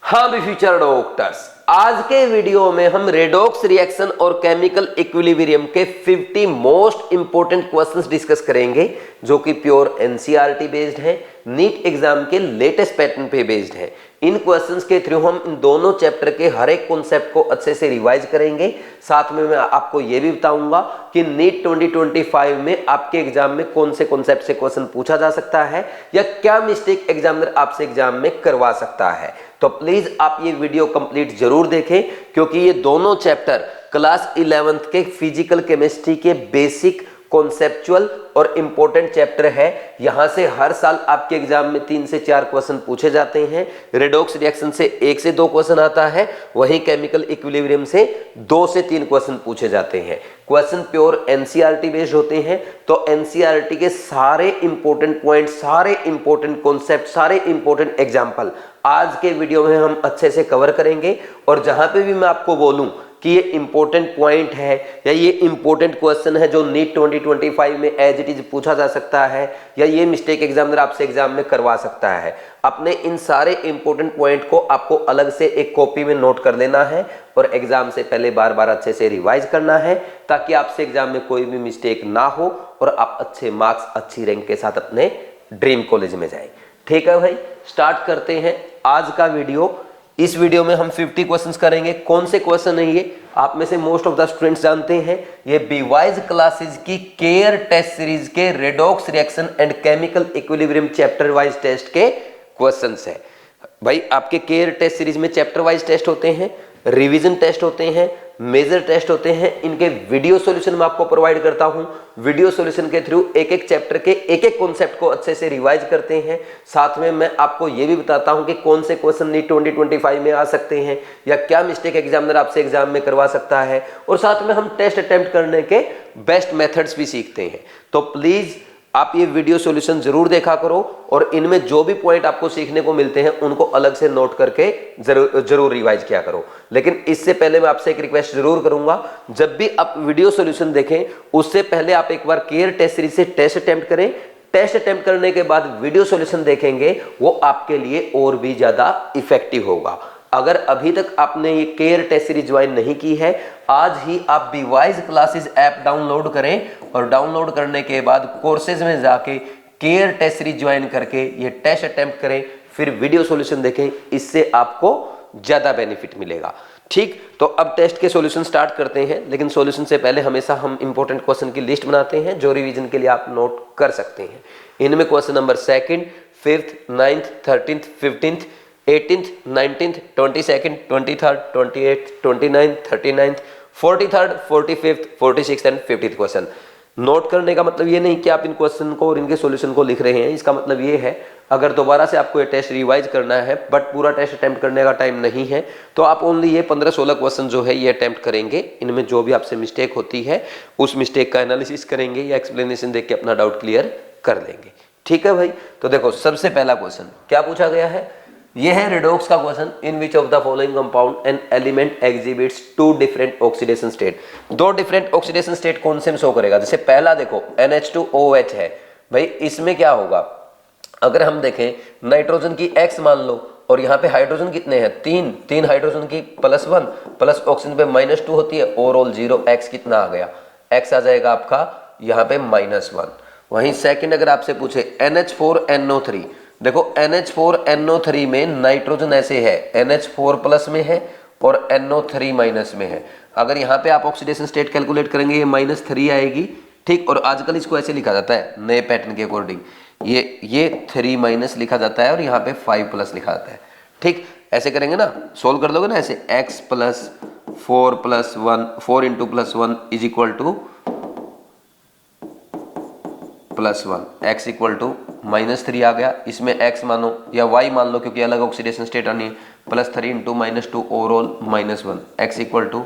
हाँ भी future doctors, आज के वीडियो में हम रेडॉक्स रिएक्शन और केमिकल इक्विलिब्रियम के 50 मोस्ट इंपोर्टेंट क्वेश्चंस डिस्कस करेंगे जो कि प्योर एनसीईआरटी बेस्ड है, नीट एग्जाम के लेटेस्ट पैटर्न पे बेस्ड है। इन क्वेश्चंस के थ्रू हम इन दोनों चैप्टर के हर एक कॉन्सेप्ट को अच्छे से रिवाइज करेंगे। साथ में मैं आपको यह भी बताऊंगा कि नीट 2025 में आपके एग्जाम में कौन से कॉन्सेप्ट से क्वेश्चन पूछा जा सकता है या क्या मिस्टेक एग्जामिनर आपसे एग्जाम में करवा सकता है। तो प्लीज आप ये वीडियो कंप्लीट जरूर देखें क्योंकि ये दोनों चैप्टर क्लास 11th के फिजिकल केमिस्ट्री के बेसिक कॉन्सेप्चुअल और इंपॉर्टेंट चैप्टर है। यहां से हर साल आपके एग्जाम में 3 से 4 क्वेश्चन पूछे जाते हैं। रेडॉक्स रिएक्शन से 1 से 2 क्वेश्चन आता है, वहीं केमिकल इक्विलिब्रियम से 2 से 3 क्वेश्चन पूछे जाते हैं। क्वेश्चन प्योर एनसीईआरटी बेस्ड होते हैं, तो एनसीईआरटी के सारे इंपॉर्टेंट पॉइंट, सारे इंपॉर्टेंट कॉन्सेप्ट, सारे इंपॉर्टेंट एग्जाम्पल आज के वीडियो में हम अच्छे से कवर करेंगे। और जहां पे भी मैं आपको बोलूं कि ये इंपॉर्टेंट पॉइंट है या ये इंपॉर्टेंट क्वेश्चन है जो नीट 2025 में एज इट इज पूछा जा सकता है या ये मिस्टेक एग्जामिनर आपसे एग्जाम में करवा सकता है, अपने इन सारे इंपॉर्टेंट पॉइंट को आपको अलग से एक कॉपी में नोट कर लेना है और एग्जाम से पहले बार बार अच्छे से रिवाइज करना है ताकि आपसे एग्जाम में कोई भी मिस्टेक ना हो और आप अच्छे मार्क्स, अच्छी रैंक के साथ अपने ड्रीम कॉलेज में जाएं। ठीक है भाई, स्टार्ट करते हैं आज का वीडियो। इस वीडियो में हम 50 क्वेश्चंस करेंगे। कौन से क्वेश्चन है ये आप में से मोस्ट ऑफ द स्टूडेंट्स जानते हैं, ये बीवाइज क्लासेस की केयर टेस्ट सीरीज के redox reaction and chemical equilibrium chapter wise test के क्वेश्चंस है। भाई आपके केयर टेस्ट सीरीज में चैप्टर वाइज टेस्ट होते हैं, रिवीजन टेस्ट होते हैं, मेजर टेस्ट होते हैं। इनके वीडियो सॉल्यूशन मैं आपको प्रोवाइड करता हूं। वीडियो सॉल्यूशन के थ्रू एक एक चैप्टर के एक एक कॉन्सेप्ट को अच्छे से रिवाइज करते हैं। साथ में मैं आपको यह भी बताता हूं कि कौन से क्वेश्चन नीट 2025 में आ सकते हैं या क्या मिस्टेक एग्जामिनर आपसे एग्जाम में करवा सकता है। और साथ में हम टेस्ट अटेम्प्ट करने के बेस्ट मेथड्स भी सीखते हैं। तो प्लीज आप ये वीडियो सॉल्यूशन जरूर देखा करो और इनमें जो भी पॉइंट आपको सीखने को मिलते हैं उनको अलग से नोट करके जरूर रिवाइज किया करो। लेकिन इससे पहले मैं आपसे एक रिक्वेस्ट जरूर करूंगा, जब भी आप वीडियो सॉल्यूशन देखें उससे पहले आप एक बार केयर टेस्ट सीरीज से टेस्ट अटेम्प्ट करें। टेस्ट अटेम्प्ट करने के बाद वीडियो सॉल्यूशन देखेंगे, वो आपके लिए और भी ज्यादा इफेक्टिव होगा। अगर अभी तक आपने ये केयर टेस्ट सीरीज ज्वाइन नहीं की है, आज ही आप बीवाइज क्लासेस ऐप डाउनलोड करें और डाउनलोड करने के बाद कोर्सेज में जाके केयर टेस्ट सीरीज ज्वाइन करके ये टेस्ट अटेम्प्ट करें, फिर वीडियो सॉल्यूशन देखें। इससे आपको ज्यादा बेनिफिट मिलेगा। ठीक, तो अब टेस्ट के सॉल्यूशन स्टार्ट करते हैं। लेकिन सॉल्यूशन से पहले हमेशा हम इंपॉर्टेंट क्वेश्चन की लिस्ट बनाते हैं जो रिवीजन के लिए आप नोट कर सकते हैं। इनमें question number 2nd, 5th, 9th, 13th, 15th, 18th, 19th, 22nd, 23rd, 28th, 29th, 39th, 43rd, 45th, 46th and 50th question. Note करने का मतलब ये नहीं कि आप इन क्वेश्चन को और इनके सॉल्यूशन को लिख रहे हैं। इसका मतलब ये है अगर दोबारा से आपको ये टेस्ट रिवाइज करना है बट पूरा टेस्ट अटेम्प्ट करने का टाइम नहीं है तो आप ओनली ये 15-16 क्वेश्चन जो है ये अटेम्प्ट करेंगे। इनमें जो भी आपसे मिस्टेक होती है उस मिस्टेक का एनालिसिस करेंगे या एक्सप्लेनेशन देख के अपना डाउट क्लियर कर लेंगे। ठीक है भाई, तो देखो सबसे पहला क्वेश्चन क्या पूछा गया है, ये है रेडॉक्स का question. In which of the following compound and element exhibits 2 different oxidation state. 2 different oxidation state कौन से में शो करेगा। जैसे पहला देखो NH2OH है, भाई इसमें क्या होगा, अगर हम देखें नाइट्रोजन की X मान लो और यहाँ पे हाइड्रोजन कितने हैं, 3 हाइड्रोजन की +1 प्लस ऑक्सीजन पे -2 होती है, ओवरऑल 0, X कितना आ गया, X आ जाएगा आपका यहाँ पे -1। वहीं सेकंड अगर आपसे पूछे NH4NO3, देखो NH4NO3 में नाइट्रोजन ऐसे है NH4+ में है और NO3- में है। अगर यहाँ पे आप ऑक्सीडेशन स्टेट कैलकुलेट करेंगे ये -3 आएगी। ठीक, और आजकल इसको ऐसे लिखा जाता है नए पैटर्न के अकॉर्डिंग, ये 3- लिखा जाता है और यहाँ पे 5+ लिखा जाता है। ठीक, ऐसे करेंगे ना, सोल्व कर लोगे ना ऐसे X + 4 + 1 4 × +1 = +1, X = -3 आ गया। इसमें X मानो या Y मान लो क्योंकि अलग ऑक्सीडेशन स्टेट आनी है, +3 × -2 ओवरऑल -1, X =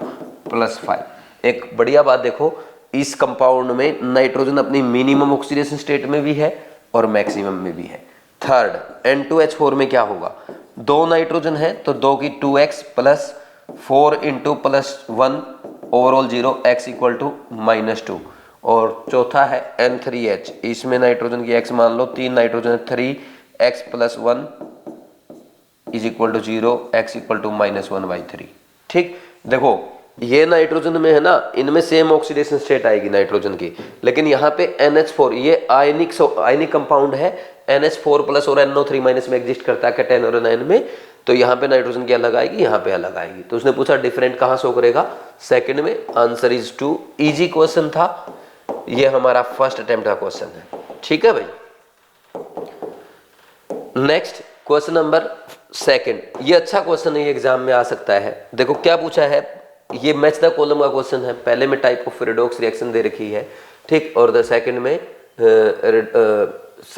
+5। एक बढ़िया बात देखो, इस कंपाउंड में नाइट्रोजन अपनी मिनिमम ऑक्सीडेशन स्टेट में भी है और मैक्सिमम में भी है। थर्ड N2H4 में क्या होगा, 2 नाइट्रोजन है तो 2 की 2X + 4 × +1 ओवरऑल 0, X = -2। और चौथा है N3H, इसमें नाइट्रोजन की X मान लो 3 nitrogen 3, X + 1 is equal to 0, x equal to -1/3। ठीक, देखो ये नाइट्रोजन में है ना, इनमें सेम ऑक्सीडेशन स्टेट आएगी नाइट्रोजन की, लेकिन यहाँ पे NH4 ये आयनिक कंपाउंड है, NH4 प्लस और NO3 माइनस में एग्जिस्ट करता है कैटायन और एनायन में, तो यहाँ पे नाइट्रोजन की अलग आएगी, यहाँ पे अलग आएगी। तो उसने पूछा डिफरेंट कहाँ शो करेगा, सेकंड में। Answer is 2। इजी क्वेश्चन था, ये हमारा फर्स्ट अटेम्प्ट का क्वेश्चन है। ठीक है भाई, नेक्स्ट क्वेश्चन नंबर सेकंड। ये अच्छा क्वेश्चन है, ये एग्जाम में आ सकता है। देखो क्या पूछा है, ये मैच द कॉलम का क्वेश्चन है। पहले में टाइप ऑफ रेडॉक्स रिएक्शन दे रखी है, ठीक, और द सेकंड में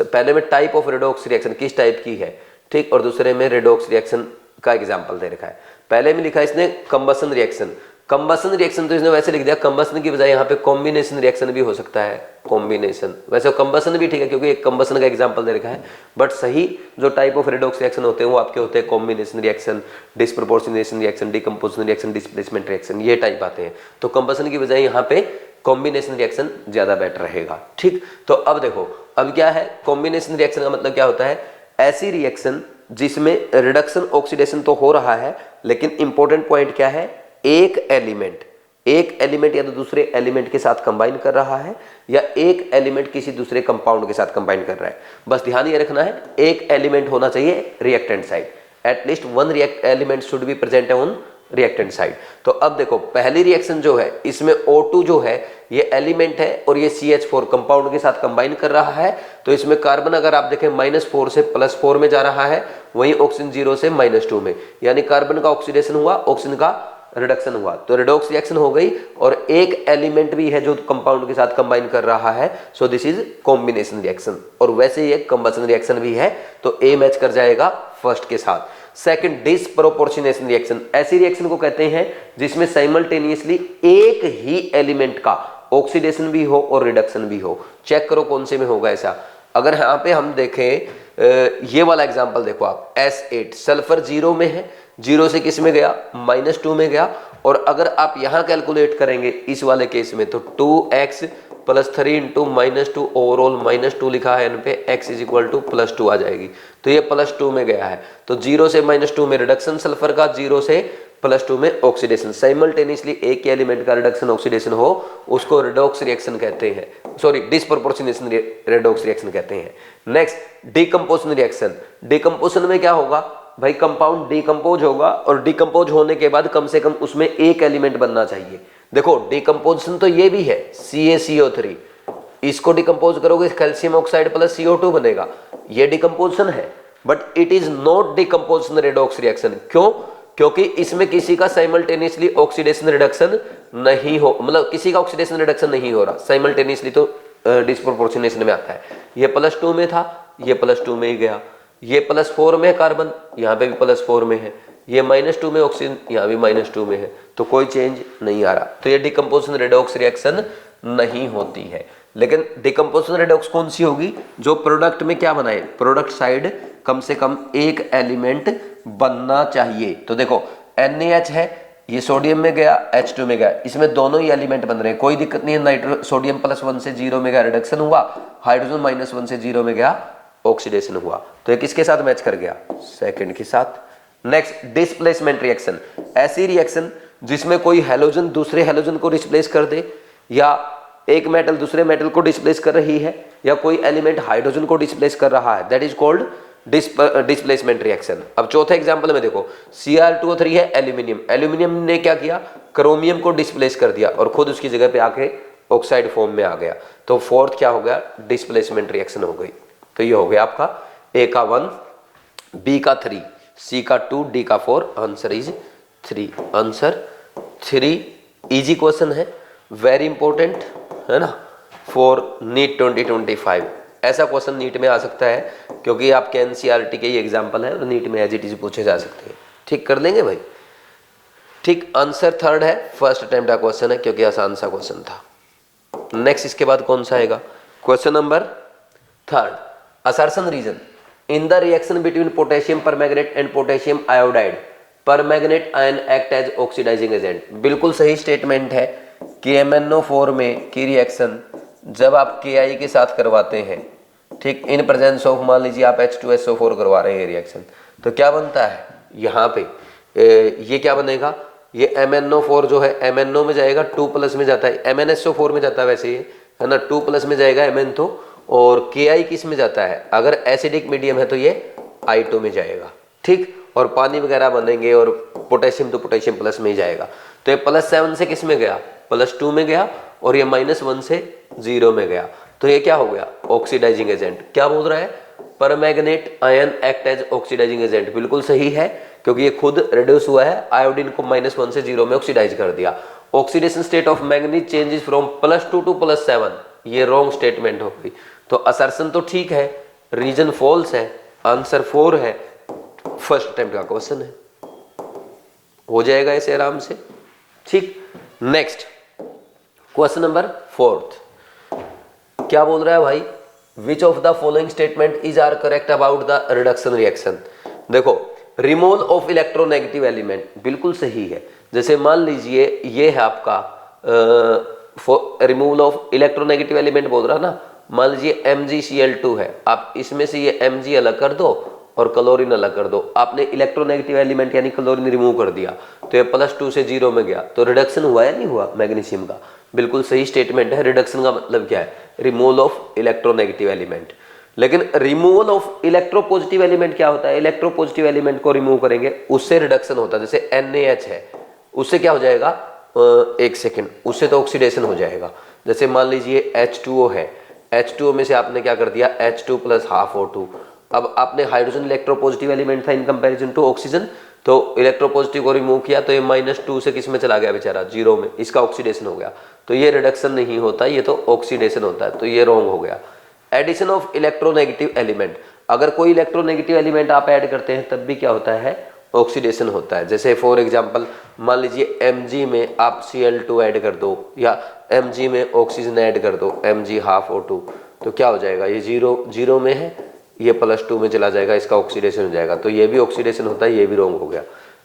पहले में टाइप ऑफ रेडॉक्स रिएक्शन किस टाइप की है, ठीक, और दूसरे में रेडॉक्स रिएक्शन का एग्जांपल दे रखा है। पहले में लिखा है इसने कंबसन रिएक्शन। कंबसन रिएक्शन तो इसने वैसे लिख दिया, कंबसन की बजाय यहाँ पे कॉम्बिनेशन रिएक्शन भी हो सकता है, कॉम्बिनेशन। वैसे कंबसन भी ठीक है क्योंकि एक कंबसन का एग्जांपल दे रखा है, बट सही जो टाइप ऑफ रेडॉक्स रिएक्शन होते हैं वो आपके होते हैं combination reaction, disproportionation reaction, decomposition reaction, displacement reaction, ये टाइप आते हैं। तो कंबसन की बजाय यहाँ पे कॉम्बिनेशन रिएक्शन ज्यादा बेटर रहेगा। ठीक, तो अब देखो, अब क्या है, कॉम्बिनेशन रिएक्शन का मतलब क्या होता है, ऐसी रिएक्शन जिसमें रिडक्शन ऑक्सीडेशन तो हो रहा है, लेकिन इंपॉर्टेंट पॉइंट क्या है, एक एलिमेंट या तो दूसरे एलिमेंट के साथ कंबाइन कर रहा है, या एक एलिमेंट किसी दूसरे कंपाउंड के साथ कंबाइन कर रहा है। बस ध्यान ये रखना है, एक एलिमेंट होना चाहिए reactant side, at least one element should be present on reactant side. तो अब देखो पहली रिएक्शन जो है, इसमें O2 जो है ये एलिमेंट है और ये CH4 कंपाउंड के साथ कंबाइन कर रहा है। तो इसमें कार्बन अगर आप देखें -4 से +4 में जा रहा है, वहीं ऑक्सीजन 0 से -2 में, यानी कार्बन का ऑक्सीडेशन हुआ, ऑक्सीजन का रिडक्शन हुआ, तो रिडॉक्स रिएक्शन हो गई। और एक एलिमेंट भी है जो कंपाउंड के साथ कंबाइन कर रहा है, so this is combination reaction. और वैसे ही एक कंबसन रिएक्शन भी है, तो ए मैच कर जाएगा फर्स्ट के साथ। Second, disproportionation reaction. ऐसी रिएक्शन को कहते हैं जिसमें साइमल्टेनियसली एक ही एलिमेंट का ऑक्सीडेशन भी हो और रिडक्शन भी हो। चेक करो कौन से में होगा ऐसा। अगर यहाँ पे हम देखें, ये वाला एग्जांपल देखो आप, S8 सल्फर 0 में है, 0 से किस में गया, -2 में गया। और अगर आप यहाँ कैलकुलेट करेंगे इस वाले केस में, तो 2x + 3 × -2, ओवरऑल -2 लिखा है इन पे, x इज इक्वल टू +2 आ जाएगी। तो ये +2 में गया है, तो 0 से -2 में रिडक्शन सल्फर का, 0 से +2 में ऑक्सीडेशन। साइमल्टेनियसली एक ही एलिमेंट का रिडक्शन ऑक्सीडेशन हो, उसको रिडॉक्स रिएक्शन कहते हैं, सॉरी डिस्प्रोपोर्शनेशन रिडॉक्स रिएक्शन कहते हैं। Next, decomposition reaction. डिकम्पोजिशन में क्या होगा भाई, कंपाउंड डिकम्पोज होगा, और डिकम्पोज होने के बाद कम से कम उसमें एक एलिमेंट बनना चाहिए। देखो डिकम्पोजिशन तो ये भी है, CaCO3, इसको डिकम्पोज करोगे कैल्शियम ऑक्साइड प्लस CO2 बनेगा, ये डिकम्पोजिशन है। But it is not decomposition redox reaction. क्यों? क्योंकि इसमें किसी का साइमल्टेनियसली ऑक्सीडेशन रिडक्शन नहीं हो, मतलब किसी का ऑक्सीडेशन रिडक्शन नहीं हो रहा साइमल्टेनियसली, तो डिस्प्रोपोर्शनेशन में आता है। ये +2 में था, ये +2 में ही गया। ये +4 में है कार्बन, यहाँ पे भी +4 में है। ये -2 में ऑक्सीजन, यहाँ भी -2 में है, तो कोई चेंज नहीं आ रहा। तो ये डिकम्पोजिशन रेडॉक्स रिएक्शन नहीं होती है। लेकिन डिकम्पोजिशन रेडॉक्स कौन सी होगी, जो प्रोडक्ट में क्या बनाए, प्रोडक्ट साइड कम से कम एक एलिमेंट बनना चाहिए। तो देखो NaH है, ये सोडियम में गया, H2 में गया, इसमें दोनों ही एलिमेंट बन रहे हैं, कोई दिक्कत नहीं है। सोडियम +1 से 0 में गया, रिडक्शन हुआ, हाइड्रोजन -1 से 0 में गया, ऑक्सीडेशन हुआ। तो ये किसके साथ मैच कर गया, सेकंड के साथ। Next, displacement reaction. ऐसी रिएक्शन जिसमें कोई हैलोजन दूसरे हैलोजन को रिप्लेस कर दे, या एक मेटल दूसरे मेटल को डिस्प्लेस कर रही है, या कोई एलिमेंट हाइड्रोजन को डिस्प्लेस कर रहा है, that is called displacement reaction. अब चौथे एग्जांपल में देखो, Cr2O3 है एल्यूमिनियम, एल्यूमिनियम ने क्या किया, क्रोमियम को डिस्प्लेस कर दिया और खुद उसकी जगह पे आके ऑक्साइड फॉर्म में आ गया। तो फोर्थ क्या हो गया, डिस्प्लेसमेंट रिएक्शन हो गई। तो ये हो गया आपका A का 1, B का 3, C का 2, D का 4, answer is 3। Answer 3। Easy question है, वेरी इंपॉर्टेंट है ना, फॉर नीट 2025। ऐसा क्वेश्चन नीट में आ सकता है क्योंकि आपके NCERT के ही एग्जाम्पल है और नीट में एज इट इज पूछे जा सकते हैं। ठीक, कर लेंगे भाई। ठीक, आंसर थर्ड है, फर्स्ट अटेम्प्ट का क्वेश्चन है क्योंकि आसान सा क्वेश्चन था। नेक्स्ट इसके बाद कौन सा आएगा, question number third, assertion reason. In the reaction between potassium permanganate and potassium iodide, permanganate ion act as oxidising agent. बिल्कुल सही स्टेटमेंट है कि MnO4 में की रिएक्शन जब आप Ki के साथ करवाते हैं, ठीक, इन प्रेजेंस ऑफ, मान लीजिए आप H2SO4 करवा रहे हैं रिएक्शन, तो क्या बनता है, यहाँ पे ये क्या बनेगा, ये MnO4 जो है MnO में जाएगा, 2 प्लस में जाता है, MnSO4 में जाता है वैसे ये, है ना, 2 प्लस में जाएगा Mn तो, और Ki किस में जाता है, अगर एसिडिक मीडियम है तो ये I2 में जाएगा, ठीक। और पानी वगैरह बनेंगे और पोटेशियम तो पोटेशियम प्लस में ही जाएगा। तो ये +7 से किस में गया, +2 में गया, और ये -1 से 0 में गया। तो ये क्या हो गया, ऑक्सीडाइजिंग एजेंट। क्या बोल रहा है, permanganate ion act as oxidising agent. बिल्कुल सही है, क्योंकि ये खुद रिड्यूस हुआ है, आयोडीन को -1 से 0 में ऑक्सीडाइज कर दिया। Oxidation state of manganese changes from +2 to +7, ये रॉन्ग स्टेटमेंट हो गई। तो असर्शन तो ठीक है, रीजन फॉल्स है, आंसर 4 है, फर्स्ट अटेम्प्ट का क्वेश्चन है, हो जाएगा ऐसे आराम से, ठीक। नेक्स्ट क्वेश्चन नंबर 4, क्या बोल रहा है भाई, which of the following statement is are correct about the reduction reaction. देखो, रिमूवल ऑफ इलेक्ट्रोनेगेटिव एलिमेंट बिल्कुल सही है। जैसे मान लीजिए ये है आपका रिमूवल ऑफ इलेक्ट्रोनेगेटिव एलिमेंट बोल रहा ना, मान लीजिए MgCl2 है, आप इसमें से ये Mg अलग कर दो और क्लोरीन अलग कर दो, आपने इलेक्ट्रोनेगेटिव एलिमेंट यानी क्लोरीन रिमूव कर दिया, तो ये +2 से 0 में गया, तो रिडक्शन हुआ या नहीं हुआ मैग्नीशियम का। बिल्कुल सही स्टेटमेंट है। रिडक्शन का मतलब क्या है, रिमूवल ऑफ इलेक्ट्रोनेगेटिव एलिमेंट। लेकिन रिमूवल ऑफ इलेक्ट्रोपॉजिटिव एलिमेंट क्या होता है, इलेक्ट्रोपॉजिटिव एलिमेंट को रिमूव करेंगे उससे रिडक्शन होता है। जैसे NaH है, उससे क्या हो जाएगा, एक सेकेंड, उससे तो ऑक्सीडेशन हो जाएगा। जैसे मान लीजिए H2O है, H2O में से आपने क्या कर दिया, H2 + ½ O2। अब आपने हाइड्रोजन इलेक्ट्रोपॉजिटिव एलिमेंट था इन कंपैरिजन टू ऑक्सीजन, तो इलेक्ट्रोपॉजिटिव को रिमूव किया तो ये -2 से किस में चला गया बेचारा, 0 में, इसका ऑक्सीडेशन हो गया। तो ये रिडक्शन नहीं होता, ये तो ऑक्सीडेशन होता है, तो ये रॉन्ग हो गया। एडिशन ऑफ इलेक्ट्रोनेगेटिव एलिमेंट, अगर कोई इलेक्ट्रोनेगेटिव एलिमेंट आप ऐड करते हैं तब भी क्या होता है, ऑक्सीडेशन होता है। जैसे फॉर एग्जांपल मान लीजिए Mg में आप Cl2 ऐड कर दो, या Mg में ऑक्सीजन ऐड कर दो, Mg½ O2, तो क्या हो जाएगा, ये 0 में है, ये +2 में चला जाएगा, इसका ऑक्सीडेशन हो जाएगा, तो ये भी ऑक्सीडेशन होता है, ये भी रॉन्ग हो गया।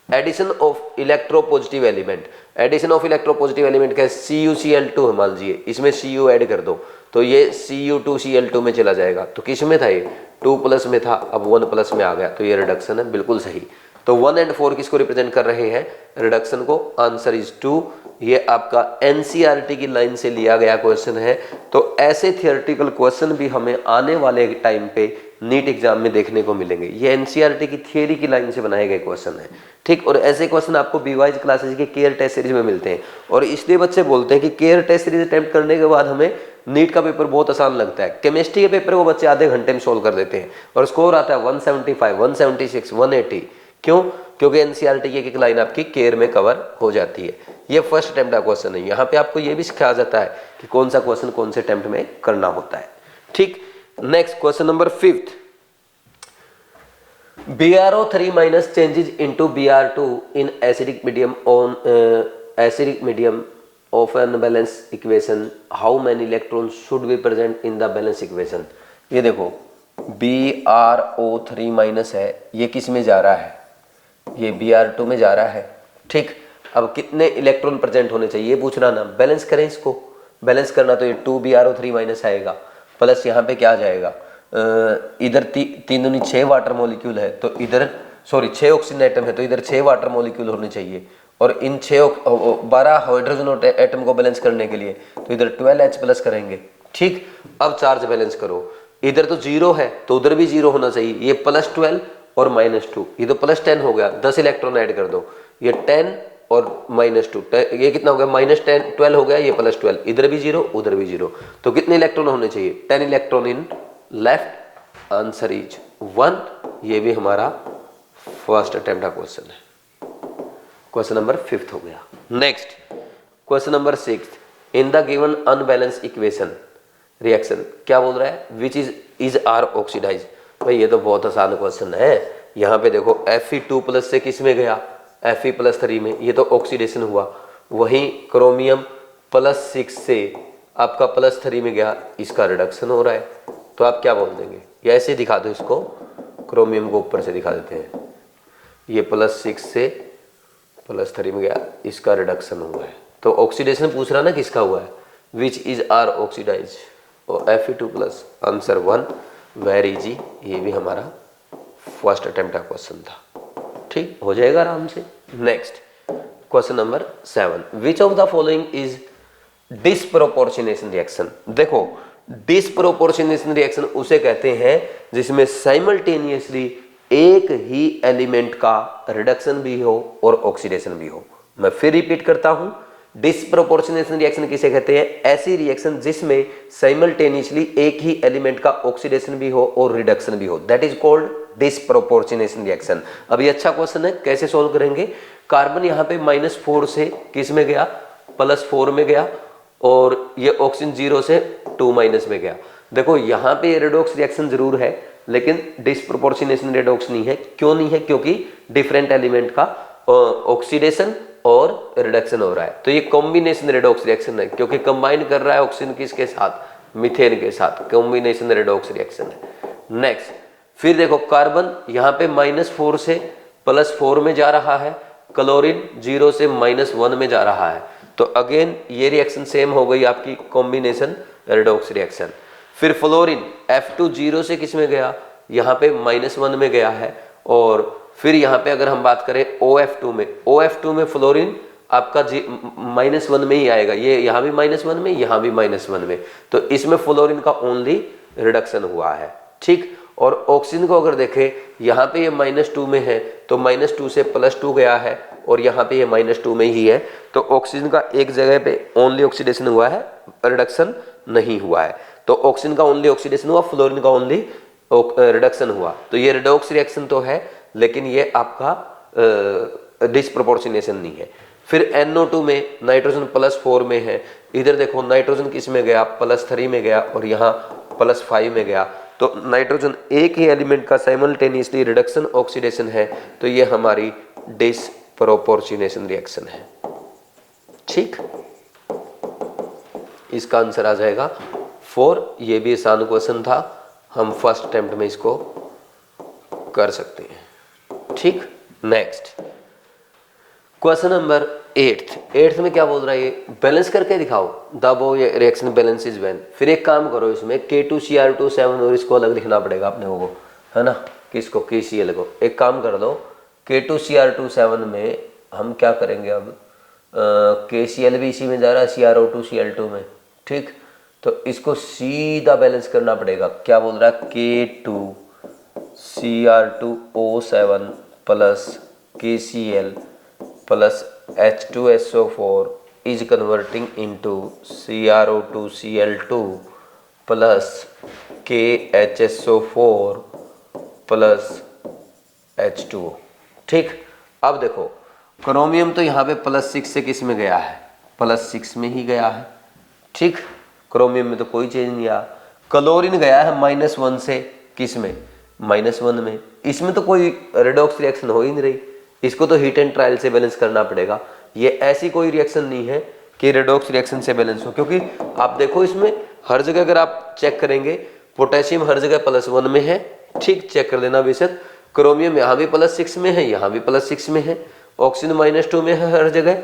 Addition of electropositive element, addition of electropositive element क्या है, CuCl2 है मान लीजिए, इसमें Cu ऐड कर दो, तो ये Cu2Cl2 में चला जाएगा, तो किस में था, ये 2 प्लस में था, अब 1 प्लस में आ गया, तो ये रिडक्शन है, बिल्कुल सही। तो 1 और 4 किसको रिप्रेजेंट कर रहे हैं, रिडक्शन को, आंसर इज 2। ये आपका NCERT की लाइन से लिया गया क्वेश्चन है। तो ऐसे थियोरेटिकल क्वेश्चन भी हमें आने वाले टाइम पे नीट एग्जाम में देखने को मिलेंगे। ये NCERT की थियरी की लाइन से बनाए गए क्वेश्चन है, ठीक। और ऐसे क्वेश्चन आपको बीवाइज क्लासेज के केयर टेस्ट सीरीज में मिलते हैं, और इसलिए बच्चे बोलते हैं कि केयर टेस्ट सीरीज अटेम्प्ट करने के बाद हमें नीट का पेपर बहुत आसान लगता है। केमिस्ट्री के पेपर वो बच्चे आधे घंटे में सोल्व कर देते हैं, और स्कोर आता है 175, 176, 180। क्यों, क्योंकि NCERT की एक लाइन आपकी केयर में कवर हो जाती है। ये फर्स्ट अटेम्प्ट का क्वेश्चन है, यहाँ पे आपको ये भी सिखाया जाता है कि कौन सा क्वेश्चन कौन से अटेम्प्ट में करना होता है, ठीक। Next question number 5, BrO3- changes into Br2 in acidic medium on acidic medium of an balance equation. How many electrons should be present in the balance equation? ये देखो BrO3- है, ये किस में जा रहा है, ये Br2 में जा रहा है, ठीक। अब कितने इलेक्ट्रॉन प्रेजेंट होने चाहिए ये पूछना ना, बैलेंस करें इसको, बैलेंस करना तो ये 2BrO3- आएगा, प्लस यहाँ पे क्या आ जाएगा, इधर 3 दूनी 6 वाटर मॉलिक्यूल है, तो इधर 6 ऑक्सीजन एटम है, तो इधर 6 वाटर मॉलिक्यूल होने चाहिए, और इन 12 हाइड्रोजन एटम को बैलेंस करने के लिए तो इधर 12H+ करेंगे, ठीक। अब चार्ज बैलेंस करो, इधर तो 0 है तो उधर भी 0 होना चाहिए, ये +12 और -2, ये तो +10 हो गया, 10 इलेक्ट्रॉन ऐड कर दो, ये 10 और -2, ये कितना हो गया, -10, 12 हो गया, ये +12, इधर भी 0 उधर भी 0, तो कितने इलेक्ट्रॉन होने चाहिए, 10 electron in left, answer is 1। ये भी हमारा फर्स्ट अटेम्प्ट का क्वेश्चन है, क्वेश्चन नंबर 5 हो गया। Next question number 6, in the given unbalance equation reaction, क्या बोल रहा है, विच इज आर ऑक्सीडाइज। भाई ये तो बहुत आसान क्वेश्चन है, यहाँ पे देखो Fe2+ से किस में गया, Fe+3 में, ये तो ऑक्सीडेशन हुआ, वहीं क्रोमियम +6 से आपका +3 में गया, इसका रिडक्शन हो रहा है, तो आप क्या बोल देंगे, या ऐसे दिखा दो इसको, क्रोमियम को ऊपर से दिखा देते हैं, ये +6 से +3 में गया, इसका रिडक्शन हुआ है, तो ऑक्सीडेशन पूछ रहा ना किसका हुआ है, विच इज आर ऑक्सीडाइज, और Fe2+, आंसर 1, वेरी इजी। ये भी हमारा फर्स्ट अटेम्प्ट का क्वेश्चन था, ठीक। ठीक हो जाएगा आराम से। Next question number 7, which of the following is disproportionation reaction. देखो डिसप्रोपोर्शनेशन रिएक्शन उसे कहते हैं जिसमें साइमल्टेनियसली एक ही एलिमेंट का रिडक्शन भी हो और ऑक्सीडेशन भी हो। मैं फिर रिपीट करता हूं, डिसप्रोपोर्शनेशन रिएक्शन किसे कहते हैं? ऐसी रिएक्शन जिसमें साइमल्टेनियसली एक ही एलिमेंट का ऑक्सीडेशन भी हो और रिडक्शन भी हो, that is called disproportionation reaction. अब ये अच्छा क्वेश्चन है, कैसे सोल्व करेंगे? कार्बन यहाँ पे -4 से किस में गया? +4 में गया, और ये ऑक्सीजन 0 से 2- में गया। देखो यहाँ पे रेडॉक्स रिएक्शन जरूर है लेकिन डिसप्रोपोर्शनेशन रेडॉक्स नहीं है। क्यों नहीं है? क्योंकि डिफरेंट एलिमेंट का ऑक्सीडेशन और रिडक्शन हो रहा है, तो ये कॉम्बिनेशन रेडॉक्स रिएक्शन है क्योंकि कंबाइन कर रहा है ऑक्सीजन किसके साथ? मीथेन के साथ। कॉम्बिनेशन रेडॉक्स रिएक्शन है। नेक्स्ट फिर देखो कार्बन यहाँ पे -4 से +4 में जा रहा है, क्लोरीन 0 से -1 में जा रहा है, तो अगेन ये रिएक्शन सेम हो गई आपकी कॉम्बिनेशन रेडॉक्स रिएक्शन। फिर फ्लोरीन F2 0 से किस में गया? यहाँ पे -1 में गया है, और फिर यहाँ पे अगर हम बात करें OF2 में फ्लोरीन आपका -1 में ही आएगा, ये यहाँ भी -1 में, यहाँ भी -1 में, तो इसमें फ्लोरीन का ओनली रिडक्शन हुआ है। ठीक, और ऑक्सीजन को अगर देखें यहाँ पे ये -2 में है तो -2 से +2 गया है, और यहाँ पे ये -2 में ही है, तो ऑक्सीजन का एक जगह पे ओनली ऑक्सीडेशन हुआ है, रिडक्शन नहीं हुआ है। तो ऑक्सीजन का ओनली ऑक्सीडेशन हुआ, फ्लोरीन का ओनली रिडक्शन हुआ, तो ये रेडॉक्स रिएक्शन तो है लेकिन ये आपका डिसप्रोपोर्शनेशन नहीं है। फिर NO2 में नाइट्रोजन +4 में है, इधर देखो नाइट्रोजन किस में गया? +3 में गया, और यहाँ +5 में गया, तो नाइट्रोजन एक ही एलिमेंट का साइमल्टेनियसली रिडक्शन ऑक्सीडेशन है, तो ये हमारी डिसप्रोपोर्शनेशन रिएक्शन है। ठीक, इसका आंसर आ जाएगा 4। ये भी आसान क्वेश्चन था, हम फर्स्ट अटेम्प्ट में इसको कर सकते हैं। ठीक, नेक्स्ट क्वेश्चन नंबर 8 में क्या बोल रहा है? ये बैलेंस करके दिखाओ द ये रिएक्शन बैलेंस इज व्हेन। फिर एक काम करो, इसमें K2Cr2 7 और इसको अलग लिखना पड़ेगा अपने को, है ना? किसको? KCl को। एक काम कर दो, K2Cr2 7 में हम क्या करेंगे अब? KCl भी इसी में जा रहा है, CrO2 Cl2 में। ठीक, तो इसको सीधा बैलेंस करना पड़ेगा। क्या बोल रहा है? K2Cr2O7 plus KCl plus H2SO4 is converting into CrO2 Cl2 plus KHSO4 plus H2O। ठीक, अब देखो क्रोमियम तो यहाँ पे +6 से किस में गया है? +6 में ही गया है। ठीक, क्रोमियम में तो कोई चेंज नहीं आया। क्लोरीन गया है -1 से किस में? -1 में। इसमें तो कोई रेडॉक्स रिएक्शन हो ही नहीं रही, इसको तो हीट एंड ट्रायल से बैलेंस करना पड़ेगा। ये ऐसी कोई रिएक्शन नहीं है कि रेडॉक्स रिएक्शन से बैलेंस हो, क्योंकि आप देखो इसमें हर जगह अगर आप चेक करेंगे पोटेशियम हर जगह +1 में है। ठीक, चेक कर लेना बेशक। क्रोमियम यहाँ भी +6 में है, यहाँ भी +6 में है। ऑक्सीजन -2 में है हर जगह,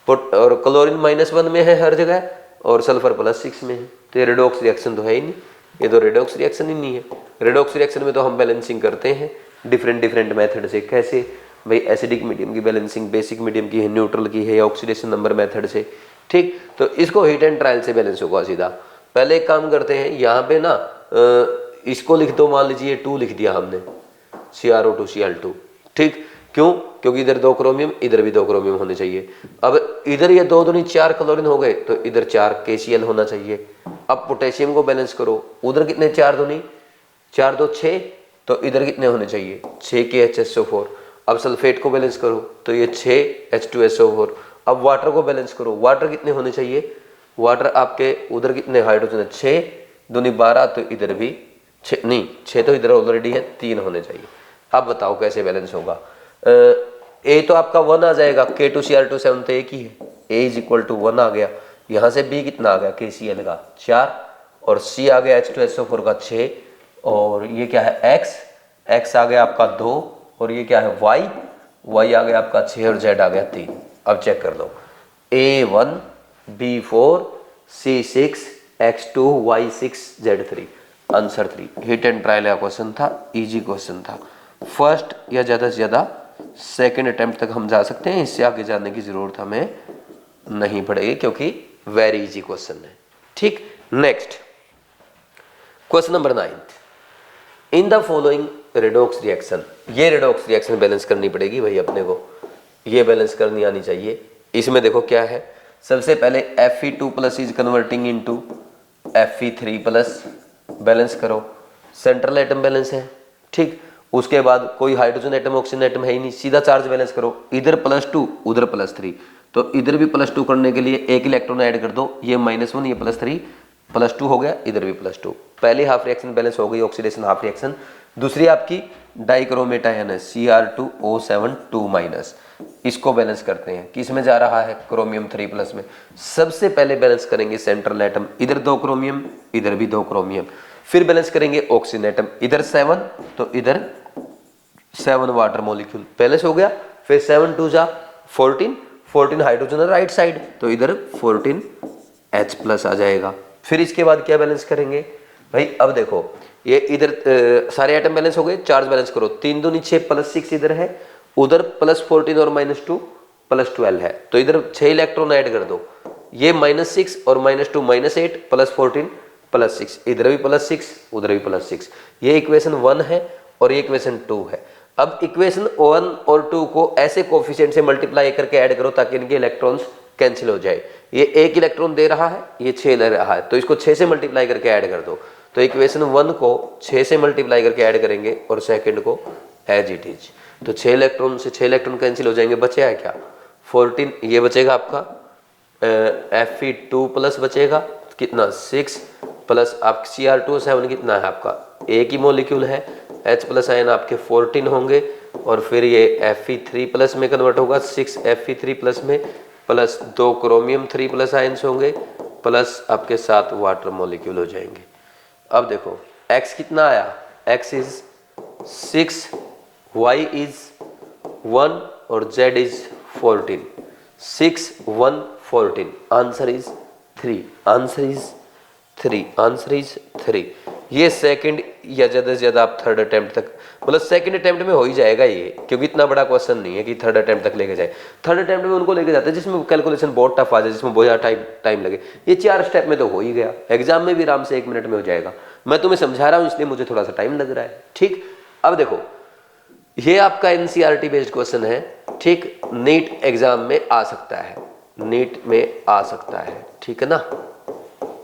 और क्लोरीन -1 में है हर जगह, और सल्फर +6 में है। तो ये रेडॉक्स रिएक्शन तो है ही नहीं, ये तो रेडॉक्स रिएक्शन ही नहीं है। रेडॉक्स रिएक्शन में तो हम बैलेंसिंग करते हैं डिफरेंट मेथड से। कैसे भाई? एसिडिक मीडियम की बैलेंसिंग बेसिक मीडियम की है, न्यूट्रल की है, या ऑक्सीडेशन नंबर मेथड से। ठीक, तो इसको हीट एंड ट्रायल से बैलेंस होगा सीधा। पहले एक काम करते हैं, यहाँ पे ना इसको लिख दो, मान लीजिए 2 लिख दिया हमने, CrO2 Cl2। ठीक, क्यों? क्योंकि इधर 2 क्रोमियम, इधर भी 2 क्रोमियम होने चाहिए। अब इधर ये 2 दूनी 4 क्लोरीन हो गए, तो इधर 4 KCl होना चाहिए। अब पोटेशियम को बैलेंस करो, उधर कितने? 4 दूनी 4 2 6, तो इधर कितने होने चाहिए? 6 KHSO4। अब सल्फेट को बैलेंस करो तो ये 6 H2SO4। अब वाटर को बैलेंस करो, वाटर कितने होने चाहिए? वाटर आपके उधर कितने हाइड्रोजन है? 6 दूनी 12, तो इधर भी 6 नहीं, 6 तो इधर ऑलरेडी है, 3 होने चाहिए। अब बताओ कैसे बैलेंस होगा? ए तो आपका 1 आ जाएगा, K2Cr2 7 तो एक ही है, A = 1 आ गया। यहाँ से B कितना आ गया? KCl का 4, और C आ गया H2SO4 का 6, और ये क्या है? X आ गया आपका 2, और ये क्या है? Y आ गया आपका 6, और Z आ गया 3। अब चेक कर लो, A1 B4 C6 X2 Y6 Z3, answer 3। Hit and trial का क्वेश्चन था, इजी क्वेश्चन था। फर्स्ट या ज़्यादा से ज़्यादा सेकेंड अटेम्प्ट तक हम जा सकते हैं, इससे आगे जाने की जरूरत हमें नहीं पड़ेगी क्योंकि वेरी इजी क्वेश्चन है। ठीक, next question number 9, in the following redox reaction, ये रेडॉक्स रिएक्शन बैलेंस करनी पड़ेगी भाई अपने को, ये बैलेंस करनी आनी चाहिए। इसमें देखो क्या है, सबसे पहले Fe2 plus is converting into Fe3 plus, balance करो, सेंट्रल एटम बैलेंस है। ठीक, उसके बाद कोई हाइड्रोजन एटम ऑक्सीजन एटम है ही नहीं, सीधा चार्ज बैलेंस करो, इधर +2 उधर +3, तो इधर भी +2 करने के लिए एक इलेक्ट्रॉन ऐड कर दो, ये -1 ये +3 +2 हो गया, इधर भी +2। पहली हाफ रिएक्शन बैलेंस हो गई, ऑक्सीडेशन हाफ रिएक्शन। दूसरी आपकी डाइक्रोमेट आयन है Cr2O7 2-, इसको बैलेंस करते हैं, किस में जा रहा है, क्रोमियम 3+ में। सबसे पहले बैलेंस करेंगे सेंट्रल एटम, इधर 2 क्रोमियम इधर भी 2 क्रोमियम, फिर बैलेंस करेंगे ऑक्सीजन एटम, इधर 7 तो इधर 7 वाटर मॉलिक्यूल, बैलेंस हो गया। फिर 7 2 जा 14 हाइड्रोजन है राइट साइड, तो इधर 14H+ आ जाएगा। फिर इसके बाद क्या बैलेंस करेंगे भाई, अब देखो ये इधर सारे एटम बैलेंस हो गए, चार्ज बैलेंस करो, 3 दूनी 6 +6 इधर है, उधर +14 और -2 +12 है, तो इधर 6 इलेक्ट्रॉन ऐड कर दो, ये -6 और -2 -8 +14 +6, इधर भी +6 उधर भी +6, ये इक्वेशन 1 है और ये इक्वेशन 2 है। अब इक्वेशन 1 और 2 को ऐसे कोफिशिएंट से मल्टीप्लाई करके ऐड करो ताकि इनके इलेक्ट्रॉन्स कैंसिल हो जाए। ये 1 इलेक्ट्रॉन दे रहा है, ये 6 ले रहा है, तो इसको 6 से मल्टीप्लाई करके ऐड कर दो, तो इक्वेशन 1 को 6 से मल्टीप्लाई करके ऐड करेंगे और सेकंड को एज इट इज, तो 6 इलेक्ट्रॉन से 6 इलेक्ट्रॉन कैंसिल हो जाएंगे, बचे है क्या 14, ये बचेगा आपका Fe2+ बचेगा कितना 6 प्लस आप Cr2O7 कितना है आपका, एक ही मॉलिक्यूल है, H+ आयन आपके 14 होंगे, और फिर ये Fe3+ में कन्वर्ट होगा 6 Fe3+ में, प्लस 2 क्रोमियम 3+ आयन्स होंगे, प्लस आपके 7 वाटर मॉलिक्यूल हो जाएंगे। अब देखो x कितना आया, x इज 6, y इज 1 और z is 14, 6 1 14, answer is 3, answer is 3, answer is 3। ये सेकंड या ज़्यादा से ज़्यादा आप थर्ड अटेम्प्ट तक, मतलब सेकंड अटेम्प्ट में हो ही जाएगा ये, क्योंकि इतना बड़ा क्वेश्चन नहीं है कि थर्ड अटेम्प्ट तक लेके जाए। थर्ड अटेम्प्ट में उनको लेके जाते हैं जिसमें कैलकुलेशन बहुत टफ आ जाए, जिसमें बहुत ज़्यादा टाइम लगे। ये 4 स्टेप में तो हो ही गया, एग्जाम में भी आराम से 1 मिनट में हो जाएगा। मैं तुम्हें समझा रहा हूँ इसलिए मुझे थोड़ा सा टाइम लग रहा है। ठीक, अब देखो ये आपका NCERT बेस्ड क्वेश्चन है। ठीक, नीट एग्जाम में आ सकता है, नीट में आ सकता है, ठीक है ना,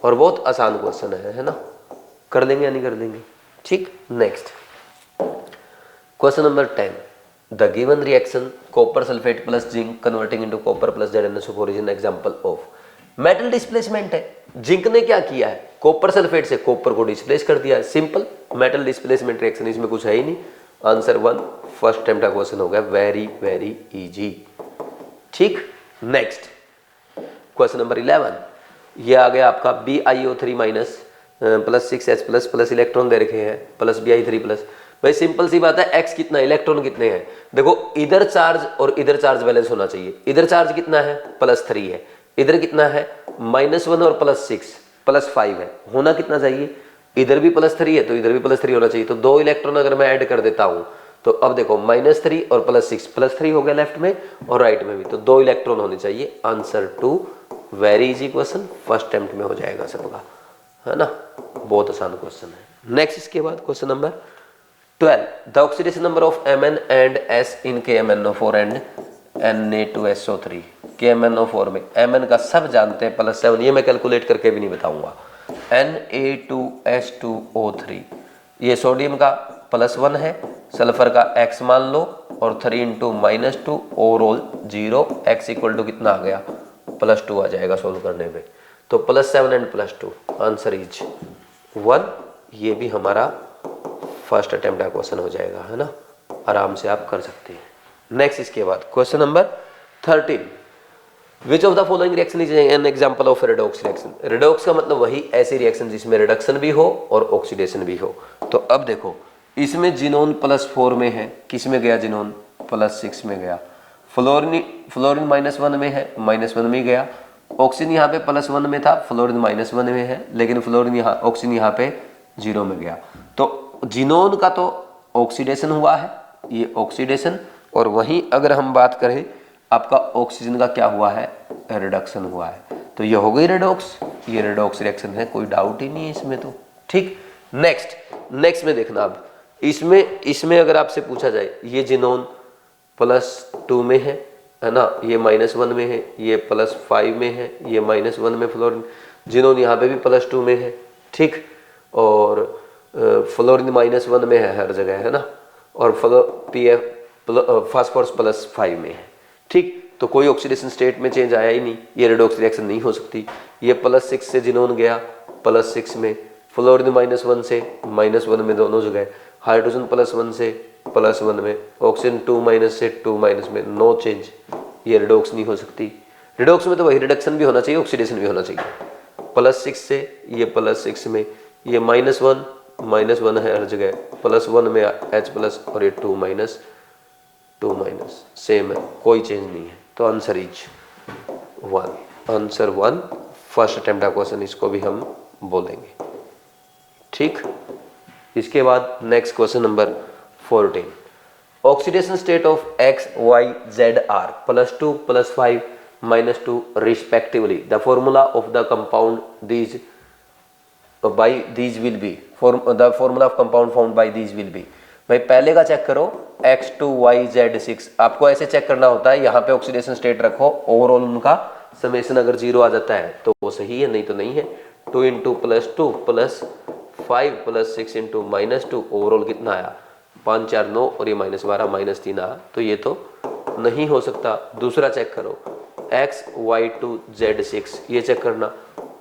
और बहुत आसान क्वेश्चन है ना, कर लेंगे या नहीं कर लेंगे। ठीक, next question number 10, the given reaction copper sulphate plus zinc converting into copper plus ZnSO4 is an example of, metal displacement है। जिंक ने क्या किया है, कॉपर सल्फेट से कॉपर को डिस्प्लेस कर दिया है, सिंपल मेटल डिस्प्लेसमेंट रिएक्शन, इसमें कुछ है ही नहीं। आंसर 1 फर्स्ट अटेम्प्ट का क्वेश्चन हो गया, वेरी वेरी इजी। ठीक, नेक्स्ट क्वेश्चन नंबर 11, ये आ गया आपका BiO3- plus 6H+ plus electron दे रखे हैं प्लस Bi3+। भाई सिंपल सी बात है, x कितना इलेक्ट्रॉन कितने हैं, देखो इधर चार्ज और इधर चार्ज बैलेंस होना चाहिए। इधर चार्ज कितना है +3 है, इधर कितना है -1 और +6 +5 है, होना कितना चाहिए, इधर भी +3 है तो इधर भी +3 होना चाहिए। तो 2 इलेक्ट्रॉन अगर मैं ऐड कर देता हूं तो अब देखो -3 और +6 +3 हो गया लेफ्ट में और राइट में भी, तो 2 इलेक्ट्रॉन होने चाहिए। Answer 2 very easy question, first attempt में हो जाएगा सबका, है ना, बहुत आसान क्वेश्चन है। नेक्स्ट इसके बाद question number 12, the oxidation number of Mn and S in KMnO4 and Na2SO3। KMnO4 में Mn का सब जानते हैं +7, ये मैं कैलकुलेट करके भी नहीं बताऊंगा। Na2S2O3, ये सोडियम का +1 है, सल्फर का x मान लो और 3 × -2 ओवरऑल 0, x इक्वल टू कितना आ गया +2 आ जाएगा सोल्व करने में, तो +7 एंड +2 आंसर इज 1। ये भी हमारा फर्स्ट अटेम्प्ट का क्वेश्चन हो जाएगा, है ना, आराम से आप कर सकते हैं। नेक्स्ट इसके बाद question number 13, which of the following reaction is an example of redox reaction. Redox का मतलब वही ऐसी रिएक्शन जिसमें रिडक्शन भी हो और ऑक्सीडेशन भी हो। तो अब देखो इसमें जिनोन +4 में है, किस में गया जिनोन +6 में गया, फ्लोरीन -1 में है, -1 में गया, ऑक्सीजन यहाँ पे +1 में था, फ्लोरीन -1 में है, लेकिन फ्लोरीन यहाँ ऑक्सीजन यहाँ पे 0 में गया। तो जिनोन का तो ऑक्सीडेशन हुआ है, ये ऑक्सीडेशन, और वहीं अगर हम बात करें आपका ऑक्सीजन का क्या हुआ है, रिडक्शन हुआ है। तो ये हो गई रेडॉक्स, ये रेडॉक्स रिएक्शन है, कोई डाउट ही नहीं है इसमें तो। ठीक, नेक्स्ट में देखना अब इसमें अगर आपसे पूछा जाए ये जिनोन +2 में है ना, ये -1 में है, ये +5 में है, ये -1 में फ्लोरीन, जिनोन यहाँ पे भी +2 में है। ठीक, और फ्लोरीन -1 में है हर जगह, है ना, और फास्फोरस +5 में है। ठीक, तो कोई ऑक्सीडेशन स्टेट में चेंज आया ही नहीं, ये रेडॉक्स रिएक्शन नहीं हो सकती। ये +6 से जिनोन गया +6 में, फ्लोरीन -1 से -1 में, दोनों जगह हाइड्रोजन +1 से +1 में, ऑक्सीजन 2- से 2- में, नो चेंज, ये रिडॉक्स नहीं हो सकती। रिडॉक्स में तो वही रिडक्शन भी होना चाहिए, ऑक्सीडेशन भी होना चाहिए। +6 से ये +6 में, ये -1 है हर जगह, +1 में H+ और ये 2- सेम है, कोई चेंज नहीं है। तो answer is 1, answer 1 first attempt का क्वेश्चन, इसको भी हम बोलेंगे। ठीक, इसके बाद next question number 14, oxidation state of X, Y, Z are +2, +5, -2 respectively. The formula of the compound these by these will be, the formula of compound found by these will be। भाई पहले का चेक करो, X2, Y, Z6, आपको ऐसे check करना होता है, यहाँ पे ऑक्सीडेशन स्टेट रखो, ओवरऑल उनका समेशन अगर 0 आ जाता है तो वो सही है, नहीं तो नहीं है। 2 × +2 +5 +6 × -2, ओवरऑल कितना आया, 5 4 9, और ये -12 -3 आया, तो ये तो नहीं हो सकता। दूसरा चेक करो, X, Y2, Z6, ये चेक करना,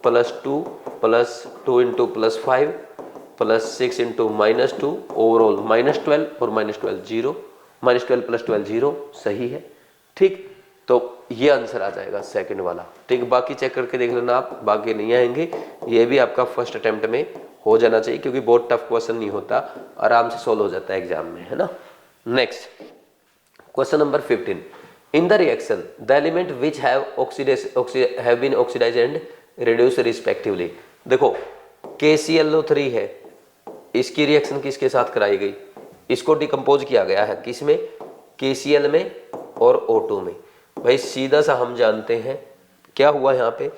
+2 +2 × +5 +6 × -2, ओवरऑल -12 और -12 0, -12 + 12 0, सही है। ठीक, तो ये आंसर आ जाएगा सेकंड वाला। ठीक, बाकी चेक करके देख लेना आप, बाकी नहीं आएंगे, ये भी आपका फर्स्ट अटेम्प्ट में हो जाना चाहिए, क्योंकि बहुत टफ क्वेश्चन नहीं होता, आराम से सोल्व हो जाता है एग्जाम में, है ना। Next question number 15, in the reaction the element which have been oxidised and reduce respectively. देखो KClO3 है, इसकी रिएक्शन किसके साथ कराई गई, इसको डिकम्पोज किया गया है किसमें, KCl में और O2 में। भाई सीधा सा हम जानते हैं क्या हुआ यहाँ पे,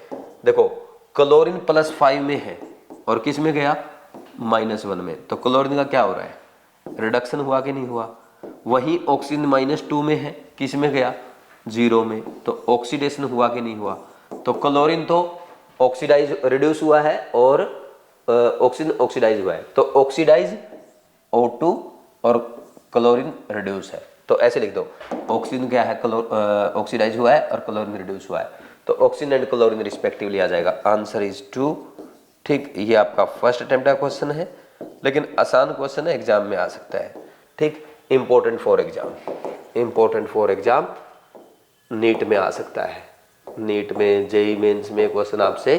देखो क्लोरीन +5 में है और किस में गया, -1 में, तो क्लोरीन का क्या हो रहा है, रिडक्शन हुआ कि नहीं हुआ। वहीं ऑक्सीजन -2 में है, किस में गया, 0 में, तो ऑक्सीडेशन हुआ कि नहीं हुआ। तो क्लोरीन तो ऑक्सीडाइज रिड्यूस हुआ है और ऑक्सीजन ऑक्सीडाइज हुआ है, तो ऑक्सीडाइज O2 और क्लोरीन रिड्यूस है, तो ऐसे लिख दो, ऑक्सीजन क्या है, ऑक्सीडाइज हुआ है और क्लोरीन रिड्यूस हुआ है, तो ऑक्सीजन एंड क्लोरीन रिस्पेक्टिवली आ जाएगा। Answer is 2। ठीक, ये आपका फर्स्ट अटेम्प्ट का क्वेश्चन है, लेकिन आसान क्वेश्चन है, एग्जाम में आ सकता है। ठीक, इंपॉर्टेंट फॉर एग्जाम, नीट में आ सकता है, नीट में, जेई मेंस में क्वेश्चन आपसे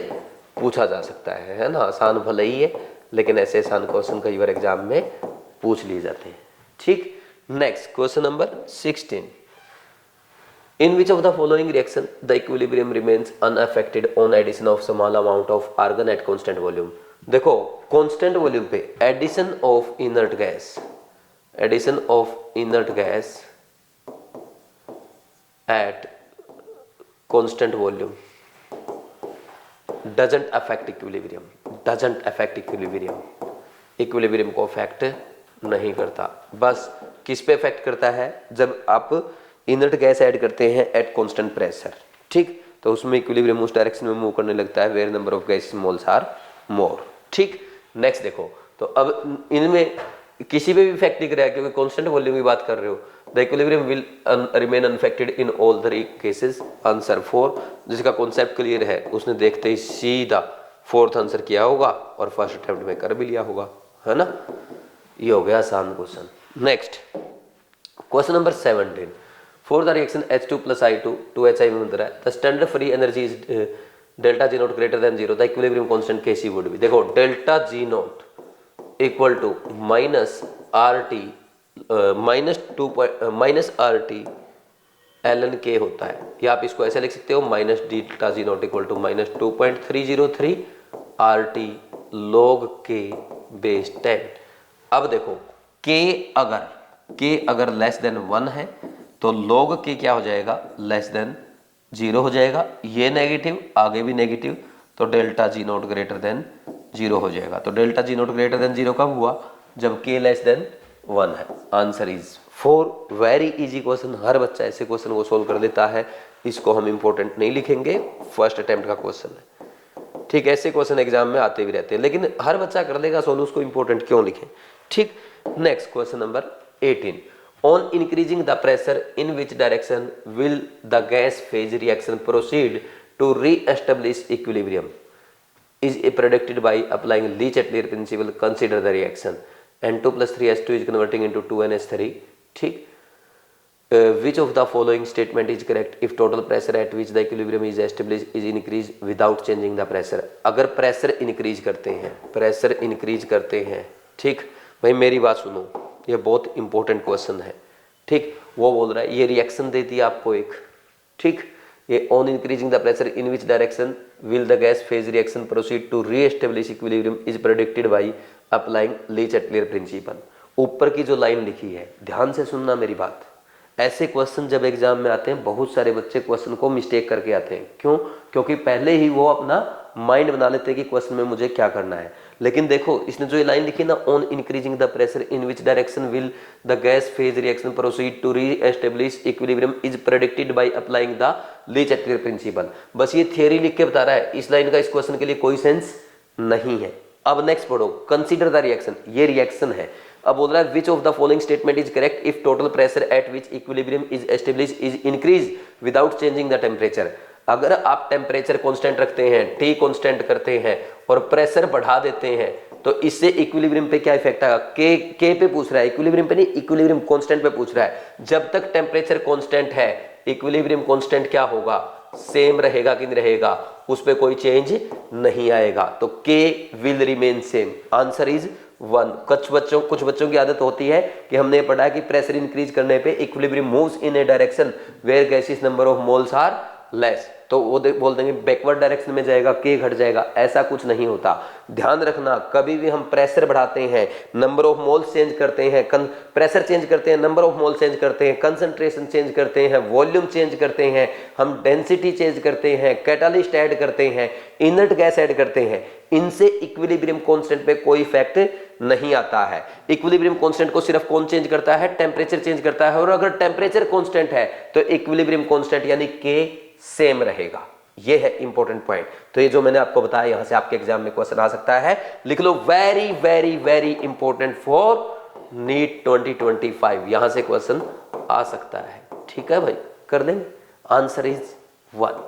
पूछा जा सकता है ना। आसान भले ही है, लेकिन ऐसे आसान क्वेश्चन कई बार एग्जाम में पूछ लिए जाते हैं। ठीक, next question number 16, in which of the following reaction the equilibrium remains unaffected on addition of small amount of argon at constant volume. देखो कांस्टेंट वॉल्यूम पे addition of inert gas at constant volume doesn't affect equilibrium को affect नहीं करता। बस किस पे affect करता है, जब आप इनर्ट गैस ऐड करते हैं एट कांस्टेंट प्रेशर। ठीक, तो उसमें इक्विलिब्रियम उस डायरेक्शन में मूव करने लगता है where number of gas moles are more. ठीक, नेक्स्ट देखो, तो अब इनमें किसी पे भी इफेक्ट नहीं करेगा, क्योंकि कांस्टेंट वॉल्यूम की बात कर रहे हो। The equilibrium will remain unaffected in all 3 cases. Answer 4, जिसका कॉन्सेप्ट क्लियर है उसने देखते ही सीधा 4th आंसर किया होगा और फर्स्ट अटेम्प्ट में कर भी लिया होगा, है ना। ये हो गया आसान question. Next question number 17, for the reaction H2 + I2 2HI में बन रहा है, the standard free energy is delta G0 greater than 0, the equilibrium constant Kc would be. देखो delta G0 equal to -RT ln K होता है, या आप इसको ऐसे लिख सकते हो -delta G0 equal to -2.303 RT log K base 10। अब देखो K अगर लेस देन 1 है तो log k क्या हो जाएगा, लेस देन 0 हो जाएगा, ये नेगेटिव आगे भी नेगेटिव, तो delta G naught greater than 0 हो जाएगा। तो delta G naught greater than 0 कब हुआ, जब k लेस देन 1 है। Answer is 4। Very easy question, हर बच्चा ऐसे क्वेश्चन को सोल्व कर लेता है, इसको हम इंपॉर्टेंट नहीं लिखेंगे, फर्स्ट अटेम्प्ट का क्वेश्चन है। ठीक, ऐसे क्वेश्चन एग्जाम में आते भी रहते हैं, लेकिन हर बच्चा कर लेगा सोल्व, उसको इंपॉर्टेंट क्यों लिखें। ठीक, next question number 18। On increasing the pressure in which direction will the gas phase reaction proceed to re establish equilibrium is predicted by applying Lee-Chatelier principle. Consider the reaction. N2 plus 3H2 is converting into 2NH3. ठीक, which of the following statement is correct if total pressure at which the equilibrium is established is increased without changing the pressure? अगर pressure increase करते हैं, ठीक भाई मेरी बात सुनो, ये बहुत इंपॉर्टेंट क्वेश्चन है। ठीक, वो बोल रहा है, ये रिएक्शन देती है आपको एक, ठीक, ये on increasing the pressure in which direction will the gas phase reaction proceed to re establish equilibrium is predicted by applying Le Chatelier principle. ऊपर की जो लाइन लिखी है ध्यान से सुनना मेरी बात। ऐसे क्वेश्चन जब एग्जाम में आते हैं, बहुत सारे बच्चे क्वेश्चन को मिस्टेक करके आते हैं। क्यों? क्योंकि पहले ही वो अपना माइंड बना लेते हैं कि क्वेश्चन में मुझे क्या करना है। लेकिन देखो, इसने जो ये लाइन लिखी ना, on increasing the pressure in which direction will the gas phase reaction proceed to re establish equilibrium is predicted by applying the Le Chatelier principle. बस ये थियरी लिख के बता रहा है, इस लाइन का इस क्वेश्चन के लिए कोई सेंस नहीं है। अब नेक्स्ट पढ़ो, कंसीडर द रिएक्शन, ये रिएक्शन है। अब बोल रहा है विच of the following statement is correct if total pressure at which equilibrium is establish is increase without changing the temperature. अगर आप टेम्परेचर कांस्टेंट रखते हैं, टी कांस्टेंट करते हैं और प्रेशर बढ़ा देते हैं, तो इससे इक्विलिब्रियम पे क्या इफेक्ट आएगा? के पे पूछ रहा है, इक्विलिब्रियम पे नहीं, इक्विलिब्रियम कांस्टेंट पे पूछ रहा है। जब तक टेम्परेचर कांस्टेंट है, इक्विलिब्रियम कांस्टेंट क्या होगा? सेम रहेगा कि नहीं रहेगा? उस पे कोई चेंज नहीं आएगा, तो के will remain same. Answer is 1। कुछ बच्चों की आदत होती है कि हमने पढ़ा है कि प्रेशर इंक्रीज करने पे equilibrium moves in a direction where gases number of moles are less, तो वो बोल देंगे बैकवर्ड डायरेक्शन में जाएगा, के घट जाएगा। ऐसा कुछ नहीं होता। ध्यान रखना, कभी भी हम प्रेशर बढ़ाते हैं, नंबर ऑफ मोल्स चेंज करते हैं, प्रेशर चेंज करते हैं, नंबर ऑफ मोल चेंज करते हैं, कंसंट्रेशन चेंज करते हैं, वॉल्यूम चेंज करते हैं, हम डेंसिटी चेंज करते हैं, कैटालिस्ट ऐड करते हैं, इनर्ट गैस ऐड करते हैं, इनसे इक्विलिब्रियम कांस्टेंट पे कोई इफेक्ट नहीं आता है। इक्विलिब्रियम कांस्टेंट को सिर्फ कौन चेंज करता है? टेम्परेचर चेंज करता है। और अगर टेम्परेचर कांस्टेंट है तो इक्विलिब्रियम कांस्टेंट यानी के सेम रहेगा। ये है इंपॉर्टेंट पॉइंट। तो ये जो मैंने आपको बताया, यहां से आपके एग्जाम में क्वेश्चन आ सकता है, लिख लो। Very very very important for NEET 2025, यहां से क्वेश्चन आ सकता है। ठीक है भाई, कर देंगे। Answer is 1।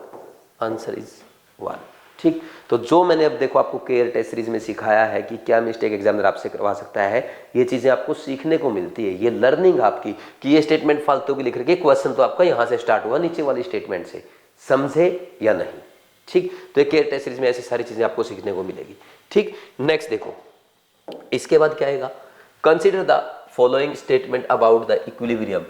Answer is 1। ठीक, तो जो मैंने अब देखो आपको केयर टेस्ट सीरीज में सिखाया है कि क्या मिस्टेक एग्जामिनर आपसे करवा सकता है, ये चीजें आपको सीखने को मिलती है। ये लर्निंग आपकी कि ये स्टेटमेंट फालतू की लिख रखी है, क्वेश्चन तो आपका यहां से स्टार्ट हुआ नीचे वाली स्टेटमेंट से, समझे या नहीं? ठीक, तो ये केयर टेस्ट सीरीज में ऐसी सारी चीजें आपको सीखने को मिलेगी। ठीक, नेक्स्ट देखो, इसके बाद क्या आएगा? Consider the following statement about the equilibrium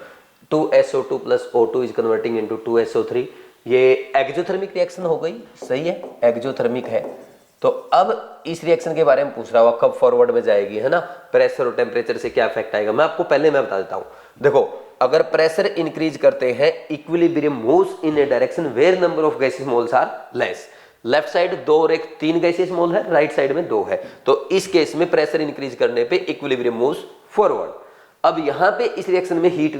2SO2 plus O2 is converting into 2SO3। ये एक्जोथर्मिक रिएक्शन हो गई, सही है, एक्जोथर्मिक है। तो अब इस रिएक्शन के बारे में पूछ रहा हुआ कब फॉरवर्ड में जाएगी, है ना? प्रेशर और टेम्परेचर से क्या इफेक्ट आएगा, मैं आपको पहले मैं बता देता हूं। देखो, अगर प्रेशर इंक्रीज करते हैं, equilibrium moves in a direction where number of gases moles are less. Left side 2 और 1 3 गैसेस मोल है, राइट साइड में 2 है। तो इस केस में प्रेशर इंक्रीज करने पे इक्विलिब्रियम मूव्स फॉरवर्ड। अब यहां पे इस रिएक्शन में हीट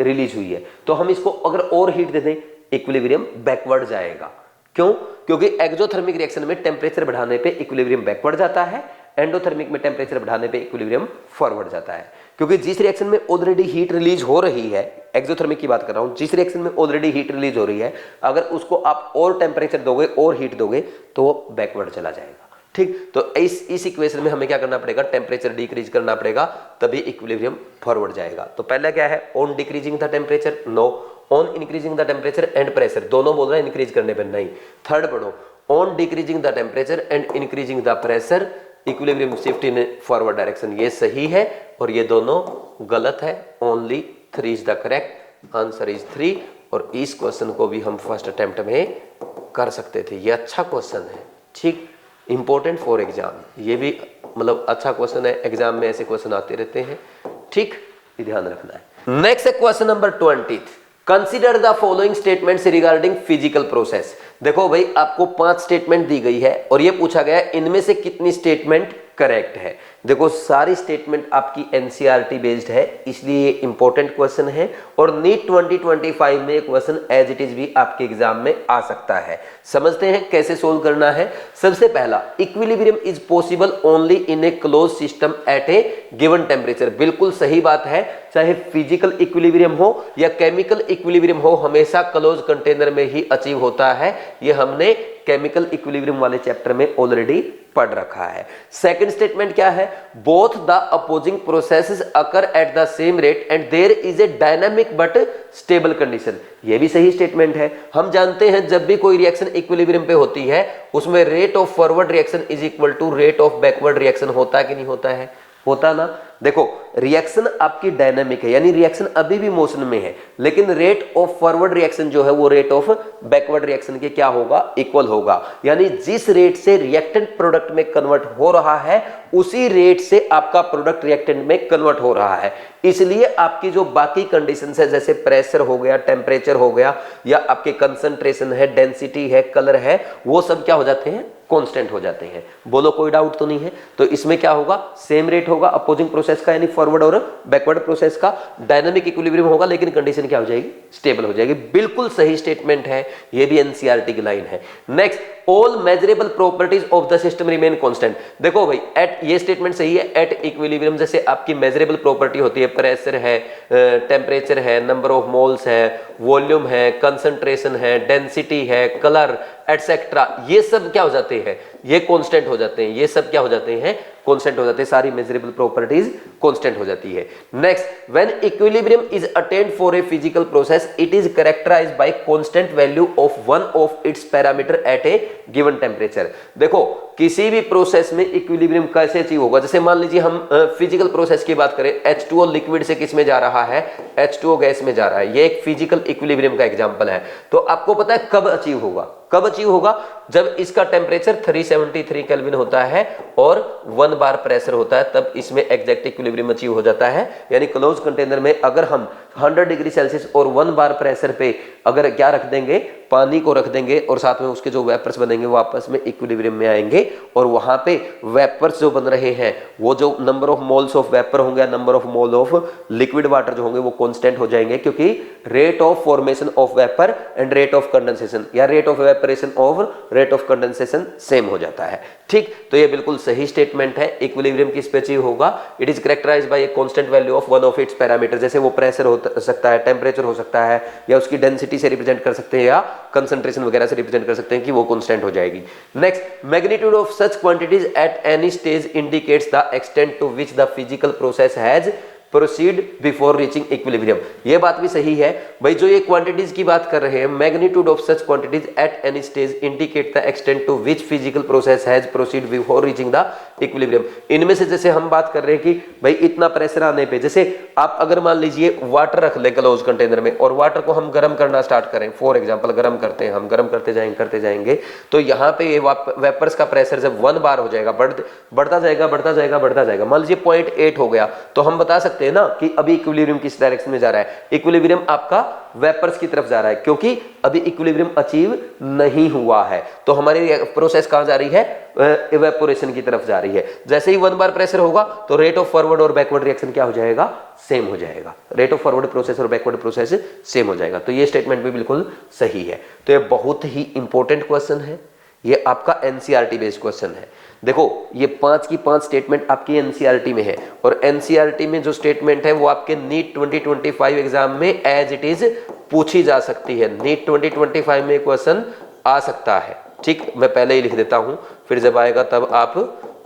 रिलीज हुई है, तो हम इसको अगर और हीट दे दें, इक्विलिब्रियम बैकवर्ड जाएगा। क्यों? क्योंकि एक्सोथर्मिक रिएक्शन में टेम्परेचर बढ़ाने पे इक्विलिब्रियम बैकवर्ड जाता है, एंडोथर्मिक में टेम्परेचर बढ़ाने पे इक्विलिब्रियम फॉरवर्ड जाता है। क्योंकि जिस रिएक्शन में ऑलरेडी हीट रिलीज हो रही है, एक्सोथर्मिक की बात कर रहा हूं, जिस रिएक्शन में ऑलरेडी हीट रिलीज हो रही है, अगर उसको आप और टेम्परेचर दोगे और हीट दोगे तो वो बैकवर्ड चला जाएगा। ठीक, तो इस इक्वेशन में हमें क्या करना पड़ेगा? टेम्परेचर डिक्रीज करना पड़ेगा, तभी इक्विलिब्रियम फॉरवर्ड जाएगा। तो पहला क्या है? On decreasing the temperature, no. On increasing the temperature and pressure, दोनों बोल रहे हैं इंक्रीज करने पर, नहीं। थर्ड पढ़ो, on decreasing the temperature and increasing the pressure equilibrium shift in forward direction. ये सही है और ये दोनों गलत है। Only 3 is the correct. Answer is 3। और इस क्वेश्चन को भी हम फर्स्ट अटेम्प्ट में कर सकते थे। ये अच्छा क्वेश्चन है, ठीक, इंपॉर्टेंट फॉर एग्जाम। ये भी मतलब अच्छा क्वेश्चन है, एग्जाम में ऐसे क्वेश्चन आते रहते हैं। ठीक, ये ध्यान रखना है। नेक्स्ट है question number 20। Consider the following statements regarding physical process. देखो भाई, आपको 5 स्टेटमेंट दी गई है और ये पूछा गया है इनमें से कितनी स्टेटमेंट करेक्ट है। देखो, सारी स्टेटमेंट आपकी एनसीईआरटी बेस्ड है, इसलिए ये इंपॉर्टेंट क्वेश्चन है और नीट 2025 में क्वेश्चन एज इट इज भी आपके एग्जाम में आ सकता है। समझते हैं कैसे सोल्व करना है। सबसे पहला, equilibrium is possible only in a close system eight a given temperature. बिल्कुल सही बात है, चाहे फिजिकल इक्विलिब्रियम हो या केमिकल इक्विलिब्रियम हो, हमेशा क्लोज कंटेनर में ही अचीव होता है। ये हमने केमिकल इक्विलिब्रियम वाले चैप्टर में ऑलरेडी पढ़ रखा है। सेकंड स्टेटमेंट क्या है? Both the opposing processes occur at the same rate and there is a dynamic but stable condition. ये भी सही स्टेटमेंट है। हम जानते हैं जब भी कोई रिएक्शन इक्विलिब्रियम पे होती है उसमें rate of forward reaction is equal to rate of backward reaction होता है कि नहीं होता है? होता ना। देखो, रिएक्शन आपकी डायनामिक है, यानी रिएक्शन अभी भी मोशन में है, लेकिन रेट ऑफ फॉरवर्ड रिएक्शन जो है वो रेट ऑफ बैकवर्ड रिएक्शन के क्या होगा? इक्वल होगा। यानी जिस रेट से रिएक्टेंट प्रोडक्ट में कन्वर्ट हो रहा है उसी रेट से आपका प्रोडक्ट रिएक्टेंट में कन्वर्ट हो रहा है। इसलिए आपकी जो बाकी कंडीशंस है, जैसे प्रेशर हो गया, टेम्परेचर हो गया, या आपके कंसंट्रेशन है, डेंसिटी है, कलर है, वो सब क्या हो जाते हैं? कांस्टेंट हो जाते हैं। बोलो, कोई डाउट तो नहीं है? तो इसमें क्या होगा? सेम रेट होगा अपोजिंग प्रोसेस का, यानी फॉरवर्ड और बैकवर्ड प्रोसेस का। डायनामिक इक्विलिब्रियम होगा, लेकिन कंडीशन क्या हो जाएगी? स्टेबल हो जाएगी। बिल्कुल सही स्टेटमेंट है, ये भी एनसीईआरटी की लाइन है। Next, all measurable properties of the system remain constant. देखो भाई, एट, ये स्टेटमेंट सही है। एट इक्विलिब्रियम जैसे आपकी मेजरेबल प्रॉपर्टी होती है, प्रेशर है, टेम्परेचर है, नंबर ऑफ मोल्स है, वॉल्यूम है, कंसंट्रेशन है, डेंसिटी है, कलर एटसेट्रा, ये सब क्या हो जाते हैं? ये कांस्टेंट हो जाते हैं। ये सब क्या हो जाते हैं? कांस्टेंट हो जाते हैं। सारी मेजरेबल प्रॉपर्टीज कांस्टेंट हो जाती है। Next, when equilibrium is attained for a physical process it is characterised by constant value of one of its parameter at a given temperature. देखो, किसी भी प्रोसेस में इक्विलिब्रियम कैसे अचीव होगा? जैसे मान लीजिए हम फिजिकल प्रोसेस की बात करें, H2O लिक्विड से किस में जा रहा है? H2O गैस में जा रहा है। ये एक फिजिकल इक्विलिब्रियम का एग्जांपल है। तो आपको पता है कब अचीव होगा? कब अचीव होगा? जब इसका टेम्परेचर 373 केल्विन होता है और 1 बार प्रेशर होता है, तब इसमें एग्जैक्ट इक्विलिब्रियम अचीव हो जाता है। यानी क्लोज कंटेनर में अगर हम 100 डिग्री सेल्सियस और 1 बार प्रेशर पे अगर क्या रख देंगे? पानी को रख देंगे और साथ में उसके जो वेपर्स बनेंगे वो आपस में इक्विलिब्रियम में आएंगे और वहां पे वेपर्स जो बन रहे हैं वो जो number of moles of vapour होंगे, number of mole of liquid water जो होंगे वो कांस्टेंट हो जाएंगे, क्योंकि rate of formation of vapour and rate of condensation या rate of evaporation of rate of condensation same हो जाता है। ठीक, तो ये बिल्कुल सही स्टेटमेंट है। इक्विलिब्रियम किस पे अचीव होगा? It is characterised by a constant value of one of its parameter. जैसे वो प्रेशर हो सकता है, टेम्परेचर हो सकता है, या उसकी डेंसिटी से रिप्रेजेंट कर सकते हैं, या कंसंट्रेशन वगैरह से रिप्रेजेंट कर सकते हैं कि वो कांस्टेंट हो जाएगी। Next, magnitude of such quantities at any stage indicates the extent to which the physical process has proceed before reaching equilibrium. ये बात भी सही है भाई। जो ये क्वांटिटीज की बात कर रहे हैं, magnitude of such quantities at any stage indicate the extent to which physical process has proceed before reaching the equilibrium. इनमें से जैसे हम बात कर रहे हैं कि भाई इतना प्रेशर आने पे, जैसे आप अगर मान लीजिए वाटर रख लें क्लोज कंटेनर में और वाटर को हम गर्म करना स्टार्ट करें, फॉर एग्जांपल गर्म करते हैं, हम गर्म करते जाएंगे तो यहाँ पे ये वेपर्स का प्रेशर जब 1 बार हो जाएगा, बढ़ता जाएगा। मान लीजिए 0.8 हो गया, तो हम बता सकते हैं ना कि अभी इक्विलिब्रियम किस डायरेक्शन में जा रहा है? इक्विलिब्रियम आपका वेपर्स की तरफ जा रहा है, क्योंकि अभी इक्विलिब्रियम अचीव नहीं हुआ है। तो हमारी प्रोसेस कहां जा रही है? इवेपोरेशन की तरफ जा रही है। जैसे ही 1 बार प्रेशर होगा तो रेट ऑफ फॉरवर्ड और बैकवर्ड रिएक्शन क्या हो जाएगा? सेम हो जाएगा। रेट ऑफ फॉरवर्ड प्रोसेस और बैकवर्ड प्रोसेस सेम हो जाएगा। तो ये स्टेटमेंट भी बिल्कुल सही है। तो ये बहुत ही इंपॉर्टेंट क्वेश्चन है, ये आपका एनसीईआरटी बेस्ड क्वेश्चन है। देखो, ये 5 की 5 स्टेटमेंट आपकी एनसीईआरटी में है और एनसीईआरटी में जो स्टेटमेंट है वो आपके नीट 2025 एग्जाम में एज इट इज पूछी जा सकती है। नीट 2025 में क्वेश्चन आ सकता है। ठीक, मैं पहले ही लिख देता हूं, फिर जब आएगा तब आप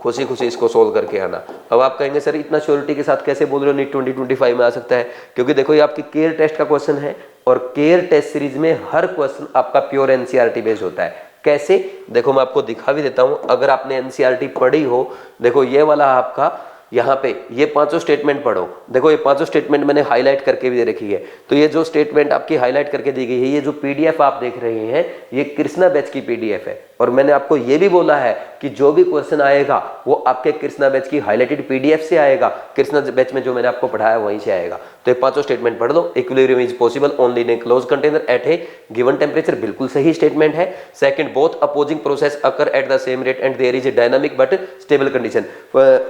खुशी खुशी इसको सोल्व करके आना। अब आप कहेंगे सर इतना श्योरिटी के साथ कैसे बोल रहे हो नीट 2025 में आ सकता है? क्योंकि देखो ये आपकी केयर टेस्ट का क्वेश्चन है और केयर टेस्ट सीरीज में हर क्वेश्चन आपका प्योर एनसीईआरटी बेस्ड होता है। कैसे? देखो मैं आपको दिखा भी देता हूं। अगर आपने एनसीईआरटी पढ़ी हो, देखो ये वाला आपका यहाँ पे ये पांचों स्टेटमेंट पढ़ो। देखो ये पांचों स्टेटमेंट मैंने हाईलाइट करके भी दे रखी है। तो ये जो स्टेटमेंट आपकी हाईलाइट करके दी गई है, ये जो पीडीएफ आप देख रहे हैं, ये कृष्णा बैच की पीडीएफ है। और मैंने आपको ये भी बोला है कि जो भी क्वेश्चन आएगा वो आपके कृष्णा बैच की हाईलाइटेड पीडीएफ से आएगा, कृष्णा बैच में जो मैंने आपको पढ़ाया वहीं से आएगा। तो ये पांचों स्टेटमेंट पढ़ लो। Equilibrium is possible only in a close container at a given temperature, बिल्कुल सही स्टेटमेंट है। Second, both opposing process occur at the same rate and there is a dynamic but stable condition.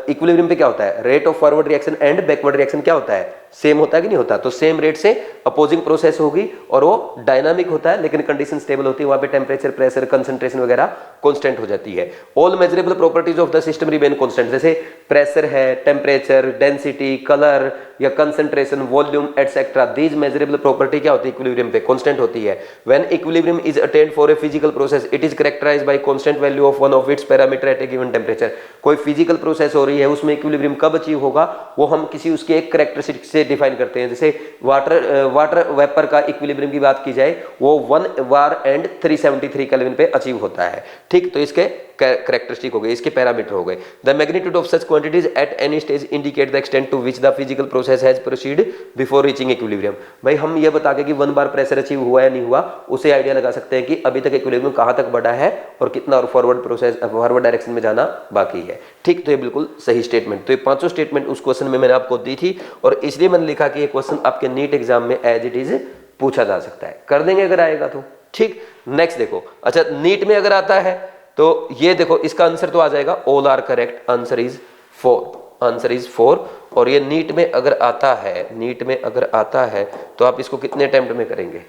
Equilibrium पे क्या होता है, rate of forward reaction and backward reaction क्या होता है, सेम होता है कि नहीं होता। तो सेम रेट से अपोजिंग प्रोसेस होगी और वो डायनामिक होता है, लेकिन कंडीशन स्टेबल होती है। वहां पे टेम्परेचर, प्रेशर, कंसंट्रेशन वगैरह कांस्टेंट हो जाती है। All measurable properties of the system remain constant, जैसे प्रेशर है, टेम्परेचर, डेंसिटी, कलर या concentration, volume etcetera, these measurable property क्या होती है, इक्विलिब्रियम पे कांस्टेंट होती है। When equilibrium is attained for a physical process, it is characterised by constant value of one of its parameter at a given temperature. कोई physical process हो रही है, उसमें इक्विलिब्रियम कब अचीव होगा, वो हम किसी उसके एक कैरेक्टरिस्टिक से डिफाइन करते हैं। जैसे वाटर वेपर का इक्विलिब्रियम की बात की जाए, वो 1 बार एंड 373 केल्विन पे अचीव होता है। ठीक, तो इसके कैरेक्टरिस्टिक हो गए, इसके पैरामीटर हो गए। The magnitude of such quantities at any stage indicate the extent to which the physical process has proceed before reaching equilibrium. भाई हम ये बता के कि 1 बार प्रेशर अचीव हुआ या नहीं हुआ, उसे आइडिया लगा सकते हैं कि अभी तक इक्विलिब्रियम कहां तक बढ़ा है और कितना और फॉरवर्ड डायरेक्शन में जाना बाकी है। ठीक, तो ये बिल्कुल सही स्टेटमेंट। तो ये पांचों स्टेटमेंट उस क्वेश्चन में मैंने आपको दी थी और इसलिए मैंने लिखा कि ये क्वेश्चन आपके नीट एग्जाम में एज इट इज पूछा जा सकता है। कर देंगे अगर आएगा तो। ठीक, नेक्स्ट देखो। अच्छा, नीट में अगर आता है तो ये देखो, इसका आंसर तो आ जाएगा all are correct, answer is 4, answer is 4। और ये नीट में अगर आता है, नीट में अगर आता है तो आप इसको कितने अटेम्प्ट में करेंगे,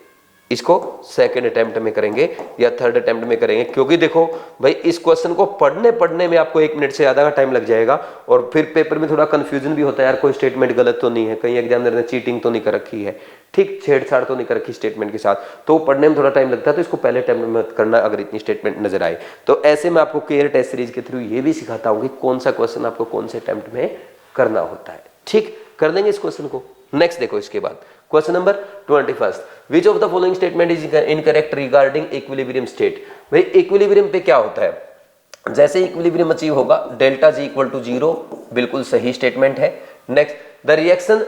इसको सेकंड अटेम्प्ट में करेंगे या थर्ड अटेम्प्ट में करेंगे। क्योंकि देखो भाई, इस क्वेश्चन को पढ़ने में आपको 1 मिनट से ज्यादा का टाइम लग जाएगा और फिर पेपर में थोड़ा कंफ्यूजन भी होता है, यार कोई स्टेटमेंट गलत तो नहीं है, कहीं एग्जामिनर ने चीटिंग तो नहीं कर रखी है, ठीक, छेड़छाड़ तो नहीं कर रखी स्टेटमेंट के साथ, तो पढ़ने में थोड़ा टाइम लगता है। तो इसको पहले अटेम्प्ट में मत करना अगर इतनी स्टेटमेंट नजर आए तो। ऐसे में आपको केयर टेस्ट सीरीज के थ्रू ये भी सिखाता हूँ कि कौन सा क्वेश्चन आपको कौन से अटेम्प्ट में करना होता है। ठीक, कर देंगे इस क्वेश्चन को। नेक्स्ट देखो, इसके बाद question number 21, which of the following statement is incorrect regarding equilibrium state. भाई इक्विलिब्रियम पे क्या होता है, जैसे इक्विलिब्रियम अचीव होगा डेल्टा जी इक्वल टू 0, बिल्कुल सही स्टेटमेंट है। Next, the reaction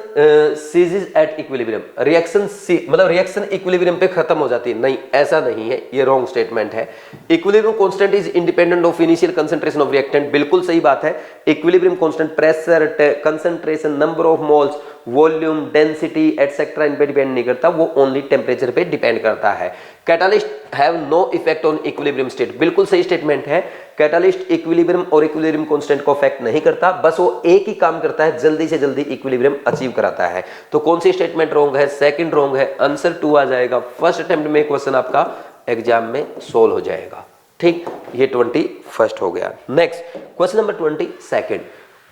ceases at equilibrium, reaction cease मतलब रिएक्शन इक्विलिब्रियम पे खत्म हो जाती है, नहीं ऐसा नहीं है, ये रॉन्ग स्टेटमेंट है। Equilibrium constant is independent of initial concentration of reactant, बिल्कुल सही बात है। Equilibrium constant pressure, concentration, number of moles, volume, density etcetera इन पे डिपेंड नहीं करता, वो ओनली टेम्परेचर पे डिपेंड करता है। Catalyst have no effect on equilibrium state, बिल्कुल सही स्टेटमेंट है। कैटालिस्ट इक्विलिब्रियम और इक्विलिब्रियम कांस्टेंट को अफेक्ट नहीं करता, बस वो एक ही काम करता है, जल्दी से जल्दी इक्विलिब्रियम अचीव कराता है। तो कौन सी स्टेटमेंट रॉन्ग है, सेकंड रॉन्ग है, आंसर 2 आ जाएगा। फर्स्ट अटेम्प्ट में क्वेश्चन आपका एग्जाम में सोल्व हो जाएगा। ठीक, ये 21 हो गया। Next question number 22,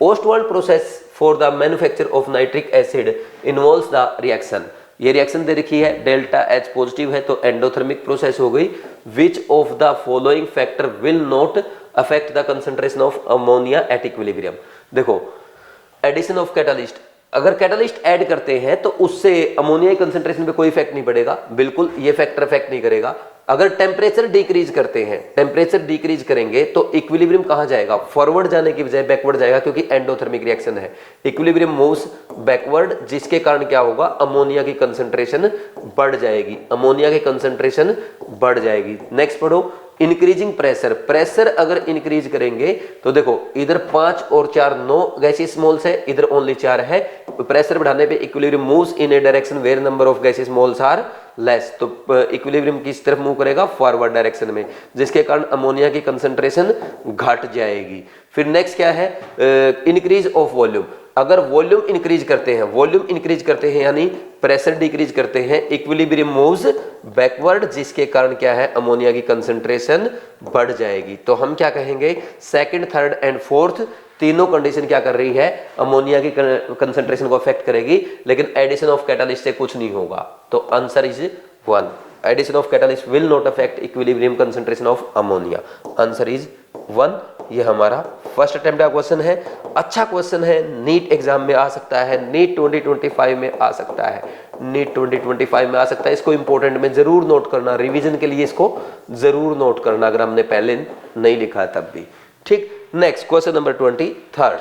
Ostwald process for the manufacture of nitric acid involves the reaction। ये रिएक्शन दे रखी है, डेल्टा H पॉजिटिव है तो एंडोथर्मिक प्रोसेस हो गई। विच of the following factor will not affect the concentration of ammonia at equilibrium. देखो, addition of catalyst, अगर कैटालिस्ट ऐड करते हैं तो उससे अमोनिया कंसंट्रेशन पे कोई इफेक्ट नहीं पड़ेगा, बिल्कुल ये फैक्टर इफेक्ट नहीं करेगा। अगर टेम्परेचर डिक्रीज करते हैं, टेम्परेचर डिक्रीज करेंगे तो इक्विलिब्रियम कहां जाएगा, फॉरवर्ड जाने की बजाय बैकवर्ड जाएगा, क्योंकि एंडोथर्मिक रिएक्शन है। इक्विलिब्रियम मूव्स बैकवर्ड, जिसके कारण क्या होगा, अमोनिया की कंसंट्रेशन बढ़ जाएगी, अमोनिया की कंसंट्रेशन बढ़ जाएगी। नेक्स्ट पढ़ो, इंक्रीजिंग प्रेशर, प्रेशर अगर इंक्रीज करेंगे तो देखो इधर 5 और 4 9 गैसेस मोल्स है, इधर ओनली 4 है। प्रेशर बढ़ाने पे equilibrium moves in a direction where number of gases moles are less, तो इक्विलिब्रियम किस तरफ मूव करेगा, फॉरवर्ड डायरेक्शन में, जिसके कारण अमोनिया की कंसंट्रेशन घट जाएगी। फिर नेक्स्ट क्या है, इंक्रीज ऑफ वॉल्यूम, अगर वॉल्यूम इंक्रीज करते हैं, वॉल्यूम इंक्रीज करते हैं यानी प्रेशर डिक्रीज करते हैं, इक्विलिब्रियम मूव्स बैकवर्ड, जिसके कारण क्या है, अमोनिया की कंसंट्रेशन बढ़ जाएगी। तो हम क्या कहेंगे, सेकंड, थर्ड एंड फोर्थ तीनों कंडीशन क्या कर रही है, अमोनिया की कंसंट्रेशन को अफेक्ट करेगी, लेकिन एडिशन ऑफ कैटालिस्ट से कुछ नहीं होगा। तो answer is 1, addition of catalyst will not affect equilibrium concentration of ammonia, answer is 1। ये हमारा फर्स्ट अटेम्प्ट का क्वेश्चन है। अच्छा क्वेश्चन है, नीट एग्जाम में आ सकता है, नीट 2025 में आ सकता है, नीट 2025 में आ सकता है। इसको इंपॉर्टेंट में जरूर नोट करना, रिवीजन के लिए इसको जरूर नोट करना, अगर हमने पहले नहीं लिखा तब भी। ठीक, next question number 23,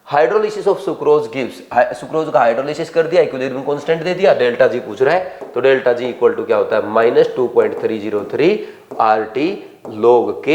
hydrolysis of sucrose gives, sucrose का हाइड्रोलिसिस कर दिया, इक्विलिब्रियम कांस्टेंट दे दिया, डेल्टा जी पूछ रहा है, तो डेल्टा जी इक्वल टू क्या होता है -2.303 RT log K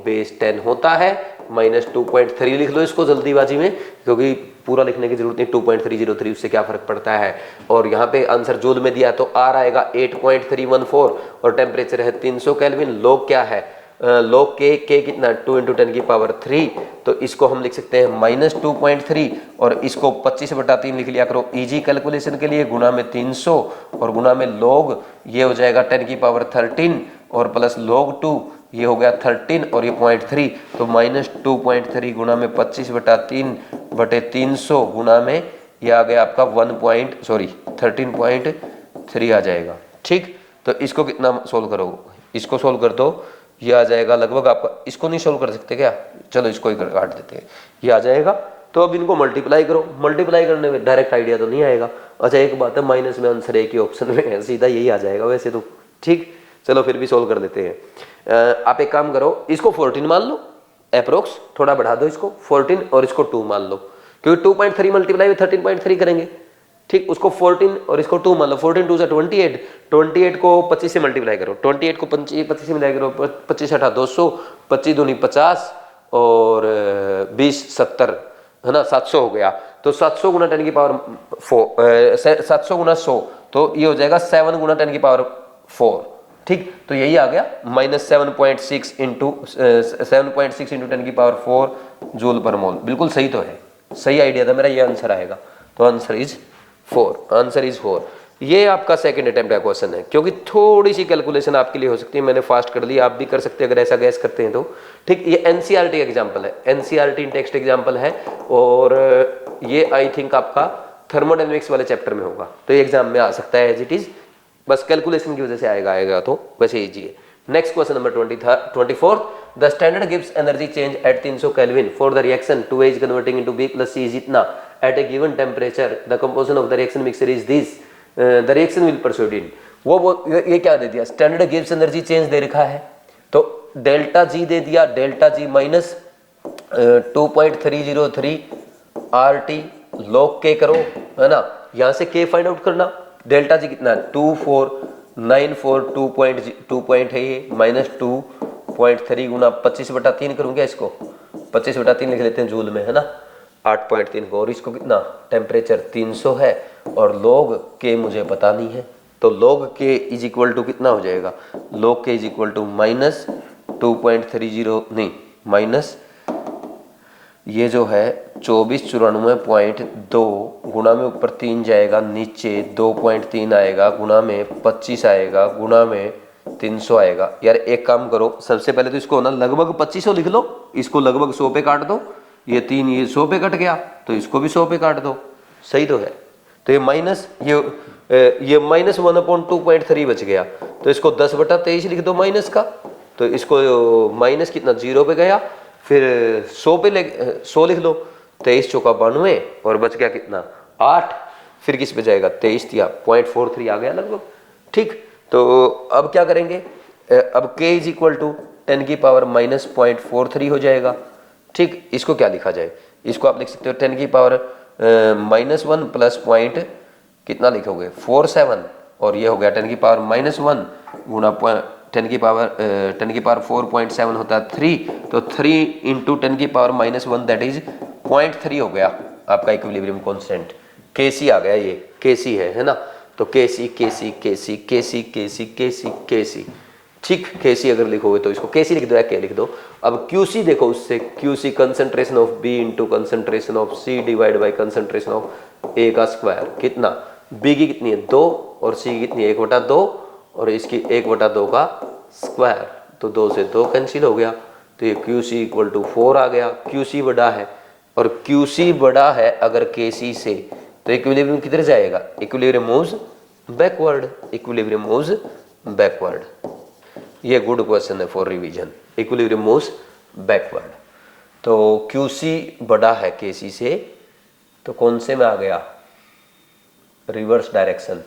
बेस 10 होता है। -2.3 लिख लो इसको जल्दीबाजी में, क्योंकि पूरा लिखने की जरूरत नहीं, 2.303 उससे क्या फर्क पड़ता है। और यहाँ पे आंसर जूल में दिया तो R आएगा 8.314 और टेम्परेचर है 300 केल्विन। लोग क्या है, लोग के कितना 2 × 10⁻3, तो इसको हम लिख सकते हैं -2.3 और इसको 25/3 लिख लिया करो इजी कैलकुलेशन के लिए, गुना में 300 और गुना में लोग ये हो जाएगा 10⁻13 और प्लस लोग 2 ये हो गया 13 और ये 0.3, तो -2.3 गुना में 25/3 गुना में ये आ गया आपका 13.3 आ जाएगा। ठीक, तो इसको कितना सोल्व करो, इसको सोल्व कर दो, ये आ जाएगा लगभग आपका, इसको नहीं सोल्व कर सकते क्या, चलो इसको ही काट देते हैं, ये आ जाएगा। तो अब इनको मल्टीप्लाई करो, मल्टीप्लाई करने में डायरेक्ट आइडिया तो नहीं आएगा। अच्छा एक बात है, माइनस में आंसर एक ही ऑप्शन में है, सीधा यही आ जाएगा वैसे तो। ठीक, चलो फिर भी सोल्व कर लेते हैं। आप एक काम करो, इसको 14 मान लो अप्रोक्स, थोड़ा बढ़ा दो इसको 14 और इसको 2 मान लो, क्योंकि 2.3 मल्टीप्लाई में 13.3 करेंगे। ठीक, उसको 14 और इसको 2 मान लो, 14 2 से 28, 28 को 25 से मल्टीप्लाई करो, 28 को 25 से मल्टीप्लाई करो, 25 8 200, 25 दूनी 50 और 20 70 है ना, 700 हो गया। तो 700 गुना 700 गुना 100, तो ये हो जाएगा 7 गुना 10⁻4। ठीक, तो यही आ गया -7.6 इंटू 10⁻4 जूल पर मोल। बिल्कुल सही तो है, सही आइडिया था मेरा, ये आंसर आएगा। तो आंसर इज 4, आंसर इज 4। ये आपका सेकंड अटेम्प्ट का क्वेश्चन है, क्योंकि थोड़ी सी कैलकुलेशन आपके लिए हो सकती है, मैंने फास्ट कर ली, आप भी कर सकते हैं अगर ऐसा गैस करते हैं तो। ठीक, ये एनसीईआरटी एग्जांपल है, एनसीईआरटी टेक्स्ट एग्जांपल है, और ये आई थिंक आपका थर्मोडायनेमिक्स वाले चैप्टर में होगा, तो ये एग्जाम में आ सकता है एज इट इज, बस कैलकुलेशन की वजह से आएगा तो वैसे इजी है। Next question number 24, the standard gives energy change at 300 kelvin for the reaction 2A is converting into B plus C is इतना at a given temperature the composition of the reaction mixture is this, the reaction will proceed in। वो ये क्या दे दिया, standard gives energy change दे रखा है, तो delta जी दे दिया, delta G minus 2.303 RT log K करो, है ना, यहाँ से K फाइंड आउट करना। डेल्टा जी कितना 2494 2 है ये, -2.3 गुना 25/3 करूँगा, इसको 25/3 लिख लेते हैं जूल में, है ना, 8.3 को, और इसको कितना टेम्परेचर 300 है और log K मुझे पता नहीं है, तो log K is equal to कितना हो जाएगा, log K is equal to -2.30 नहीं माइनस ये जो है 2494.2 गुना में ऊपर 3 जाएगा, नीचे 2.3 आएगा, गुना में 25 आएगा, गुना में 300 आएगा। यार एक काम करो, सबसे पहले तो इसको ना लगभग 2500 लिख लो, इसको लगभग 100 पे काट दो, ये 3 ये 100 पे कट गया, तो इसको भी 100 पे काट दो, सही तो है। तो ये माइनस ये -1/2.3 बच गया, तो इसको 10/23 लिख दो माइनस का, तो इसको माइनस कितना 0 पे गया, फिर 100 पे 100 लिख लो, 23 चौका 92 और बच गया कितना 8, फिर किस पे जाएगा 23 दिया 0.43 आ गया लगभग। ठीक, तो अब क्या करेंगे, अब K इज इक्वल टू 10⁻⁻43 हो जाएगा। ठीक, इसको क्या लिखा जाए, इसको आप लिख सकते हो 10⁻⁻1 प्लस पॉइंट कितना लिखोगे 47, और ये हो गया 10⁻⁻1 गुना 10⁻4.7 होता है 3, तो 3 इंटू 10⁻⁻1 दैट इज 0.3 हो गया आपका इक्विलिब्रियम कांस्टेंट। Kc आ गया, ये Kc है ना, तो Kc Kc Kc Kc Kc Kc Kc। ठीक, Kc अगर लिखोगे तो इसको Kc लिख दो या K लिख दो। अब Qc देखो, उससे Qc concentration of B into concentration of C divide by concentration of A का स्क्वायर, कितना B की कितनी है 2 और C की कितनी है 1/2 और इसकी 1/2 का स्क्वायर, तो 2 से 2 कैंसिल हो गया, तो ये Qc इक्वल टू 4 आ गया। Qc बड़ा है और Qc बड़ा है अगर Kc से, तो इक्विलिब्रियम किधर जाएगा, equilibrium moves backward, equilibrium moves backward. ये गुड क्वेश्चन है for revision, equilibrium moves backward. तो Qc बड़ा है Kc से, तो कौन से में आ गया, रिवर्स डायरेक्शन,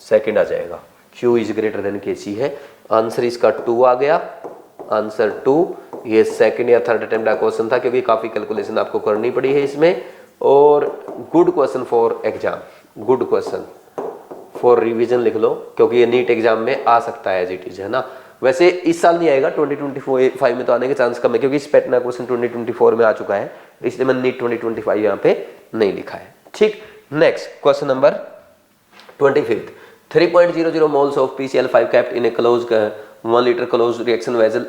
सेकंड आ जाएगा, Q is greater than Kc है। आंसर इसका 2 आ गया, आंसर 2 ये सेकंड या थर्ड अटेम्प्ट का क्वेश्चन था, क्योंकि काफ़ी कैलकुलेशन आपको करनी पड़ी है इसमें। और good question for exam, good question for revision लिख लो, क्योंकि ये नीट एग्जाम में आ सकता है एज इट इज, है ना। वैसे इस साल नहीं आएगा, 2025 में तो आने के चांस कम है, क्योंकि इस पैटर्न का क्वेश्चन 2024 में आ चुका है, इसलिए मैंने नीट 2025 यहाँ पे नहीं लिखा है। ठीक, next question number 25। 3.00 moles of PCl5 kept in a closed 1 liter closed reaction vessel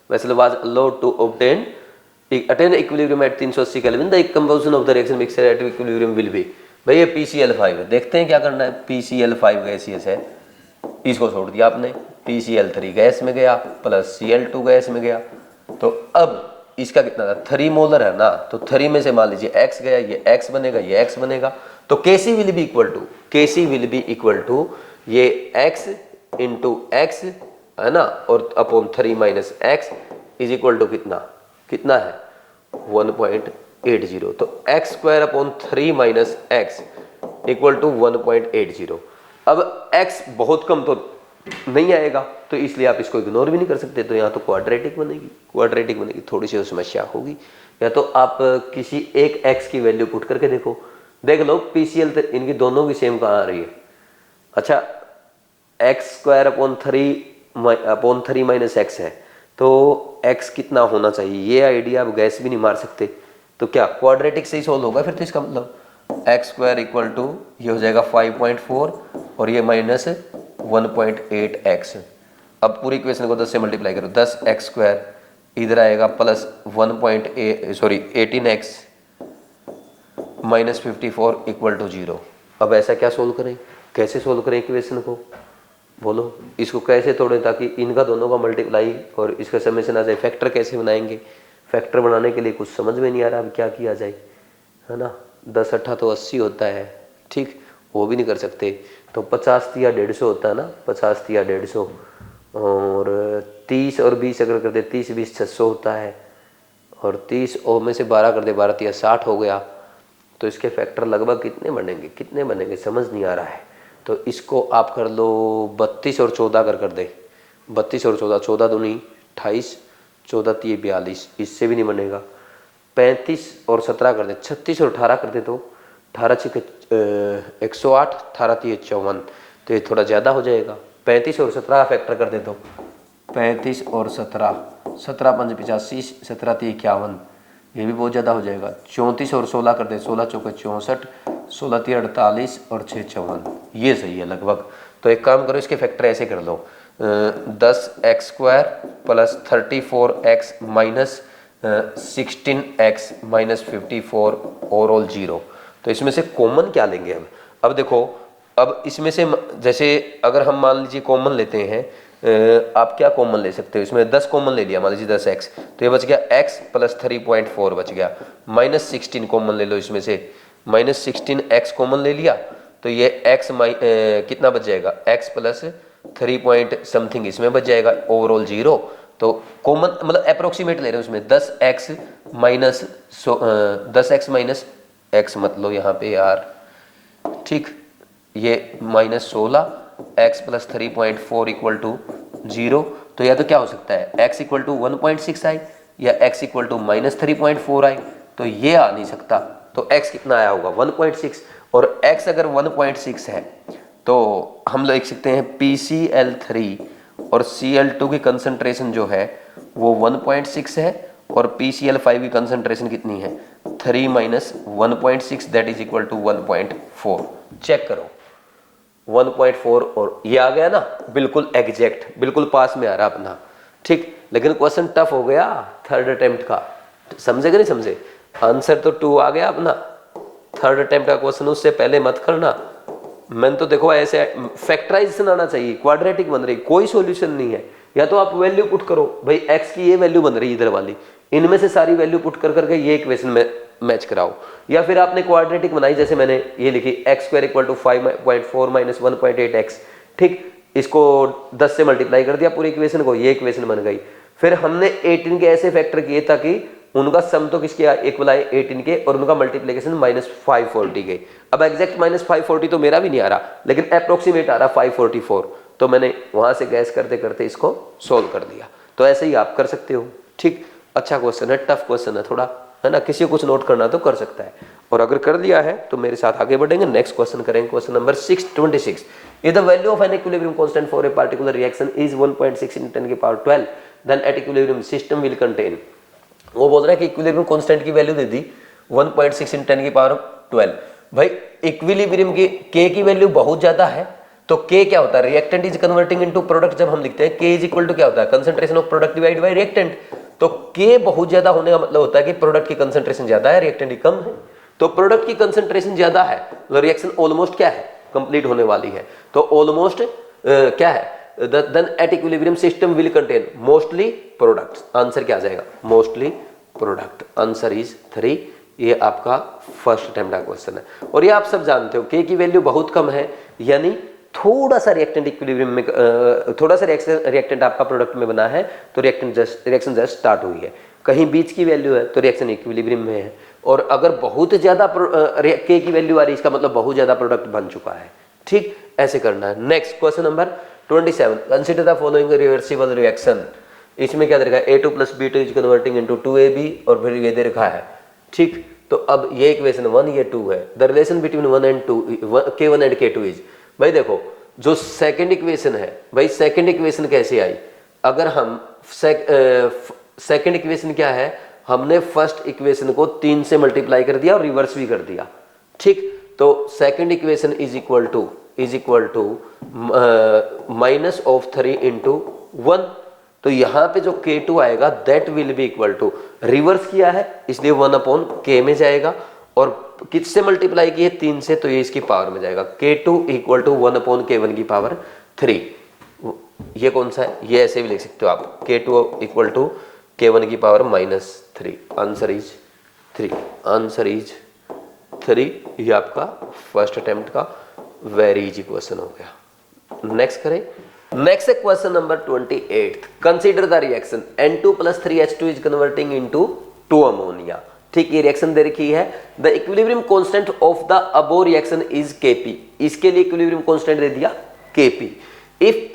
was allowed to attain equilibrium at 380 Kelvin. The composition of the reaction mixture at equilibrium will be। भाई ये PCl5 है, देखते हैं क्या करना है। PCl5 gaseous है, इसको छोड़ दिया आपने, PCl3 गैस में गया प्लस Cl2 गैस में गया, तो अब इसका कितना था, 3 मोलर है ना, तो 3 में से मान लीजिए x गया, ये x बनेगा, ये x बनेगा, तो Kc will be equal to ये x इंटू x है ना, और upon 3 minus x is equal to कितना है 1.80। तो x square upon 3 minus x equal to 1.80। अब x बहुत कम तो नहीं आएगा, तो इसलिए आप इसको इग्नोर भी नहीं कर सकते, तो यहाँ तो क्वाड्रेटिक बनेगी, थोड़ी सी समस्या होगी। या तो आप किसी एक x की वैल्यू पुट करके देख लो, PCl इनकी दोनों की सेम कहाँ आ रही है। अच्छा, x square upon 3 minus x है, तो x कितना होना चाहिए, ये आइडिया आप गैस भी नहीं मार सकते, तो क्या क्वाड्रेटिक से ही सोल्व होगा फिर। तो इसका मतलब x स्क्वायर इक्वल टू ये हो जाएगा 5.4 और ये माइनस 1.8x। अब पूरी इक्वेशन को 10 से मल्टीप्लाई करो, 10x स्क्वायर इधर आएगा plus 18x minus 54 equal to 0। अब ऐसा क्या सोल्व करें, कैसे सोल्व करें इक्वेशन को, बोलो इसको कैसे तोड़ें ताकि इनका दोनों का मल्टीप्लाई और इसका समेशन आ जाए। फैक्टर कैसे बनाएंगे, फैक्टर बनाने के लिए कुछ समझ में नहीं आ रहा अब क्या किया जाए, है ना। 10 8 तो 80 होता है, ठीक, वो भी नहीं कर सकते, तो 50 या 150 होता है ना, 50 या 150, और 30 और 20 अगर कर दे 30 20 600 होता है, और 30 और में से 12 कर दे 12 या 60 हो गया, तो इसके फैक्टर लगभग कितने बनेंगे समझ नहीं आ रहा है। तो इसको आप कर लो 32 और 14 कर दे, 32 और 14, 14 दूनी 28, 14 3 42, इससे भी नहीं बनेगा। 35 और 17 कर दे, 36 और 18 कर दे, तो 18 6 108, 18 3 54, तो ये थोड़ा ज़्यादा हो जाएगा। 35 और 17 का फैक्टर कर दे, तो 35 और 17, 17 5 85, 17 3 51, ये भी बहुत ज़्यादा हो जाएगा। 34 और 16 कर दे, 16 चौके 64, 16 3 48 और 6 54, ये सही है लगभग। तो एक काम करो, इसके फैक्टर ऐसे कर लो, 10x square plus 34x minus 16x minus 54 overall 0। तो इसमें से कॉमन क्या लेंगे अब देखो, अब इसमें से जैसे अगर हम मान लीजिए कॉमन लेते हैं, आप क्या कॉमन ले सकते हो, इसमें 10 कॉमन ले लिया, मान लीजिए 10x, तो ये बच गया x प्लस 3.4 बच गया, माइनस 16 कॉमन ले लो इसमें से, माइनस 16x कॉमन ले लिया, तो ये x कितना बच जाएगा, x प्लस 3 पॉइंट समथिंग इसमें बच जाएगा, ओवरऑल 0। तो कॉमन मतलब अप्रोक्सीमेट ले रहे हो उसमें, 10x माइनस x मत लो यहाँ पे यार, ठीक, ये minus 16 x plus 3.4 equal to 0। तो या तो क्या हो सकता है, x इक्वल टू 1.6 आए या x इक्वल टू माइनस 3.4 आए, तो ये आ नहीं सकता। तो x कितना आया होगा 1.6, और x अगर 1.6 है तो हम लिख सकते हैं PCl3 और Cl2 की कंसंट्रेशन जो है वो 1.6 है, और PCl5 की कंसंट्रेशन कितनी है 3 minus 1.6, that is equal to 1.4। Check करो 1.4, और ये आ गया ना, बिल्कुल एग्जैक्ट, बिल्कुल पास में आ रहा अपना, ठीक। लेकिन क्वेश्चन टफ हो गया थर्ड अटेम्प्ट का, समझे कि नहीं समझे। आंसर तो 2 आ गया अपना, थर्ड अटेम्प्ट का क्वेश्चन उससे पहले मत करना। मैंने तो देखो ऐसे फैक्टराइजेशन आना चाहिए, क्वाड्रेटिक बन रही, कोई सॉल्यूशन नहीं है। या तो आप वैल्यू पुट करो, भाई x की ये वैल्यू बन रही है इधर वाली, इनमें से सारी वैल्यू पुट कर करके ये इक्वेशन में मैच कराओ, या फिर आपने क्वाड्रेटिक बनाई, जैसे मैंने ये लिखी x square equal to 5.4 minus 1.8x, ठीक, इसको 10 से मल्टीप्लाई कर दिया पूरी इक्वेशन को, ये इक्वेशन बन गई। फिर हमने 18 के ऐसे फैक्टर किए ताकि उनका सम तो किसके इक्वल आए 18 के, और उनका मल्टीप्लिकेशन माइनस 540 गई। अब एग्जैक्ट माइनस 540 तो मेरा भी नहीं आ रहा, लेकिन अप्रोक्सीमेट आ रहा 544, तो मैंने वहां से गैस करते करते इसको सोल्व कर दिया। तो ऐसे ही आप कर सकते हो, ठीक, अच्छा क्वेश्चन है, टफ क्वेश्चन है थोड़ा, है ना, किसी को कुछ नोट करना तो कर सकता है, और अगर कर दिया है तो मेरे साथ आगे बढ़ेंगे। नेक्स्ट क्वेश्चन करेंगे, question number 626। If the value of an equilibrium constant for a particular reaction is 1.6 × 10⁻12 then at equilibrium system will contain. वो बोल रहा है कि इक्विलिब्रियम कांस्टेंट की वैल्यू दे दी 1.6 × 10⁻12। भाई इक्विलिब्रियम की के की वैल्यू बहुत ज्यादा है, तो के क्या होता है, reactant is converting into product. जब हम लिखते हैं के इज इक्वल टू क्या होता है, concentration of product divide by reactant. तो के बहुत ज्यादा होने का मतलब होता है कि प्रोडक्ट की कंसंट्रेशन ज्यादा है, रिएक्टेंट की कम है। तो प्रोडक्ट की कंसंट्रेशन ज्यादा है तो रिएक्शन ऑलमोस्ट क्या है, कंप्लीट होने वाली है। तो ऑलमोस्ट क्या है, then at equilibrium system will contain mostly products. Answer क्या आ जाएगा, मोस्टली प्रोडक्ट। Answer is 3। ये आपका फर्स्ट अटेम्प्ट का क्वेश्चन है, और ये आप सब जानते हो के की वैल्यू बहुत कम है, यानी थोड़ा सा रिएक्टेंट इक्विलिब्रियम में थोड़ा सा रिएक्टेंट आपका प्रोडक्ट में बना है तो रिएक्शन जस्ट स्टार्ट हुई है। कहीं बीच की वैल्यू है तो रिएक्शन इक्विलिब्रियम में है, और अगर बहुत ज्यादा के की वैल्यू आ रही है इसका मतलब बहुत ज्यादा प्रोडक्ट बन चुका है। ठीक, ऐसे करना है। Next question number 27, consider the following reversible reaction. इसमें क्या दे रखा है, A2 + B2 is converting into 2AB, और फिर ये दे रखा है। ठीक, तो अब ये इक्वेशन 1 ये 2 है। The relation between 1 and 2 K1 and K2 is. भाई देखो जो सेकंड इक्वेशन है, भाई सेकंड इक्वेशन कैसे आई, अगर हम सेकंड इक्वेशन क्या है, हमने फर्स्ट इक्वेशन को 3 से मल्टीप्लाई कर दिया और रिवर्स भी कर दिया। ठीक, तो second equation is equal to minus of 3 × 1। तो यहां पे जो K2 आएगा that will be equal to, reverse किया है इसलिए 1/K में जाएगा, और किससे मल्टीप्लाई की है, 3 से, तो ये इसकी पावर में जाएगा। K2 = 1/K1 की पावर 3। ये कौन सा है, ये ऐसे भी लिख सकते हो आप, K2 = K1 की power -3। Answer is 3। Answer is 3। ये आपका फर्स्ट अटेम्प्ट का वेरी इजी क्वेश्चन हो गया। नेक्स्ट करें, नेक्स्ट है question number 28। Consider the reaction N2 + 3H2 is converting into 2 ammonia. ठीक, ये रिएक्शन दे रखी है। The equilibrium constant of the above reaction is Kp। इसके लिए इक्विलिब्रियम कांस्टेंट दे दिया Kp। If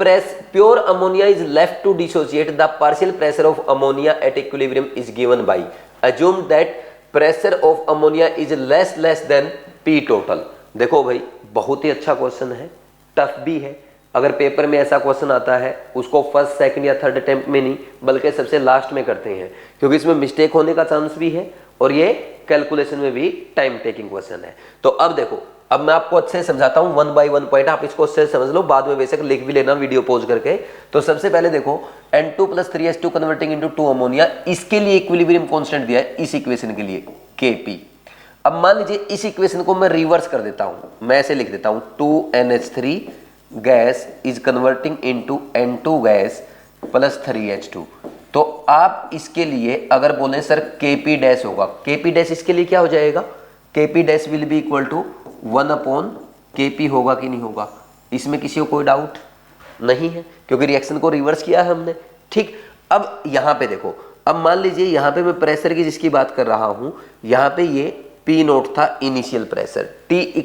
pure ammonia is left to dissociate, the partial pressure of ammonia at equilibrium is given by. Assume that pressure of ammonia is less than P total. देखो भाई बहुत ही अच्छा question है, tough भी है। अगर पेपर में ऐसा क्वेश्चन आता है उसको फर्स्ट, सेकंड या थर्ड अटेम्प्ट में नहीं बल्कि सबसे लास्ट में करते हैं, क्योंकि इसमें मिस्टेक होने का चांस भी है और ये कैलकुलेशन में भी टाइम टेकिंग क्वेश्चन है। तो अब देखो, अब मैं आपको अच्छे से समझाता हूं 1 बाय 1 पॉइंट, आप इसको अच्छे से समझ लो, बाद में बेशक लिख भी लेना वीडियो पॉज करके। तो सबसे पहले देखो N2 + 3H2 converting into 2 ammonia, इसके लिए इक्विलिब्रियम कांस्टेंट दिया है इस इक्वेशन के लिए Kp। अब मान लीजिए इस इक्वेशन को मैं रिवर्स कर देता हूं, मैं ऐसे लिख देता हूं 2NH3 gas is converting into N2 gas + 3H2। तो आप इसके लिए अगर बोले सर Kp डैश होगा, Kp डैश इसके लिए क्या हो जाएगा, Kp dash will be equal to 1/Kp होगा कि नहीं होगा, इसमें किसी को कोई डाउट नहीं है क्योंकि रिएक्शन को रिवर्स किया है हमने। ठीक, अब यहां पे देखो, अब मान लीजिए यहां पे मैं प्रेशर की जिसकी बात कर रहा हूं, यहां पे ये P0 था इनिशियल प्रेशर, T =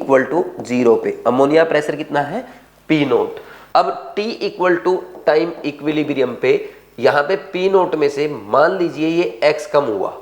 0 पे अमोनिया प्रेशर कितना है P0। अब T = टाइम इक्विलिब्रियम पे यहां पे P0 में से मान लीजिए ये X कम हुआ,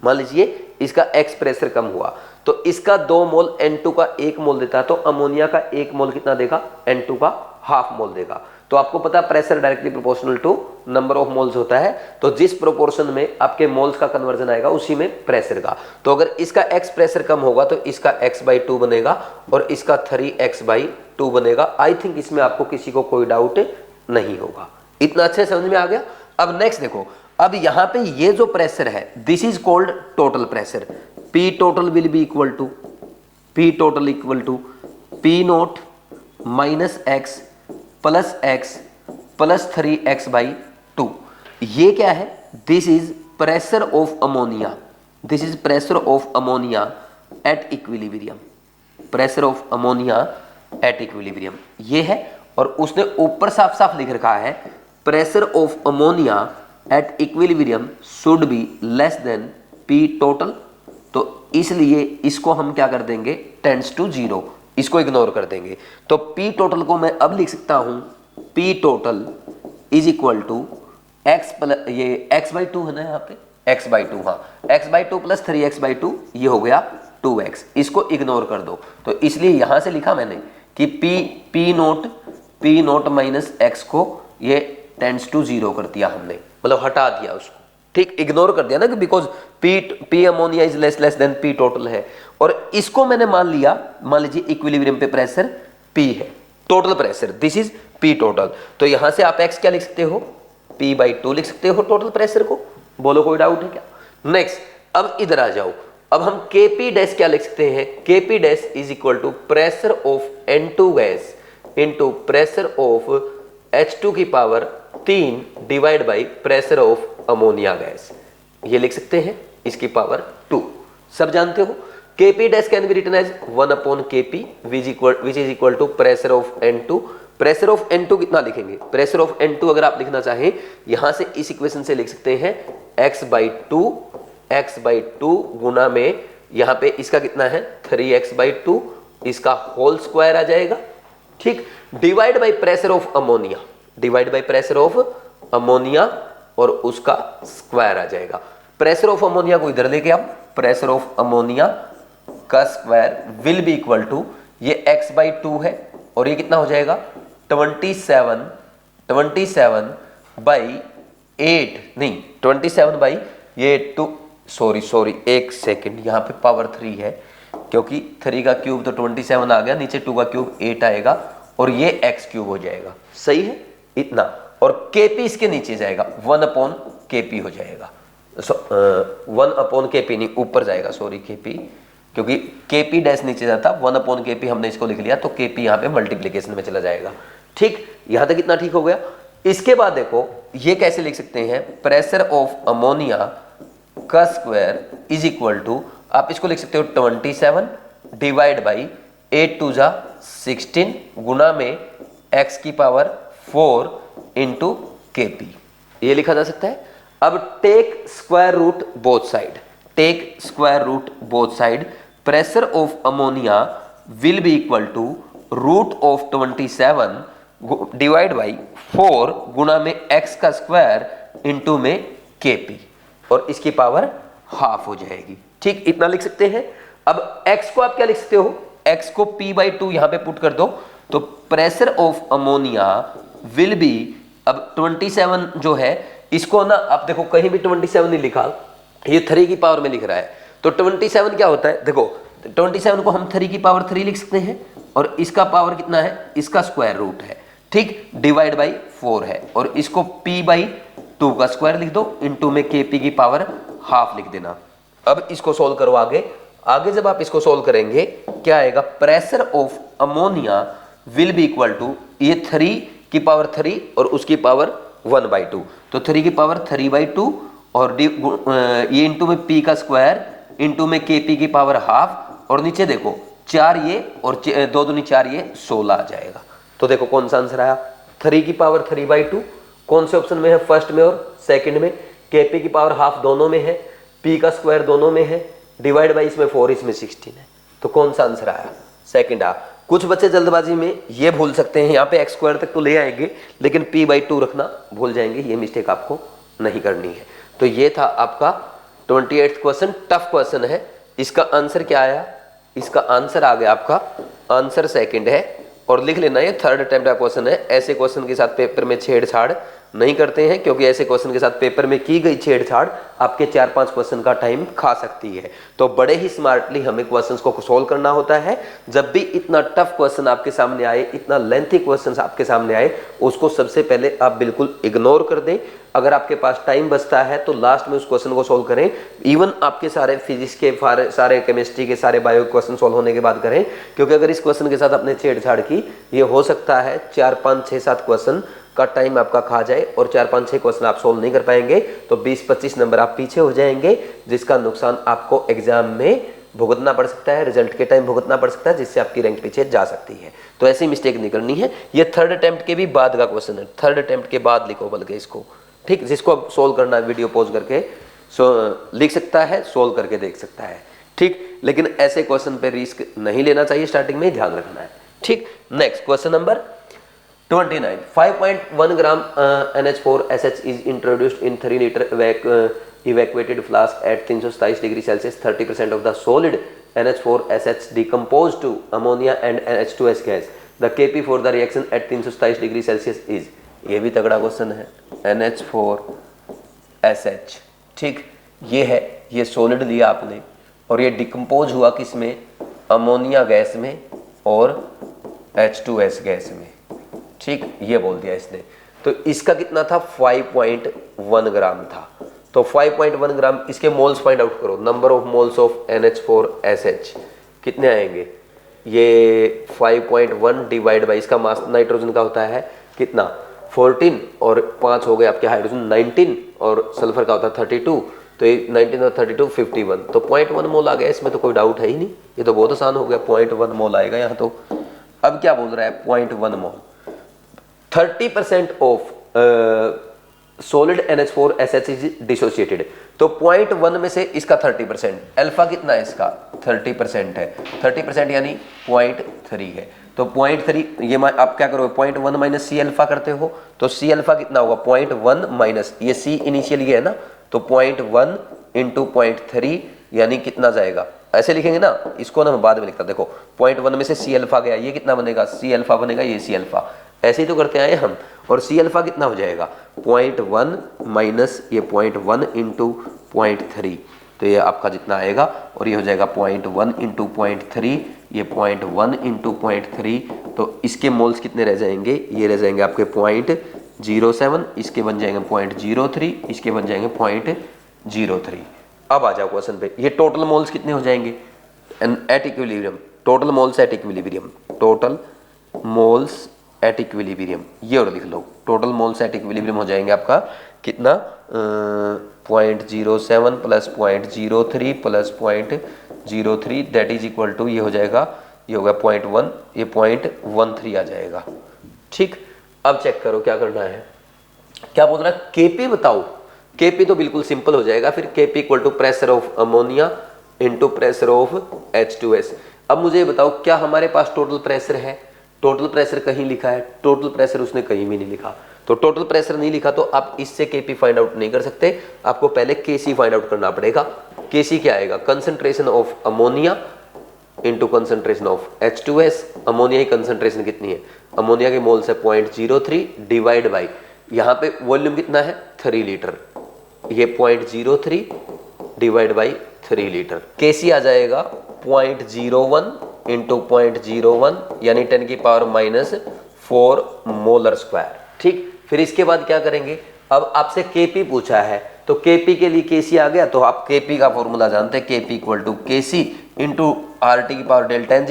मान लीजिए इसका X प्रेशर कम हुआ, तो इसका 2 मोल N2 का 1 मोल देता, तो अमोनिया का 1 मोल कितना देगा, N2 का ½ मोल देगा। तो आपको पता pressure directly proportional to number of moles होता है, तो जिस प्रोपोर्शन में आपके मोल्स का कन्वर्जन आएगा उसी में प्रेशर का। तो अगर इसका X प्रेशर कम होगा तो इसका X/2 बनेगा और इसका 3X/2 बनेगा। आई थिंक इसमें आपको किसी को कोई डाउट नहीं होगा। इतना अच्छे समझ में आ गया। अब नेक्स्ट देखो, अब यहां पे ये जो प्रेशर है this is called total pressure. P total will be equal to P0 - X + X + 3X/2। ये क्या है, this is pressure of ammonia, this is pressure of ammonia at equilibrium, pressure of ammonia eight equilibrium ये है। और उसने ऊपर साफ साफ लिख रखा है pressure of ammonia at equilibrium should be less than P total. तो इसलिए इसको हम क्या कर देंगे, टेंड्स टू 0, इसको इग्नोर कर देंगे। तो P टोटल को मैं अब लिख सकता हूं P total is equal to x plus ये x/2 है ना यहाँ पे, x/2, हाँ x/2 प्लस 3x/2 ये हो गया 2x, इसको इग्नोर कर दो। तो इसलिए यहां से लिखा मैंने कि p नोट माइनस x को ये टेंड्स टू 0 कर दिया हमने, मतलब हटा दिया उसको, ठीक, इग्नोर कर दिया ना, कि because p ammonia is less than p total है, और इसको मैंने मान लिया, मान लीजिए इक्विलिब्रियम पे प्रेशर p है, total pressure, this is p total. तो यहां से आप x क्या लिख सकते हो, p/2 लिख सकते हो टोटल प्रेशर को। बोलो कोई डाउट है क्या? नेक्स्ट, अब इधर आ जाओ, अब हम Kp डैश क्या लिख सकते हैं, Kp dash is equal to pressure of N2 gas into pressure of H2 की power 3 divide by pressure of ammonia gas, ये लिख सकते हैं इसकी पावर 2। सब जानते हो Kp dash can be written as 1/Kp which is equal to pressure of N2। Pressure of N2 कितना लिखेंगे, प्रेशर ऑफ N2 अगर आप लिखना चाहें यहां से इस इक्वेशन से लिख सकते हैं x/2 गुना में, यहां पे इसका कितना है 3x/2, इसका होल स्क्वायर आ जाएगा, ठीक, divide by pressure of ammonia, divide by pressure of ammonia और उसका स्क्वायर आ जाएगा। प्रेशर ऑफ अमोनिया को इधर लेके आप, प्रेशर ऑफ अमोनिया का square will be equal to, ये x/2 है और ये कितना हो जाएगा 27 बाई ये 2, सॉरी एक सेकेंड, यहाँ पे पावर 3 है, क्योंकि 3 का क्यूब तो 27 आ गया, नीचे 2 का क्यूब 8 आएगा और ये x क्यूब हो जाएगा, सही है इतना, और Kp इसके नीचे जाएगा 1/Kp हो जाएगा, 1/Kp नहीं ऊपर जाएगा, सॉरी Kp, क्योंकि Kp डैश नीचे जाता, 1/Kp हमने इसको लिख लिया, तो Kp यहाँ पे मल्टीप्लीकेशन में चला जाएगा, ठीक, यहां तक कितना ठीक हो गया। इसके बाद देखो ये कैसे लिख सकते हैं, प्रेशर ऑफ अमोनिया का स्क्वायर इज इक्वल टू, आप इसको लिख सकते हो 27 डिवाइड बाई 8 2 जा 16 गुना में x की पावर 4 इंटू Kp, ये लिखा जा सकता है। अब take square root both side, take square root both side, pressure of ammonia will be equal to root of 27 divide by 4 गुना में x का स्क्वायर इंटू में Kp, और इसकी पावर हाफ हो जाएगी, ठीक, इतना लिख सकते हैं। अब x को आप क्या लिख सकते हो, x को p/2 यहां पे पुट कर दो, तो pressure of ammonia will B, अब 27 जो है इसको ना आप देखो कहीं भी 27 नहीं लिखा, ये 3 की पावर में लिख रहा है, तो 27 क्या होता है, देखो 27 को हम 3 की पावर 3 लिख सकते हैं, और इसका पावर कितना है, इसका स्क्वायर रूट है, ठीक, डिवाइड बाई 4 है, और इसको p/2 का स्क्वायर लिख दो, इनटू में Kp की पावर हाफ लिख देना। अब इसको सोल्व करो आगे जब आप इसको सोल्व करेंगे क्या आएगा, pressure of ammonia will be equal to, ये 3 की पावर 3 और उसकी पावर 1/2, तो 3 की पावर 3/2 और ये इंटू में p का स्क्वायर इंटू में Kp की पावर हाफ, और नीचे देखो 4 ये और 2 दूनी 4 ये 16 आ जाएगा। तो देखो कौन सा आंसर आया, 3 की पावर 3/2 कौन से ऑप्शन में है, फर्स्ट में और सेकंड में, Kp की पावर हाफ दोनों में है, p का स्क्वायर दोनों में है, डिवाइड बाई इसमें 4 इसमें 16 है, तो कौन सा आंसर आया, सेकंड आ। कुछ बच्चे जल्दबाजी में ये भूल सकते हैं, यहाँ पे x स्क्वायर तक तो ले आएंगे लेकिन p/2 रखना भूल जाएंगे, ये मिस्टेक आपको नहीं करनी है। तो ये था आपका 28th क्वेश्चन, टफ क्वेश्चन है। इसका आंसर क्या आया, इसका आंसर आ गया आपका, आंसर सेकंड है, और लिख लेना ये 3rd अटेम्प्ट का क्वेश्चन है। ऐसे क्वेश्चन के साथ पेपर में छेड़छाड़ नहीं करते हैं, क्योंकि ऐसे क्वेश्चन के साथ पेपर में की गई छेड़छाड़ आपके 4-5 क्वेश्चन का टाइम खा सकती है। तो बड़े ही स्मार्टली हमें क्वेश्चंस को सोल्व करना होता है। जब भी इतना टफ क्वेश्चन आपके सामने आए, इतना लेंथी क्वेश्चन आपके सामने आए, उसको सबसे पहले आप बिल्कुल इग्नोर कर दें। अगर आपके पास टाइम बचता है तो लास्ट में उस क्वेश्चन को सोल्व करें। इवन आपके सारे फिजिक्स के सारे केमिस्ट्री के सारे बायो क्वेश्चन सोल्व होने के बाद करें, क्योंकि अगर इस क्वेश्चन के साथ आपने छेड़छाड़ की, ये हो सकता है 4, 5, 6, 7 क्वेश्चन का टाइम आपका खा जाए और 4, 5, 6 क्वेश्चन आप सोल्व नहीं कर पाएंगे, तो 20-25 नंबर आप पीछे हो जाएंगे, जिसका नुकसान आपको एग्जाम में भुगतना पड़ सकता है, रिजल्ट के टाइम भुगतना पड़ सकता है, जिससे आपकी रैंक पीछे जा सकती है। तो ऐसी मिस्टेक नहीं करनी है। ये 3rd अटेम्प्ट के भी बाद का क्वेश्चन है, 3rd अटेम्प्ट के बाद लिखो बल्कि इसको, ठीक, जिसको अब सोल्व करना है वीडियो पॉज करके लिख सकता है, सोल्व करके देख सकता है, ठीक। लेकिन ऐसे क्वेश्चन पे रिस्क नहीं लेना चाहिए, स्टार्टिंग में ध्यान रखना है, ठीक। Next question number 29 5.1 gram NH4SH is introduced in 3 liter evacuated flask at 327 degree Celsius. 30% of the solid NH4SH decomposed to ammonia and H2S gas. The Kp for the reaction at 327 degree Celsius is, ये भी तगड़ा question है, NH4SH, ठीक, ये है, ये solid लिया आपने और ये डिकम्पोज हुआ किस में, अमोनिया गैस में और H2S गैस में, ठीक, ये बोल दिया इसने। तो इसका कितना था, 5.1 ग्राम था। तो 5.1 ग्राम, इसके मोल्स फाइंड आउट करो, number of moles of NH4SH कितने आएंगे, ये 5.1 डिवाइड बाई इसका मास नाइट्रोजन का होता है कितना, 14 और 5 हो गए आपके हाइड्रोजन 19 और सल्फर का होता है 32, तो ये 19 और 32 51, तो 0.1 मोल आ गया, इसमें तो कोई डाउट है ही नहीं, ये तो बहुत आसान हो गया, 0.1 मोल आएगा यहाँ तो। अब क्या बोल रहा है, 0.1 मोल, 30% of solid NH4SH is dissociated, तो 0.1 में से इसका 30%, अल्फा कितना है इसका, 30% है, 30% यानी 0.3 है, तो 0.3 ये आप क्या करोगे, 0.1 माइनस सी अल्फा करते हो, तो सी अल्फा कितना होगा, 0.1 माइनस ये सी इनिशियल ये है ना, तो 0.1 इंटू 0.3 यानी कितना जाएगा, ऐसे लिखेंगे ना, इसको ना मैं बाद में लिखता, देखो 0.1 में से सी अल्फा गया, ये कितना बनेगा, सी अल्फा बनेगा, ये सी अल्फा, ऐसे ही तो करते आए हम, और सी अल्फा कितना हो जाएगा, 0.1 माइनस ये 0.1 इंटू 0.3, तो ये आपका जितना आएगा, और ये हो जाएगा 0.1 इंटू 0.3, ये 0.1 इंटू 0.3, तो इसके मोल्स कितने रह जाएंगे, ये रह जाएंगे आपके 0.07, इसके बन जाएंगे 0.03, इसके बन जाएंगे 0.03। अब आ जाओ क्वेश्चन पे, ये टोटल मोल्स कितने हो जाएंगे at equilibrium, total moles at equilibrium, total moles at equilibrium, ये और लिख लो, टोटल मोल्स एट इक्विलिब्रियम हो जाएंगे आपका कितना, 0.07 plus 0.03 plus 0.03 that is equal to, ये हो जाएगा, ये होगा 0.1, ये 0.13 आ जाएगा, ठीक। अब चेक करो क्या करना है, क्या बोल रहा है, Kp बताओ, Kp तो बिल्कुल सिंपल हो जाएगा, फिर Kp equal to pressure of ammonia into pressure of H2S। अब मुझे बताओ क्या हमारे पास टोटल प्रेशर है, टोटल प्रेशर कहीं लिखा है, टोटल प्रेशर उसने कहीं भी नहीं लिखा, तो टोटल प्रेशर नहीं लिखा तो आप इससे Kp फाइंड आउट नहीं कर सकते, आपको पहले Kc फाइंड आउट करना पड़ेगा। Kc क्या आएगा, concentration of ammonia into concentration of H2S, ammonia की कंसंट्रेशन कितनी है, अमोनिया के मोल्स है 0.03 डिवाइड बाई, यहाँ पे वॉल्यूम कितना है 3 लीटर, ये 0.03 डिवाइड बाई 3 लीटर, Kc आ जाएगा 0.01 इंटू 0.01 यानी 10 की पावर -4 मोलर स्क्वायर, ठीक। फिर इसके बाद क्या करेंगे, अब आपसे Kp पूछा है, तो Kp के लिए Kc आ गया, तो आप Kp का फॉर्मूला जानते हैं, Kp equal to Kc into RT की पावर डेल्टा एन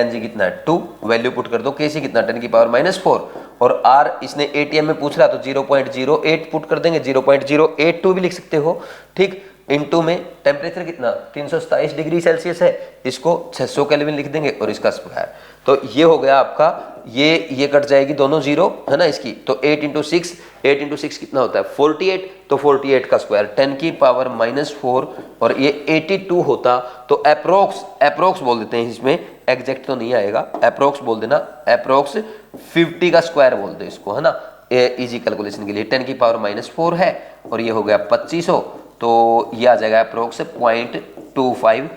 जी कितना है 2, वैल्यू पुट कर दो, Kc कितना 10 की पावर -4, और R इसने ATM में पूछ रहा तो 0.08 पुट कर देंगे, 0.082 भी लिख सकते हो, ठीक। इनटू में टेम्परेचर कितना 327 डिग्री सेल्सियस है, इसको 600 केल्विन लिख देंगे और इसका स्क्वायर, तो ये हो गया आपका, ये कट जाएगी दोनों जीरो है ना इसकी, तो 8 इंटू 6 कितना होता है 48, तो 48 का स्क्वायर 10 की पावर -4 और ये 82 होता, तो अप्रोक्स बोल देते हैं, इसमें एग्जैक्ट तो नहीं आएगा, अप्रोक्स बोल देना, अप्रोक्स 50 का स्क्वायर बोल दो इसको, है ना, इजी कैलकुलेशन के लिए। 10 की पावर -4 है और ये हो गया 2500, तो ये आ जाएगा approx 0.25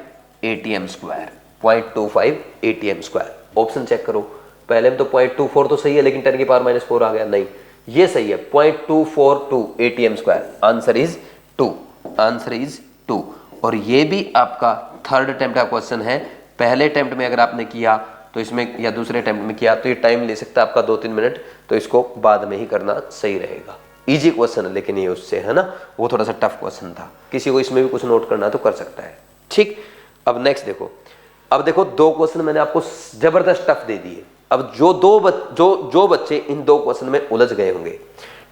ATM square, 0.25 ATM square. Option check करो, पहले में तो 0.24 तो सही है, लेकिन 10 की पावर -4 आ गया, नहीं ये सही है 0.242 ATM स्क्वायर, आंसर इज 2, और ये भी आपका थर्ड अटेम्प्ट का क्वेश्चन है। पहले अटेम्प्ट में अगर आपने किया तो इसमें, या दूसरे अटेम्प्ट में किया तो ये टाइम ले सकता है आपका 2-3 मिनट, तो इसको बाद में ही करना सही रहेगा। इजी क्वेश्चन है लेकिन ये उससे है ना, वो थोड़ा सा टफ क्वेश्चन था, किसी को इसमें भी कुछ नोट करना तो कर सकता है, ठीक। अब नेक्स्ट देखो, अब देखो 2 क्वेश्चन मैंने आपको जबरदस्त टफ दे दिए। अब जो बच्चे इन 2 क्वेश्चन में उलझ गए होंगे,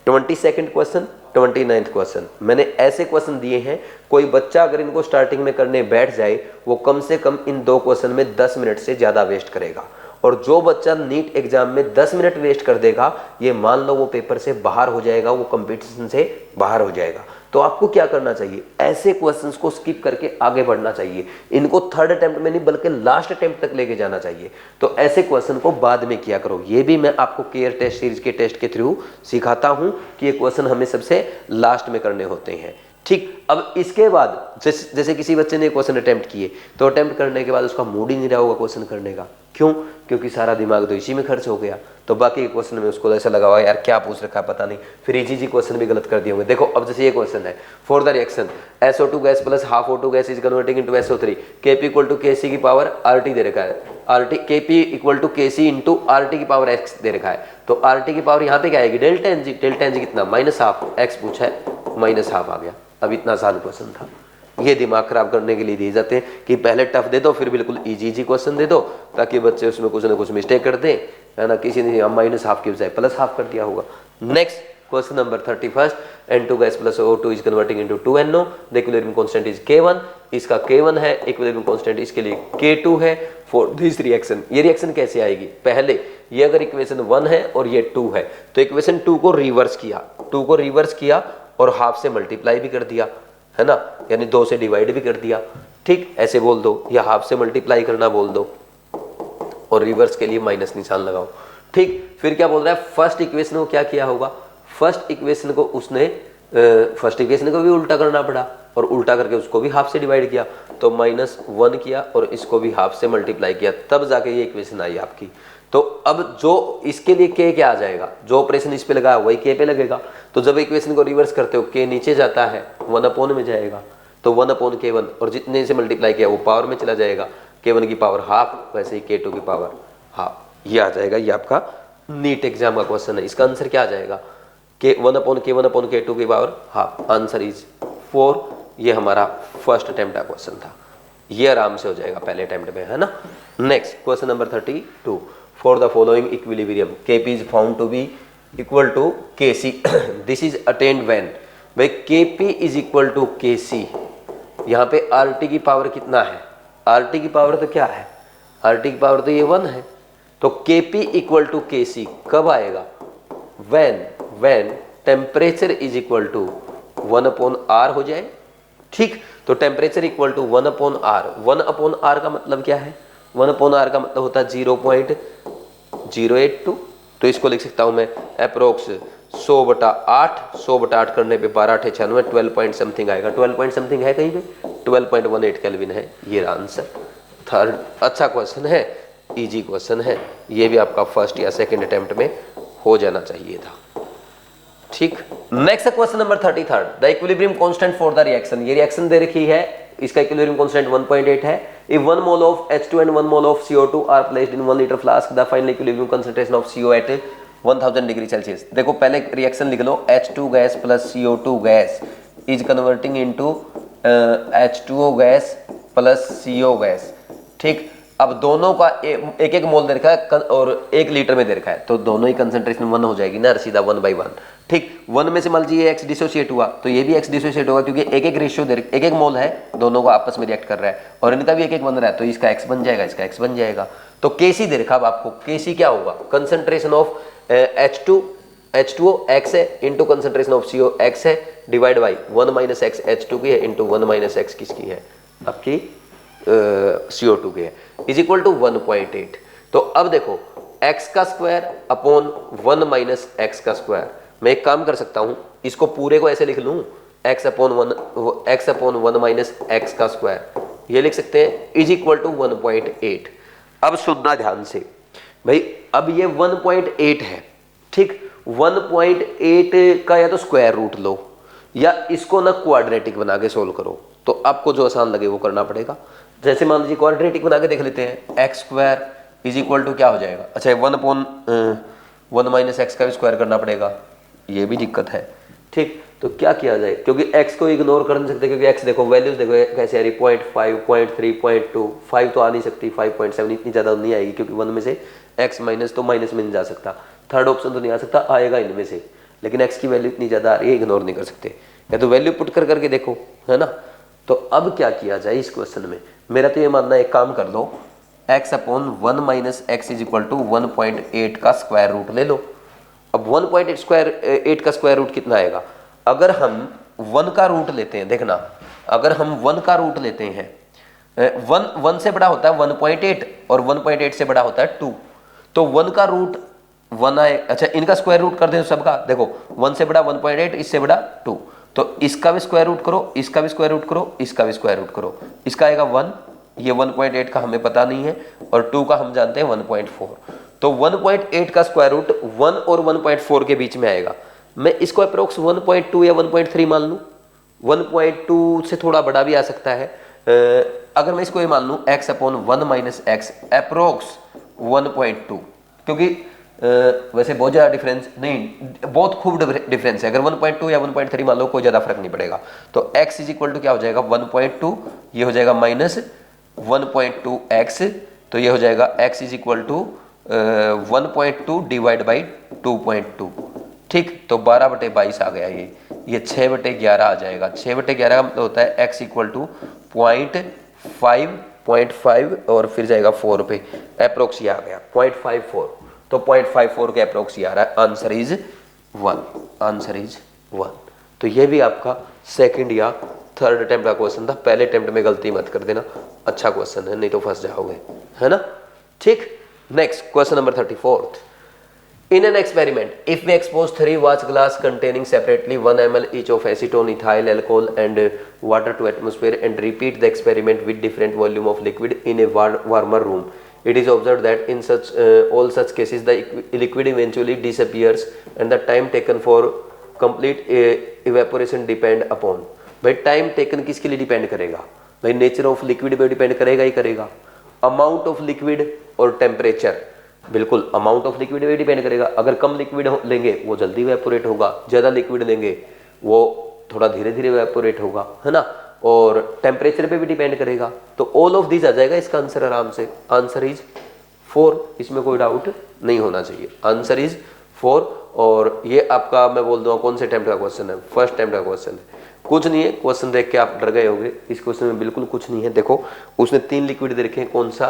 22nd क्वेश्चन, 29th क्वेश्चन, मैंने ऐसे क्वेश्चन दिए हैं, कोई बच्चा अगर इनको स्टार्टिंग में करने बैठ जाए, वो कम से कम इन 2 क्वेश्चन में 10 मिनट से ज्यादा वेस्ट करेगा, और जो बच्चा नीट एग्जाम में 10 मिनट वेस्ट कर देगा, ये मान लो वो पेपर से बाहर हो जाएगा, वो कंपटीशन से बाहर हो जाएगा। तो आपको क्या करना चाहिए, ऐसे क्वेश्चंस को स्किप करके आगे बढ़ना चाहिए, इनको थर्ड अटेम्प्ट में नहीं बल्कि लास्ट अटेम्प्ट तक लेके जाना चाहिए। तो ऐसे क्वेश्चन को बाद में किया करो। ये भी मैं आपको केयर टेस्ट सीरीज के टेस्ट के थ्रू सिखाता हूं कि ये क्वेश्चन हमें सबसे लास्ट में करने होते हैं। ठीक, अब इसके बाद जैसे किसी बच्चे ने क्वेश्चन अटेम्प्ट किए, तो अटेम्प्ट करने के बाद उसका मूड ही नहीं रहा होगा क्वेश्चन करने का। क्यों? क्योंकि सारा दिमाग तो इसी में खर्च हो गया। तो बाकी क्वेश्चन में उसको ऐसा लगा हुआ यार क्या पूछ रखा है पता नहीं, फिर इजी क्वेश्चन भी गलत कर दिए होंगे। देखो अब जैसे ये क्वेश्चन है, for the reaction SO2 gas plus half O2 gas is converting into SO3 Kp equal to Kc की पावर RT दे रखा है, Kp equal to Kc into RT की पावर x दे रखा है। तो RT की पावर यहाँ पे क्या आएगी, delta n g. Delta n g कितना, -12, x पूछा है -12 आ गया। अब इतना आसान क्वेश्चन था। ये दिमाग खराब करने के लिए दिए जाते हैं कि पहले टफ दे दो फिर बिल्कुल इजी क्वेश्चन दे दो, ताकि बच्चे उसमें कुछ ना कुछ मिस्टेक कर दें, है ना। किसी ने -12 की बजाय +12 कर दिया होगा। Next question number 31, N2 gas plus O2 is converting into 2NO, the equilibrium constant is K1, इसका K1 है, इक्विलिब्रियम कांस्टेंट इसके लिए K2 है। फॉर दिस रिएक्शन, ये रिएक्शन कैसे आएगी, पहले ये अगर इक्वेशन 1 है और ये 2 है तो इक्वेशन 2 को रिवर्स किया और हाफ से मल्टीप्लाई भी कर दिया, है ना, यानी 2 से डिवाइड भी कर दिया। ठीक, ऐसे बोल दो, या हाफ से मल्टीप्लाई करना बोल दो और रिवर्स के लिए माइनस निशान लगाओ। ठीक, फिर क्या बोल रहा है, फर्स्ट इक्वेशन को क्या किया होगा, फर्स्ट इक्वेशन को भी उल्टा करना पड़ा और उल्टा करके उसको भी हाफ से डिवाइड किया, तो -1 किया और इसको भी हाफ से मल्टीप्लाई किया, तब जाके ये इक्वेशन आई आपकी। तो अब जो इसके लिए k क्या आ जाएगा, जो ऑपरेशन इस पे लगा वही k पे लगेगा। तो जब इक्वेशन को रिवर्स करते हो k नीचे जाता है 1/, में जाएगा, तो 1/K1 और जितने से मल्टीप्लाई किया वो पावर में चला जाएगा, K1 की पावर हाफ, वैसे ही K2 की पावर हाफ। ये आ जाएगा, ये आपका नीट एग्जाम का क्वेश्चन है। इसका आंसर क्या आ जाएगा, 1/K1/K2 की पावर हाफ। Answer is 4। ये हमारा फर्स्ट अटेम्प्ट का क्वेश्चन था, ये आराम से हो जाएगा पहले अटेम्प्ट में, है ना। Next question number 32, for the following equilibrium Kp is found to be equal to Kc, this is attained when, भाई Kp is equal to Kc, यहाँ पे RT की पावर कितना है, RT की पावर तो क्या है, RT की पावर तो ये 1 है। तो Kp इक्वल टू Kc कब आएगा, when temperature is equal to 1/R हो जाए। ठीक, तो temperature equal to 1/R। 1/R का मतलब क्या है, 1/R का मतलब होता है 0.082। तो इसको लिख सकता हूं मैं अप्रोक्स 100/8, 100/8 करने पे 12×8 = 12 पॉइंट समथिंग आएगा। 12 पॉइंट समथिंग है कहीं पे, 12.18 केल्विन है ये आंसर। थर्ड अच्छा क्वेश्चन है, इजी क्वेश्चन है, ये भी आपका फर्स्ट या सेकंड अटेम्प्ट में हो जाना चाहिए था। ठीक, next question number 33, the equilibrium constant for the reaction. ये रिएक्शन दे रखी है, इसका इक्विलिब्रियम कांस्टेंट 1.8 है। If 1 mole of H2 and 1 mole of CO2 are placed in 1 litre flask, the final equilibrium concentration of CO at 1000 degree Celsius. देखो पहले reaction लिख लो, H2 gas plus CO2 gas is converting into H2O gas plus CO gas. ठीक, अब दोनों का एक एक मोल दे रखा है और 1 लीटर में दे रखा है, तो दोनों ही कंसंट्रेशन 1 हो जाएगी ना, सीधा 1/1। ठीक, 1 में से मान लीजिए x डिसोसिएट हुआ तो ये भी x डिसोसिएट होगा, क्योंकि एक एक रेशियो दे, एक एक मोल है, दोनों को आपस में रिएक्ट कर रहा है और इनका भी एक एक बन रहा है, तो इसका x बन जाएगा, इसका x बन जाएगा। तो Kc दे रखा, अब आपको Kc क्या होगा, कंसंट्रेशन ऑफ H2O x है into concentration of CO x है, डिवाइड बाई 1 - x H2 की है इंटू 1 - x किसकी है, आपकी CO2 की है, इज इक्वल टू 1.8। तो अब देखो x का स्क्वायर अपॉन 1 - x का स्क्वायर, मैं एक काम कर सकता हूं, इसको पूरे को ऐसे लिख लूं, x अपॉन 1 - x का स्क्वायर, ये लिख सकते हैं, इज इक्वल टू 1.8। अब सुनना ध्यान से भाई, अब ये 1.8 है। ठीक, 1.8 का या तो स्क्वायर रूट लो या इसको ना क्वाड्रेटिक बना के सोल्व करो, तो आपको जो आसान लगे वो करना पड़ेगा। जैसे मान लीजिए क्वाड्रेटिक बना के देख लेते हैं, x square is equal to क्या हो जाएगा, अच्छा 1/1 - x का भी स्क्वायर करना पड़ेगा, ये भी दिक्कत है। ठीक, तो क्या किया जाए, क्योंकि x को इग्नोर कर नहीं सकते, क्योंकि x देखो वैल्यूज देखो कैसे आ रही, 0.5, 0.3, 0.2, 5 तो आ नहीं सकती, 5.7 इतनी ज़्यादा नहीं आएगी, क्योंकि 1 में से x माइनस तो माइनस में नहीं जा सकता, थर्ड ऑप्शन तो नहीं आ सकता, आएगा इनमें से, लेकिन x की वैल्यू इतनी ज़्यादा आ रही है, इग्नोर नहीं कर सकते, या तो वैल्यू पुट कर करके देखो, है ना। तो अब क्या किया जाए इस क्वेश्चन में, मेरा तो ये मानना है, एक काम कर लो, x upon 1 - x is equal to 1.8 का स्क्वायर रूट ले लो। अब 1.8 का स्क्वायर रूट कितना आएगा, अगर हम 1 का रूट लेते हैं, देखना अगर हम 1 का रूट लेते हैं, 1 से बड़ा होता है 1.8 और 1.8 से बड़ा होता है 2, तो 1 का रूट 1 आए, अच्छा इनका स्क्वायर रूट कर दें सबका, देखो 1 से बड़ा 1.8, इससे बड़ा 2, तो इसका भी स्क्वायर रूट करो, इसका भी स्क्वायर रूट करो, इसका भी स्क्वायर रूट करो, इसका आएगा 1, ये 1.8 का हमें पता नहीं है और 2 का हम जानते हैं 1.4, तो 1.8 का स्क्वायर रूट 1 और 1.4 के बीच में आएगा। मैं इसको अप्रोक्स 1.2 या 1.3 मान लूँ, 1.2 से थोड़ा बड़ा भी आ सकता है। अगर मैं इसको ये मान लूँ x/1 माइनस एक्स अप्रोक्स 1.2, क्योंकि वैसे बहुत ज़्यादा डिफरेंस नहीं, बहुत खूब डिफरेंस है, अगर 1.2 या 1.3 मान लो कोई ज़्यादा फर्क नहीं पड़ेगा, तो x इज इक्वल टू क्या हो जाएगा 1.2, ये हो जाएगा माइनस 1.2x, तो ये हो जाएगा x is equal to 1.2 divide by 2.2, ठीक, तो 12/22 आ गया, ये 6/11 आ जाएगा, 6/11 का मतलब होता है x इक्वल टू 0.5 और फिर जाएगा 4 पे, अप्रोक्स ये आ गया 0.54, तो 0.54 के अप्रोक्स ये आ रहा है, आंसर इज 1, आंसर इज 1। तो ये भी आपका सेकंड या थर्ड अटेम्प्ट का क्वेश्चन था, पहले अटेम्प्ट में गलती मत कर देना, अच्छा क्वेश्चन है नहीं तो फंस जाओगे, है ना, ठीक। Next question number 34th, in an experiment if we expose 3 watch glass containing separately 1 ml each of acetone, ethyl alcohol and water to atmosphere and repeat the experiment with different volume of liquid in a warmer room, it is observed that in such all such cases the liquid eventually disappears and the time taken for complete evaporation depend upon। भाई time taken किसके लिए depend करेगा, भाई nature of liquid पे depend करेगा ही करेगा, amount of liquid और temperature, बिल्कुल अमाउंट ऑफ लिक्विड पे डिपेंड करेगा, अगर कम लिक्विड लेंगे वो जल्दी इवेपोरेट होगा, ज़्यादा लिक्विड लेंगे वो थोड़ा धीरे धीरे इवेपोरेट होगा, है ना, और टेम्परेचर पे भी डिपेंड करेगा, तो ऑल ऑफ दिस आ जाएगा इसका आंसर आराम से, आंसर इज 4, इसमें कोई डाउट नहीं होना चाहिए, आंसर इज 4। और ये आपका मैं बोल दूंगा कौन से अटेम्प्ट का क्वेश्चन है, फर्स्ट अटेम्प्ट का क्वेश्चन है, कुछ नहीं है, क्वेश्चन देख के आप डर गए होंगे, इस क्वेश्चन में बिल्कुल कुछ नहीं है, देखो उसने 3 लिक्विड दे रखे हैं, कौन सा,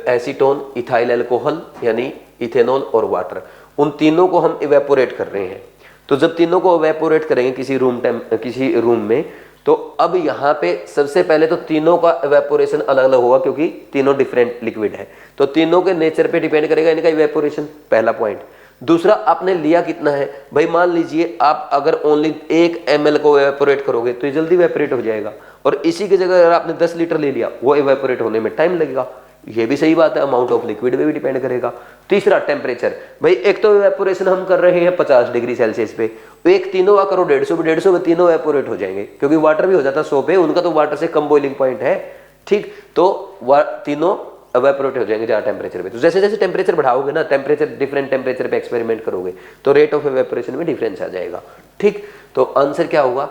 एसीटोन, इथाइल अल्कोहल यानी इथेनॉल और वाटर, उन तीनों को हम इवेपोरेट कर रहे हैं, तो जब तीनों को इवेपोरेट करेंगे किसी रूम में, तो अब यहाँ पे सबसे पहले तो तीनों का इवेपोरेशन अलग अलग होगा क्योंकि तीनों डिफरेंट लिक्विड है, तो तीनों के नेचर पे डिपेंड करेगा इनका इवेपोरेशन, पहला पॉइंट। दूसरा आपने लिया कितना है, भाई मान लीजिए आप अगर ओनली 1 ml को इवेपोरेट करोगे तो ये जल्दी इवेपोरेट हो जाएगा, और इसी की जगह अगर आपने 10 लीटर ले लिया वो इवेपोरेट होने में टाइम लगेगा, ये भी सही बात है, अमाउंट ऑफ लिक्विड पे भी डिपेंड करेगा। तीसरा टेम्परेचर, भाई एक तो इवेपोरेशन हम कर रहे हैं 50 डिग्री सेल्सियस पे, एक तीनों का करो 150 पे तीनों इवेपोरेट हो जाएंगे, क्योंकि वाटर भी हो जाता है 100 पे, उनका तो वाटर से कम बॉइलिंग पॉइंट है, ठीक, तो तीनों इवेपोरेट हो जाएंगे ज़्यादा टेम्परेचर पे। तो जैसे जैसे टेम्परेचर बढ़ाओगे ना, टेम्परेचर डिफरेंट टेम्परेचर पे एक्सपेरिमेंट करोगे तो रेट ऑफ इवेपोरेशन में डिफरेंस आ जाएगा, ठीक। तो आंसर क्या होगा,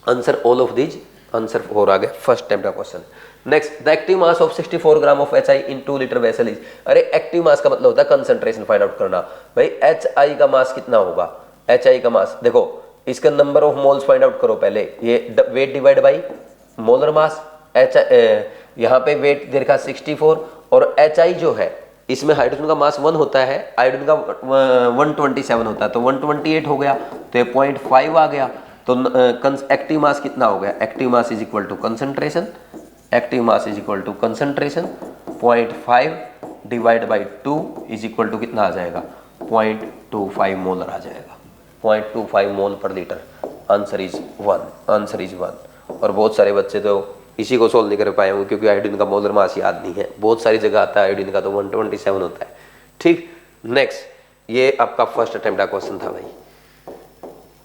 answer all of these, answer 4 आ गया, फर्स्ट अटेम्प्ट का question. Next, the active mass of 64 gram of HI in 2 litre vessel is, अरे एक्टिव मास का मतलब होता है कंसंट्रेशन फाइंड आउट करना, भाई HI का मास कितना होगा, HI का मास देखो, इसका number of moles find out करो पहले, ये weight divide by molar mass, यहाँ पे वेट दे रखा 64 और HI जो है इसमें हाइड्रोजन का मास 1 होता है, हाइड्रोजन का 127 होता है, तो 128 हो गया, तो ये 0.5 आ गया, तो एक्टिव मास कितना हो गया, active mass is equal to concentration, active mass is equal to concentration 0.5 divide by 2 is equal to कितना आ जाएगा 0.25 मोलर आ जाएगा, 0.25 मोल पर litre, answer is 1, answer is 1। और बहुत सारे बच्चे तो इसी को सोल्व नहीं कर पाए होंगे क्योंकि आयोडीन का मोलर मास याद नहीं है, बहुत सारी जगह आता है आयोडीन का तो 127 होता है, ठीक। नेक्स्ट, ये आपका फर्स्ट अटेम्प्ट का क्वेश्चन था भाई,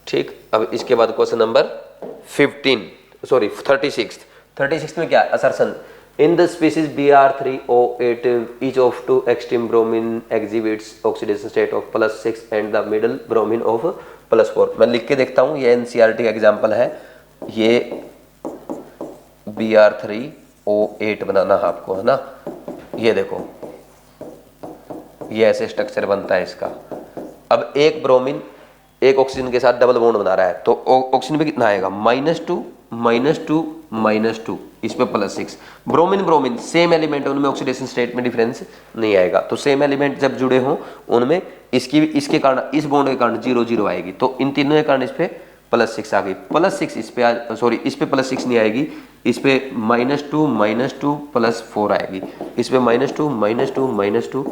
ठीक। अब इसके बाद क्वेश्चन नंबर 36 में क्या है, assertion, in the species Br3O8 each of 2 extreme bromine exhibits oxidation state of +6 and the middle bromine of +4। मैं लिख के देखता हूँ, ये NCERT का एग्जाम्पल है, ये Br3O8 बनाना है आपको, है ना, ये देखो ये ऐसे स्ट्रक्चर बनता है इसका। अब एक ब्रोमीन एक ऑक्सीजन के साथ डबल बॉन्ड बना रहा है, तो ऑक्सीजन पे कितना आएगा -2 इस पे +6। ब्रोमीन सेम एलिमेंट, उनमें ऑक्सीडेशन स्टेट में डिफरेंस नहीं आएगा, तो सेम एलिमेंट जब जुड़े हों उनमें इसके कारण इस बॉन्ड के कारण 0 0 आएगी, तो इन तीनों के कारण इस पे +6 आ गई, +6 इस पे सॉरी इस पे +6 नहीं आएगी, इस पे -2 +4 आएगी, इस पे -2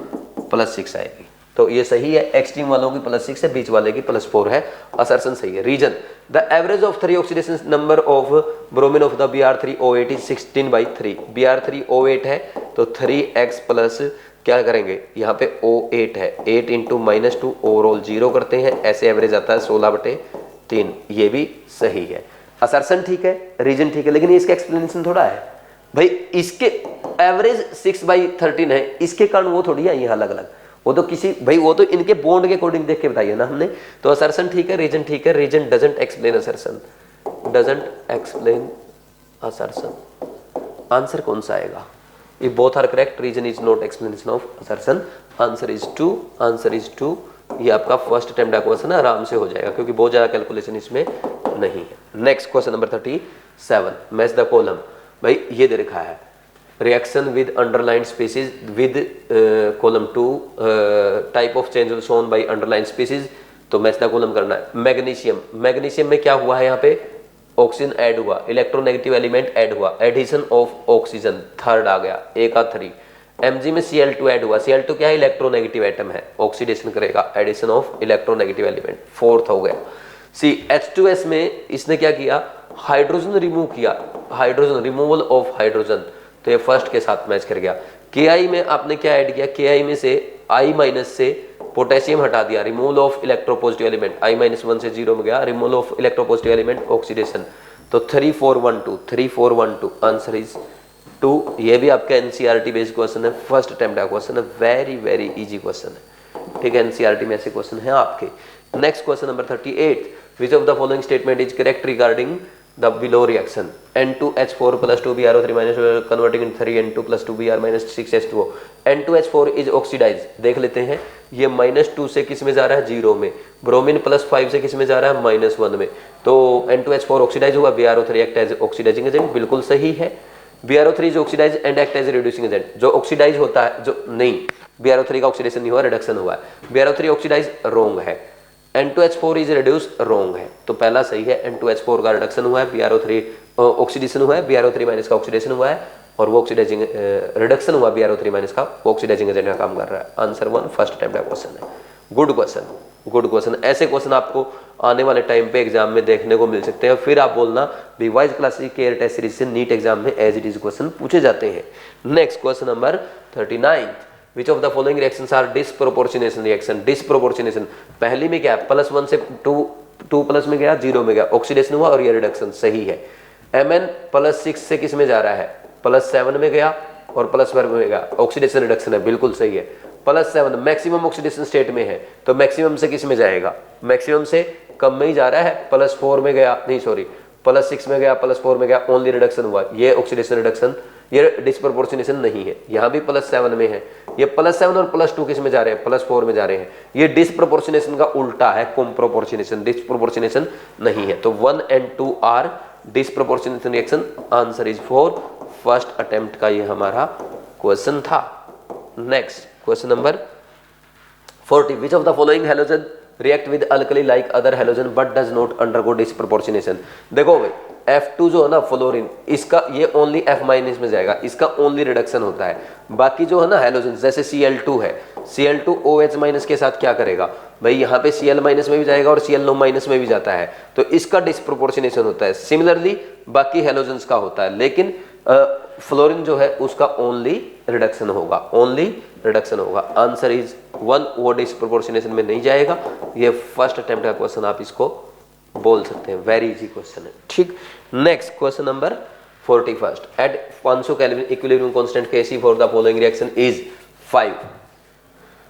+6 आएगी। तो ये सही है, एक्सट्रीम वालों की +6 है, बीच वाले की +4 है, असर्शन सही है। Reason the average of 3 oxidation number of bromine of the Br3O8 is 16/3। Br3O8 है तो 3x प्लस क्या करेंगे, यहाँ पे O8 है, 8 इंटू -2 ओवरऑल 0 करते हैं, ऐसे एवरेज आता है 16/3। ये भी सही है, असर्शन ठीक है, रीजन ठीक है, लेकिन इसका एक्सप्लेनेशन थोड़ा है भाई, इसके एवरेज 6/13 है, इसके कारण वो थोड़ी है यहाँ अलग अलग, वो तो किसी भाई वो तो इनके बॉन्ड के अकॉर्डिंग देख के बताइए ना हमने। तो असर्शन ठीक है, रीजन ठीक है, reason doesn't explain assertion, doesn't explain assertion. Answer कौन सा आएगा, ये both are correct, reason is not explanation of assertion, answer is 2, answer is 2। ये आपका फर्स्ट अटेम्प्ट का क्वेश्चन है, आराम से हो जाएगा क्योंकि बहुत ज्यादा कैलकुलेशन इसमें नहीं है। Next question number 37, match the column. भाई ये दे रखा है reaction with underline species with column 2 type of change shown by underline species, तो मैच द कॉलम करना है। मैग्नीशियम, मैग्नीशियम में क्या हुआ है, यहाँ पे ऑक्सीजन ऐड हुआ, इलेक्ट्रोनेगेटिव एलिमेंट ऐड हुआ, एडिशन ऑफ ऑक्सीजन थर्ड आ गया, ए का 3। Mg में Cl2 ऐड हुआ, Cl2 क्या है, इलेक्ट्रोनेगेटिव एटम है, ऑक्सीडेशन करेगा, addition of electronegative element fourth हो गया। H2S में इसने क्या किया, हाइड्रोजन रिमूव किया, हाइड्रोजन रिमूवल ऑफ हाइड्रोजन, तो ये फर्स्ट के साथ मैच कर गया। Ki में आपने क्या ऐड किया, Ki में से I- से पोटेशियम हटा दिया, removal of electropositive element, I-1 से 0 में गया, removal of electropositive element oxidation, तो 3 4 1 2 आंसर इज 2। ये भी आपका एनसीईआरटी बेस्ड क्वेश्चन है, फर्स्ट अटेम्प्ट का क्वेश्चन है, वेरी वेरी इजी क्वेश्चन है, ठीक है, एनसीईआरटी में ऐसे क्वेश्चन है आपके। Next question number 38, which of the following statement is correct regarding the below reaction, N2H4 + 2Br3- converting into 3N2 + 2Br- 6H2O। N2H4 is oxidise, देख लेते हैं, ये -2 से किस में जा रहा है, 0 में, ब्रोमीन +5 से किस में जा रहा है, -1 में, तो N2H4 ऑक्सीडाइज हुआ, BrO3 act as oxidising agent, बिल्कुल सही है। BrO3 is oxidise and act as reducing agent, जो ऑक्सीडाइज होता है, जो नहीं, BrO3 का ऑक्सीडेशन नहीं हुआ, रिडक्शन हुआ है, BrO3 ऑक्सीडाइज रोंग है, N2H4 इज रिड्यूस रोंग है, तो पहला सही है, N2H4 का रिडक्शन हुआ है, BrO3 ऑक्सीडेशन हुआ है, BrO3- का ऑक्सीडेशन हुआ है, और वो ऑक्सीडाइजिंग रिडक्शन हुआ BrO3- का, वो ऑक्सीडाइजिंग एजेंट का काम कर रहा है। आंसर 1 फर्स्ट अटेम्प्ट का क्वेश्चन है, गुड क्वेश्चन, गुड क्वेश्चन। ऐसे क्वेश्चन आपको आने वाले टाइम पे एग्जाम में देखने को मिल सकते हैं, फिर आप बोलना revise classic care test series से नीट एग्जाम में एज इट इज क्वेश्चन पूछे जाते हैं। Next question number 39, which of the following reactions are disproportionation reaction. Disproportionation, पहली में क्या है, +1 से 2 प्लस में गया, 0 में गया, ऑक्सीडेशन हुआ, और ये रिडक्शन सही है। Mn +6 से किस में जा रहा है, +7 में गया और +1 में गया, ऑक्सीडेशन रिडक्शन है, बिल्कुल सही है। +7 मैक्सिमम ऑक्सीडेशन स्टेट में है, तो मैक्सिमम से किस में जाएगा, मैक्सिमम से कम में ही जा रहा है, +4 में गया, नहीं सॉरी, +6 में गया, +4 में गया, ओनली रिडक्शन हुआ, ये ऑक्सीडेशन रिडक्शन, ये डिसप्रोपोर्शनेशन नहीं है। यहाँ भी +7 में है, ये +7 और +2 किस में जा रहे हैं, +4 में जा रहे हैं, ये डिसप्रोपोर्शनेशन का उल्टा है, कॉम्प्रोपोर्शनेशन, डिसप्रोपोर्शनेशन नहीं है। तो 1 and 2 are disproportionation reaction, answer is 4 first attempt का ये हमारा क्वेश्चन था। Next question number 40, which of the following halogen react with alkali like other halogen but does not undergo disproportionation. देखो भाई F2 जो है ना फ्लोरीन, इसका ये ओनली F- में जाएगा, इसका ओनली रिडक्शन होता है, बाकी जो है ना हैलोजन जैसे Cl2 है, Cl2 OH- के साथ क्या करेगा भाई, यहाँ पे Cl- में भी जाएगा और Cl- में भी जाता है, तो इसका डिसप्रोपोर्शनेशन होता है। सिमिलरली बाकी हैलोजन्स का होता है, लेकिन फ्लोरीन जो है उसका ओनली रिडक्शन होगा, ओनली रिडक्शन होगा। आंसर इज 1, वो डिसप्रोपोर्शनेशन में नहीं जाएगा। ये फर्स्ट अटेम्प्ट का क्वेश्चन आप इसको बोल सकते हैं, वेरी इजी क्वेश्चन है, ठीक। Next question number 41, at 500 kelvin equilibrium constant Kc for the following reaction is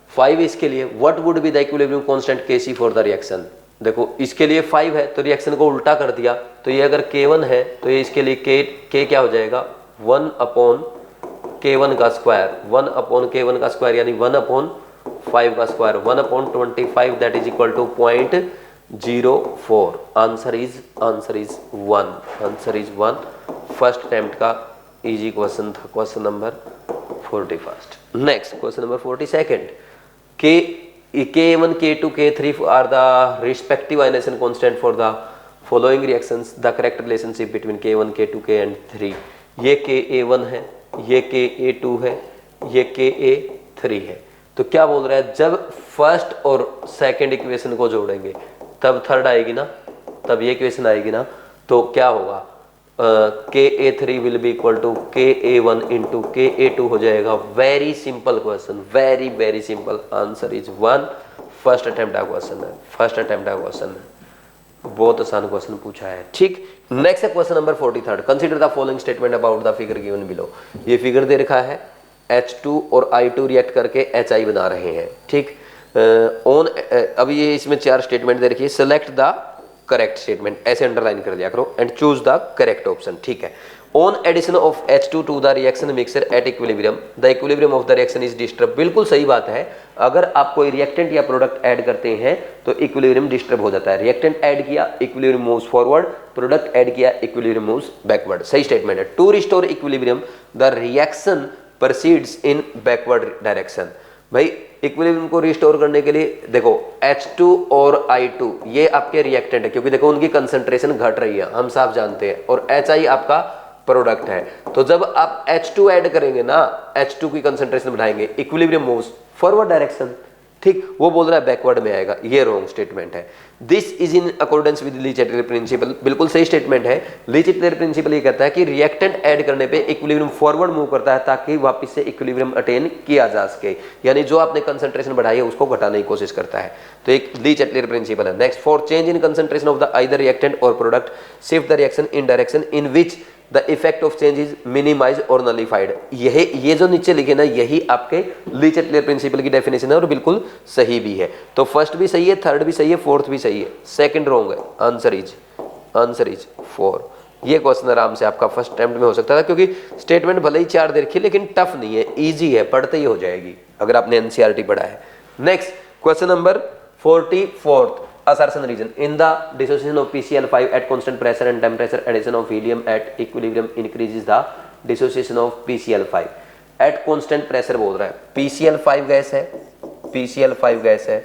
5 इसके लिए, what would be the equilibrium constant Kc for the reaction. देखो इसके लिए 5 है तो रिएक्शन को उल्टा कर दिया, तो ये अगर K1 है तो ये इसके लिए K क्या हो जाएगा, 1/K1 का स्क्वायर, 1/K1 का स्क्वायर यानी 1/5 का square, 1/25 that is equal to 0.04। Answer is 1, answer is 1 first attempt का इजी क्वेश्चन था, question number 41। Next question number 42, K1, K2, K3 are the respective ionization constant for the following reactions the correct relationship between K1 K2 K and 3। ये KA1 है, ये KA2 है, ये KA3 है। तो क्या बोल रहा है, जब फर्स्ट और सेकंड इक्वेशन को जोड़ेंगे तब थर्ड आएगी ना, तब ये इक्वेशन आएगी ना, तो क्या होगा, KA3 will be equal to KA1 into KA2 हो जाएगा। Very simple question, very very simple. Answer is 1। First attempt का क्वेश्चन है, फर्स्ट अटेम्प्ट का क्वेश्चन है, बहुत आसान क्वेश्चन पूछा है। ठीक, नेक्स्ट है question number 43। Consider the following statement about the figure given below. ये फिगर दे रखा है, H2 और I2 रिएक्ट करके HI बना रहे हैं। ठीक, अब ये इसमें 4 स्टेटमेंट दे रखी है। सेलेक्ट द करेक्ट स्टेटमेंट, ऐसे अंडरलाइन कर दिया करो, and choose the correct option. ठीक है, on addition of H2 to the reaction mixture at equilibrium the equilibrium of the reaction is disturb. बिल्कुल सही बात है, अगर आप कोई रिएक्टेंट या प्रोडक्ट ऐड करते हैं तो इक्विलिब्रियम डिस्टर्ब हो जाता है। रिएक्टेंट ऐड किया, equilibrium moves forward, product add किया, इक्विलिब्रियम मूव्स बैकवर्ड। सही स्टेटमेंट है। To restore equilibrium the reaction proceeds in backward direction. भाई इक्विलिब्रियम को रिस्टोर करने के लिए देखो H2 और I2 ये आपके रिएक्टेंट है, क्योंकि देखो उनकी कंसंट्रेशन घट रही है, हम साफ जानते हैं, और HI आपका प्रोडक्ट है। तो जब आप H2 ऐड करेंगे ना, H2 की कंसंट्रेशन बढ़ाएंगे, इक्विलिब्रियम मूव्स फॉरवर्ड डायरेक्शन। ठीक, वो बोल रहा है बैकवर्ड में आएगा, ये रॉन्ग स्टेटमेंट है। This is in accordance with Le Chatelier principle. बिल्कुल सही स्टेटमेंट है। ली-चैटलेर प्रिंसिपल ये कहता है कि रिएक्टेंट ऐड करने पे इक्विलिब्रियम फॉरवर्ड मूव करता है ताकि वापस से इक्विलिब्रियम अटेन किया जा सके, यानी जो आपने कंसंट्रेशन बढ़ाई है उसको घटाने की कोशिश करता है। तो एक ली-चैटलेर प्रिंसिपल है। Next, for change in concentration of the either reactant और product shift the reaction in direction in which the effect of change is minimize और नलिफाइड। ये जो नीचे लिखे ना, यही आपके ली-चैटलेर प्रिंसिपल की डेफिनेशन है और बिल्कुल सही भी है। तो फर्स्ट भी सही है, थर्ड भी सही है, फोर्थ भी सही है, सेकंड रॉन्ग है। Answer is 4। ये क्वेश्चन आराम से आपका फर्स्ट अटेम्प्ट में हो सकता था, क्योंकि स्टेटमेंट भले ही 4 दे रखी है लेकिन टफ नहीं है, इजी है, पढ़ते ही हो जाएगी अगर आपने एनसीईआरटी पढ़ा है। Next question number 44। assertion reason in the dissociation of PCl5 at constant pressure and temperature, addition of helium at equilibrium increases the dissociation of PCl5 at constant pressure बोल रहा है। PCl5 गैस है, PCl5 gas है।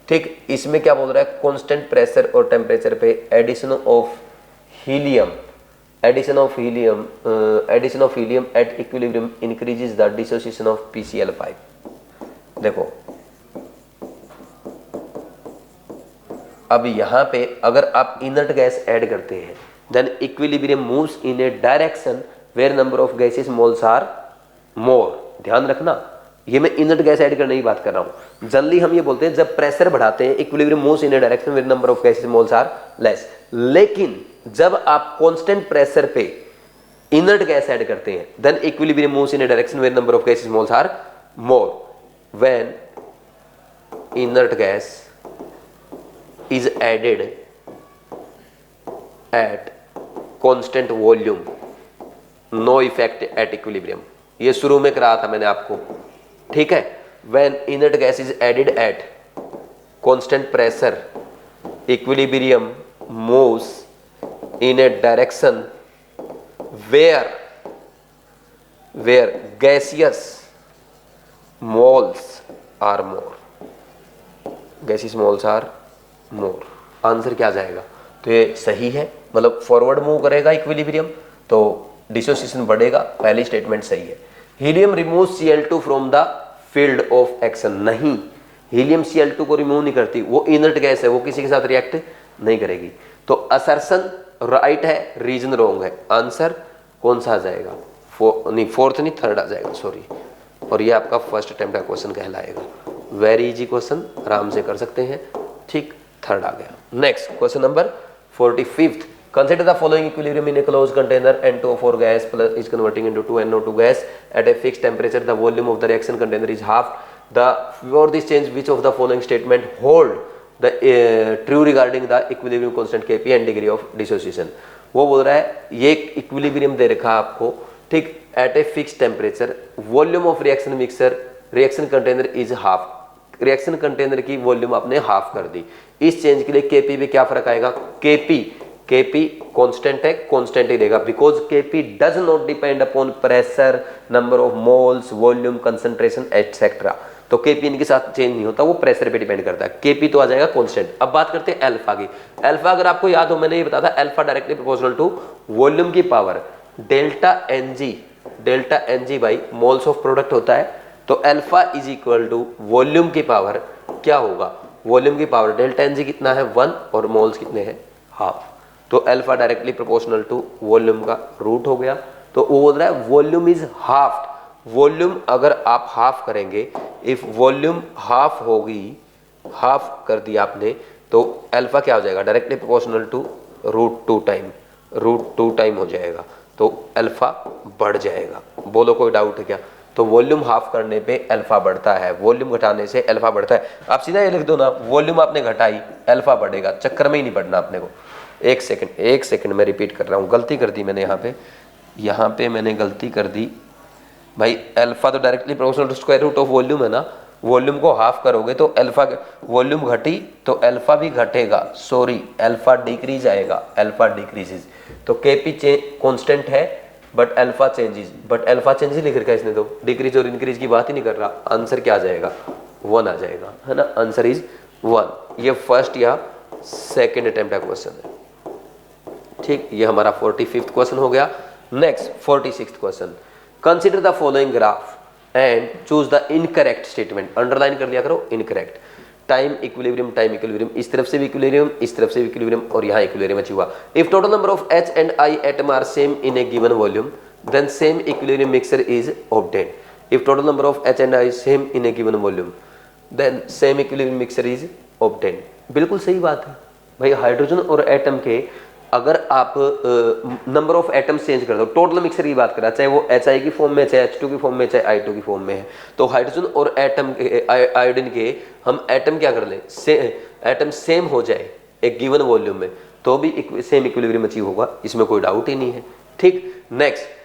ठीक, इसमें क्या बोल रहा है, कांस्टेंट प्रेशर और टेम्परेचर पे addition of helium at equilibrium increases the dissociation of PCl5। देखो अब यहाँ पे अगर आप इनर्ट गैस ऐड करते हैं, then equilibrium moves in a direction where number of gases moles are more. ध्यान रखना, ये मैं इनर्ट गैस ऐड करने की बात कर रहा हूँ। जनरली हम ये बोलते हैं जब प्रेशर बढ़ाते हैं, equilibrium moves in a direction where number of gases moles are less. लेकिन जब आप कांस्टेंट प्रेशर पे इनर्ट गैस ऐड करते हैं, then equilibrium moves in a direction where number of gases moles are more. When inert gas is added at constant volume, no effect at equilibrium। ये शुरू में कराया था मैंने आपको, ठीक है। when inert gas is added at constant pressure, equilibrium moves in a direction where gaseous moles are more, gaseous moles are more. Answer क्या जाएगा, तो ये सही है, मतलब फॉरवर्ड मूव करेगा इक्विलिब्रियम तो डिसोसिएशन बढ़ेगा। पहली स्टेटमेंट सही है। Helium removes Cl2 from the field of action. नहीं, हीलियम Cl2 को रिमूव नहीं करती, वो इनर्ट गैस है, वो किसी के साथ रिएक्ट नहीं करेगी। तो असर्शन राइट है, रीजन रॉन्ग है। आंसर कौन सा आ जाएगा, फोर्थ नहीं, थर्ड आ जाएगा, सॉरी। और ये आपका फर्स्ट अटेम्प्ट का क्वेश्चन कहलाएगा। वेरी इजी क्वेश्चन, आराम से कर सकते हैं। ठीक, थर्ड आ गया। Next question number 45। Consider the following equilibrium in a close container, N2O4 gas plus is converting into 2NO2 gas at a fixed temperature, the volume of the reaction container is half the for this change which of the following statement hold the true regarding the equilibrium constant Kp and degree of dissociation. वो बोल रहा है ये equilibrium दे रखा है आपको, ठीक, at a fixed temperature, volume of reaction mixture, reaction container is half, reaction container की वॉल्यूम आपने हाफ कर दी। इस चेंज के लिए Kp में क्या फर्क आएगा, Kp कांस्टेंट है, कांस्टेंट ही रहेगा, because Kp does not depend upon pressure, number of moles, volume, concentration etcetera. तो केपी इनके साथ चेंज नहीं होता, वो प्रेशर पे डिपेंड करता है। केपी तो आ जाएगा कांस्टेंट। अब बात करते हैं अल्फा की। अल्फा अगर आपको याद हो, मैंने ये बताया था alpha directly proportional to volume की power delta n g by moles of product होता है। तो alpha is equal to volume की पावर क्या होगा, वॉल्यूम की पावर डेल्टा एनजी कितना है 1 और मोल्स कितने हैं हाफ। तो alpha directly proportional to volume का रूट हो गया। तो वो बोल रहा है वॉल्यूम इज हाफ। वॉल्यूम अगर आप हाफ करेंगे, इफ वॉल्यूम हाफ होगी, हाफ कर दिया आपने, तो अल्फा क्या हो जाएगा directly proportional to root two time हो जाएगा। तो अल्फा बढ़ जाएगा। बोलो कोई डाउट है क्या? तो वॉल्यूम हाफ करने पे अल्फा बढ़ता है, वॉल्यूम घटाने से अल्फा बढ़ता है। आप सीधा ये लिख दो ना, वॉल्यूम आपने घटाई अल्फा बढ़ेगा, चक्कर में ही नहीं पड़ना अपने को। एक सेकंड मैं रिपीट कर रहा हूँ, गलती कर दी मैंने यहाँ पे मैंने गलती कर दी भाई। अल्फा तो directly proportional to square root of volume है ना, वॉल्यूम को हाफ करोगे तो अल्फा, वॉल्यूम घटी तो अल्फा भी घटेगा, सॉरी अल्फा डिक्रीज आएगा, अल्फा डिक्रीजेज। तो केपी कांस्टेंट है but alpha changes, but alpha changes लिख रखा है इसने, तो डिक्रीज और इंक्रीज की बात ही नहीं कर रहा। आंसर क्या आ जाएगा 1 आ जाएगा, है ना, आंसर इज 1। ये फर्स्ट या सेकेंड अटेम्प्ट का क्वेश्चन है। ठीक, ये हमारा 45th क्वेश्चन हो गया। Next 46th question, consider the following graph and choose the incorrect statement. Underline कर लिया करो इनकरेक्ट। टाइम इक्विलिब्रियम, इस तरफ से भी इक्विलिब्रियम, इस तरफ से भी इक्विलिब्रियम और यहाँ इक्विलिब्रियम अचीव हुआ। If total number of H and I atom are same in a given volume then same equilibrium mixture is obtained. If total number of H and I same in a given volume then same equilibrium mixture is obtained. बिल्कुल सही बात है भाई। Hydrogen और atom के अगर आप number of atoms change कर दो, टोटल मिक्सचर की बात करा, चाहे वो HI की फॉर्म में, चाहे H2 की फॉर्म में, चाहे I2 की फॉर्म में है, तो हाइड्रोजन और एटम आयोडीन के हम एटम क्या कर लें, एटम सेम हो जाए एक गिवन वॉल्यूम में, तो भी सेम इक्विलिब्रियम अचीव होगा, इसमें कोई डाउट ही नहीं है। ठीक, next,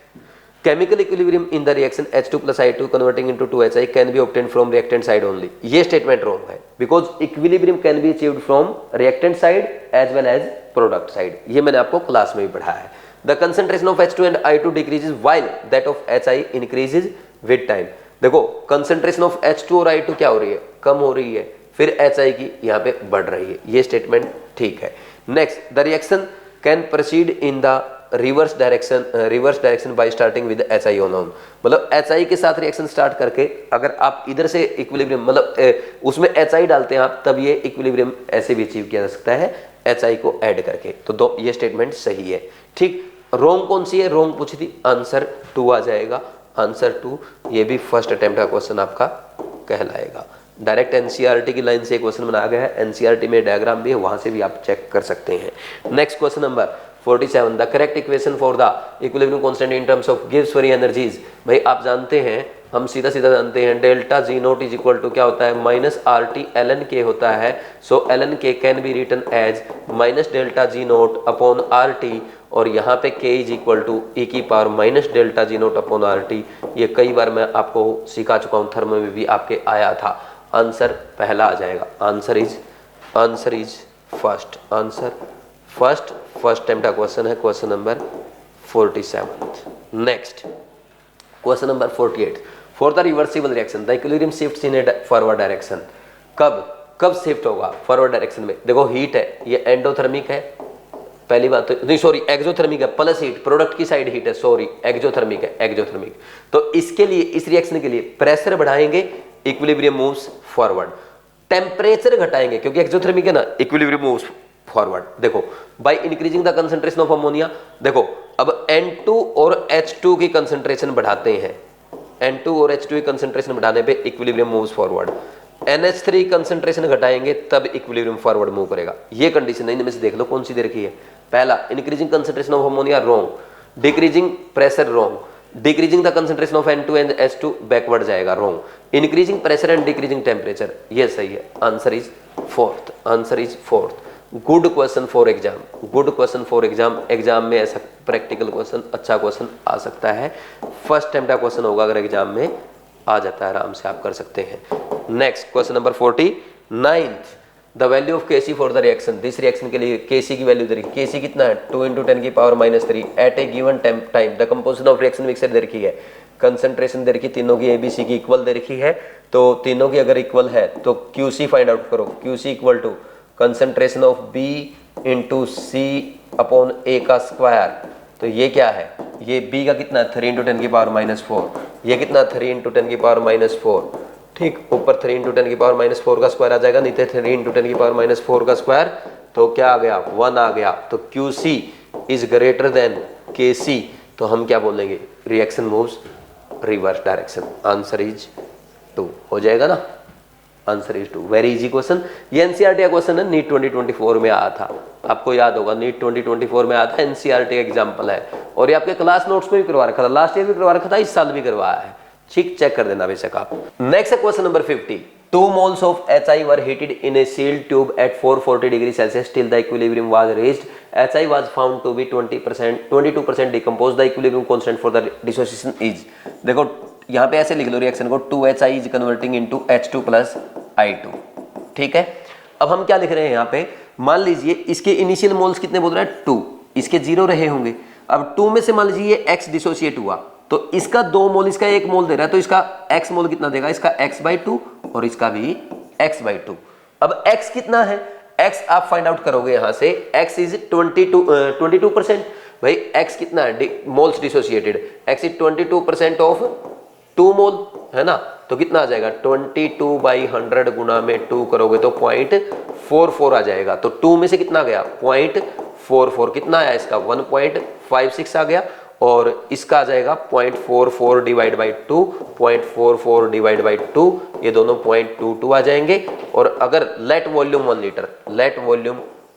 chemical equilibrium in the reaction H2 plus I2 converting into 2HI can be obtained from reactant side only। ये statement wrong है, because equilibrium can be achieved from reactant side as well as product side। ये मैंने आपको class में भी पढ़ाया है। The concentration of H2 and I2 decreases while that of HI increases with time। देखो concentration of H2 और I2 क्या हो रही है, कम हो रही है, फिर HI की यहाँ पे बढ़ रही है। ये स्टेटमेंट ठीक है। Next, the reaction can proceed in the reverse direction by starting with HI on, मतलब HI के साथ रिएक्शन स्टार्ट करके अगर आप इधर से इक्विलिब्रियम, मतलब उसमें HI डालते हैं आप, तब ये इक्विलिब्रियम ऐसे भी अचीव किया जा सकता है HI को ऐड करके। तो दो ये स्टेटमेंट सही है। ठीक, रॉन्ग कौन सी है, रॉन्ग पूछी थी, आंसर 2 आ जाएगा, आंसर 2। ये भी फर्स्ट अटेम्प्ट का क्वेश्चन आपका कहलाएगा। डायरेक्ट NCERT की लाइन से क्वेश्चन बनाया गया है, NCERT में डायग्राम भी है, वहां से भी आप चेक कर सकते हैं। Next question number 47, the correct equation for the equilibrium constant in terms of गिव्स फ्री एनर्जीज। भाई आप जानते हैं, हम सीधा जानते हैं, delta G naught is equal to क्या होता है, माइनस RT ln K होता है। So ln K can be written as minus delta G naught upon RT, और यहाँ पे K is equal to e की power minus delta G naught upon RT। ये कई बार मैं आपको सिखा चुका हूँ, थर्मो में भी आपके आया था। आंसर पहला आ जाएगा, answer is first, answer first time का क्वेश्चन है, question number 47। Next question number 48, for the reversible reaction the equilibrium shifts in A forward direction. कब शिफ्ट होगा फॉरवर्ड डायरेक्शन में? देखो हीट है, ये एंडोथर्मिक है, पहली बात तो नहीं, सॉरी एक्सोथर्मिक है, प्लस हीट, प्रोडक्ट की साइड हीट है, सॉरी एक्सोथर्मिक है, एक्सोथर्मिक। तो इसके लिए, इस रिएक्शन के लिए प्रेशर बढ़ाएंगे, इक्विलिब्रियम मूव्स फॉरवर्ड। टेम्परेचर घटाएंगे क्योंकि एक्सोथर्मिक है ना, इक्विलिब्रियम मूव्स फॉरवर्ड। देखो by increasing the concentration of ammonia, देखो अब N2 और H2 की कंसंट्रेशन बढ़ाते हैं, N2 और H2 की कंसंट्रेशन बढ़ाने पे equilibrium moves forward. NH3 concentration घटाएंगे तब इक्विलिब्रियम फॉरवर्ड मूव करेगा। ये कंडीशन है, इनमें से देख लो कौन सी दे रखी है। पहला, increasing concentration of ammonia wrong, decreasing pressure wrong, decreasing the concentration of N2 and H2 backward जाएगा wrong, increasing pressure and decreasing temperature ये सही है। Answer is fourth, answer is fourth. Good question for exam, good question for exam. Exam में ऐसा practical question, अच्छा question आ सकता है, फर्स्ट टाइम का क्वेश्चन होगा, अगर एग्जाम में आ जाता है आराम से आप कर सकते हैं। Next question number 49, the value of Kc for the reaction. This reaction के लिए Kc की वैल्यू दे रखी है, Kc कितना है 2 × 10⁻³ at a given time. The composition of reaction mixture दे रखी है, कंसंट्रेशन दे रखी, तीनों की ABC की इक्वल दे रखी है, तो तीनों की अगर इक्वल है तो QC फाइंड आउट करो। QC equal to concentration of B into C upon A का स्क्वायर। तो ये क्या है, ये B का कितना है 3 इंटू 10 की पावर माइनस 4, ये कितना 3 इंटू 10 की पावर माइनस 4, ठीक, ऊपर 3 इंटू 10 की पावर माइनस 4 का स्क्वायर आ जाएगा, नीचे 3 इंटू 10 की पावर माइनस 4 का स्क्वायर, तो क्या आ गया 1 आ गया। तो QC is greater than KC, तो हम क्या बोलेंगे, reaction moves reverse direction, answer is 2 हो जाएगा ना, answer is 2। Very easy question, ये एनसीईआरटी का क्वेश्चन है, नीट 2024 में आया था, आपको याद होगा नीट 2024 में आया था, एनसीईआरटी का एग्जाम्पल है, और ये आपके क्लास नोट्स में भी करवा रखा था, लास्ट ईयर भी करवा रखा था, इस साल भी करवाया है, ठीक, चेक कर देना बेशक आप। Next question number 50, 2 moles of HI were heated in a sealed tube at 440 degrees Celsius till the equilibrium was reached. HI was found to be 22% decomposed. The equilibrium constant for the dissociation is, देखो यहाँ पे ऐसे लिख लो reaction को, 2HI is converting into H2 plus I2, ठीक है। अब हम क्या लिख रहे हैं यहाँ पे, मान लीजिए इसके इनिशियल मोल्स कितने बोल रहा है 2, इसके 0 रहे होंगे, अब 2 में से मान लीजिए ये X डिसोशिएट हुआ, तो इसका 2 मोल, इसका 1 मोल दे रहा है, तो इसका X मोल कितना देगा, इसका X/2 और इसका भी X/2। अब X कितना है, X आप फाइंड आउट करोगे यहां से, X इज 22%, भाई X कितना है, moles dissociated, X is 22% of 2 मोल, है ना, तो कितना आ जाएगा 22/100 गुना में 2 करोगे तो 0.44 आ जाएगा, तो 2 में से कितना गया 0.44, कितना आया इसका 1.56 आ गया, और इसका आ जाएगा 0.44 डिवाइड बाई 2, 0.44 डिवाइड बाई 2, ये दोनों 0.22 आ जाएंगे। और अगर let volume 1 litre, let volume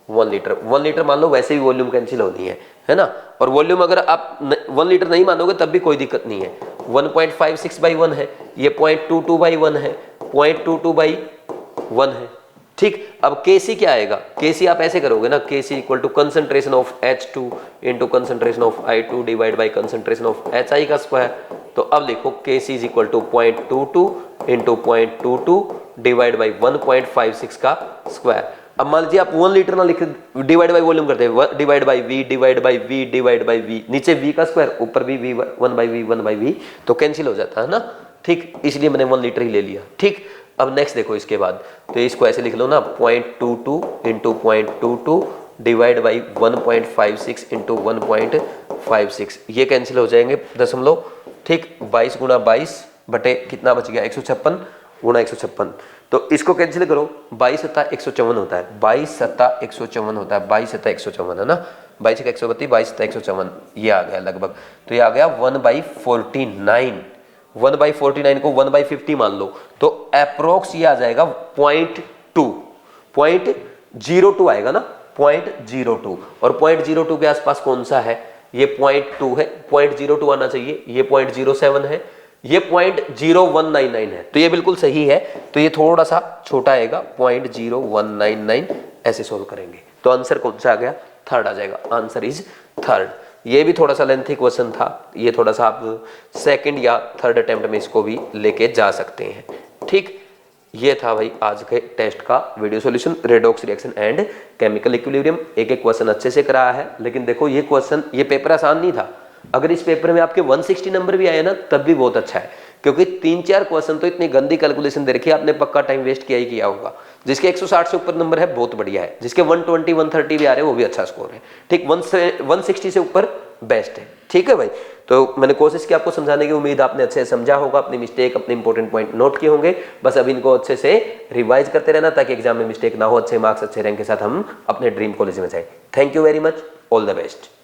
1 litre, 1 litre मान लो, वैसे भी वॉल्यूम कैंसिल होनी है ना, और वॉल्यूम अगर आप 1 लीटर नहीं मानोगे तब भी कोई दिक्कत नहीं है, 1.56/1 है, ये 0.22/1 है, 0.22/1 है, ठीक। अब Kc क्या आएगा, Kc आप ऐसे करोगे ना, Kc equal to concentration of H2 into concentration of I2 divide by concentration of HI का स्क्वायर, तो अब देखो Kc is equal to 0.22 into 0.22 divide by 1.56 का स्क्वायर। अब मान लीजिए आप 1 लीटर ना लिख, डिवाइड बाई वॉल्यूम करते हैं, divide by V divide by V divide by V, नीचे V का स्क्वायर, ऊपर भी V 1/V तो कैंसिल हो जाता है ना, ठीक, इसलिए मैंने 1 लीटर ही ले लिया, ठीक। अब नेक्स्ट देखो इसके बाद, तो इसको ऐसे लिख लो ना, 0.22 इंटू 0.22 डिवाइड बाई 1.56 इंटू 1.56, ये कैंसिल हो जाएंगे दशमलव, ठीक, 22 गुना 22 बटे कितना बच गया 156 गुना 156, तो इसको कैंसिल करो, 22 सत्ता 154 होता है, 22 सत्ता 154 होता है, 22 सत्ता 154 है ना, 22 का 132, 22 सत्ता 154, ये आ गया लगभग, तो ये आ गया 1/49, 1/49 को 1/50 मान लो, तो अप्रोक्स ये आ जाएगा 0.02 आएगा ना, 0.02, और 0.02 के आसपास कौन सा है, ये 0.2 है, 0.02 आना चाहिए, ये 0.07 है, ये 0.0199 है, तो ये बिल्कुल सही है, तो ये थोड़ा सा छोटा आएगा 0.0199, ऐसे सोल्व करेंगे, तो आंसर कौन सा आ गया, थर्ड आ जाएगा, आंसर इज थर्ड। ये भी थोड़ा सा लेंथी क्वेश्चन था, ये थोड़ा सा आप सेकंड या थर्ड अटेम्प्ट में इसको भी लेके जा सकते हैं, ठीक। ये था भाई आज के टेस्ट का video solution, redox reaction and chemical equilibrium, एक एक क्वेश्चन अच्छे से कराया है, लेकिन देखो ये क्वेश्चन, ये पेपर आसान नहीं था, अगर इस पेपर में आपके 160 नंबर भी आए ना तब भी बहुत अच्छा है, क्योंकि 3-4 क्वेश्चन तो इतनी गंदी कैलकुलेशन दे रखी है, आपने पक्का टाइम वेस्ट किया ही किया होगा। जिसके 160 से ऊपर नंबर है बहुत बढ़िया है, जिसके 120 130 भी आ रहे हैं वो भी अच्छा स्कोर है, ठीक, 160 से ऊपर बेस्ट है, ठीक है भाई। तो मैंने कोशिश की आपको समझाने की, उम्मीद आपने अच्छे से समझा होगा, अपनी मिस्टेक, अपने इंपॉर्टेंट पॉइंट नोट किए होंगे, बस अब इनको अच्छे से रिवाइज करते रहना ताकि एग्जाम में मिस्टेक ना हो, अच्छे मार्क्स अच्छे रैंक के साथ हम अपने ड्रीम कॉलेज में जाए। Thank you very much, all the best.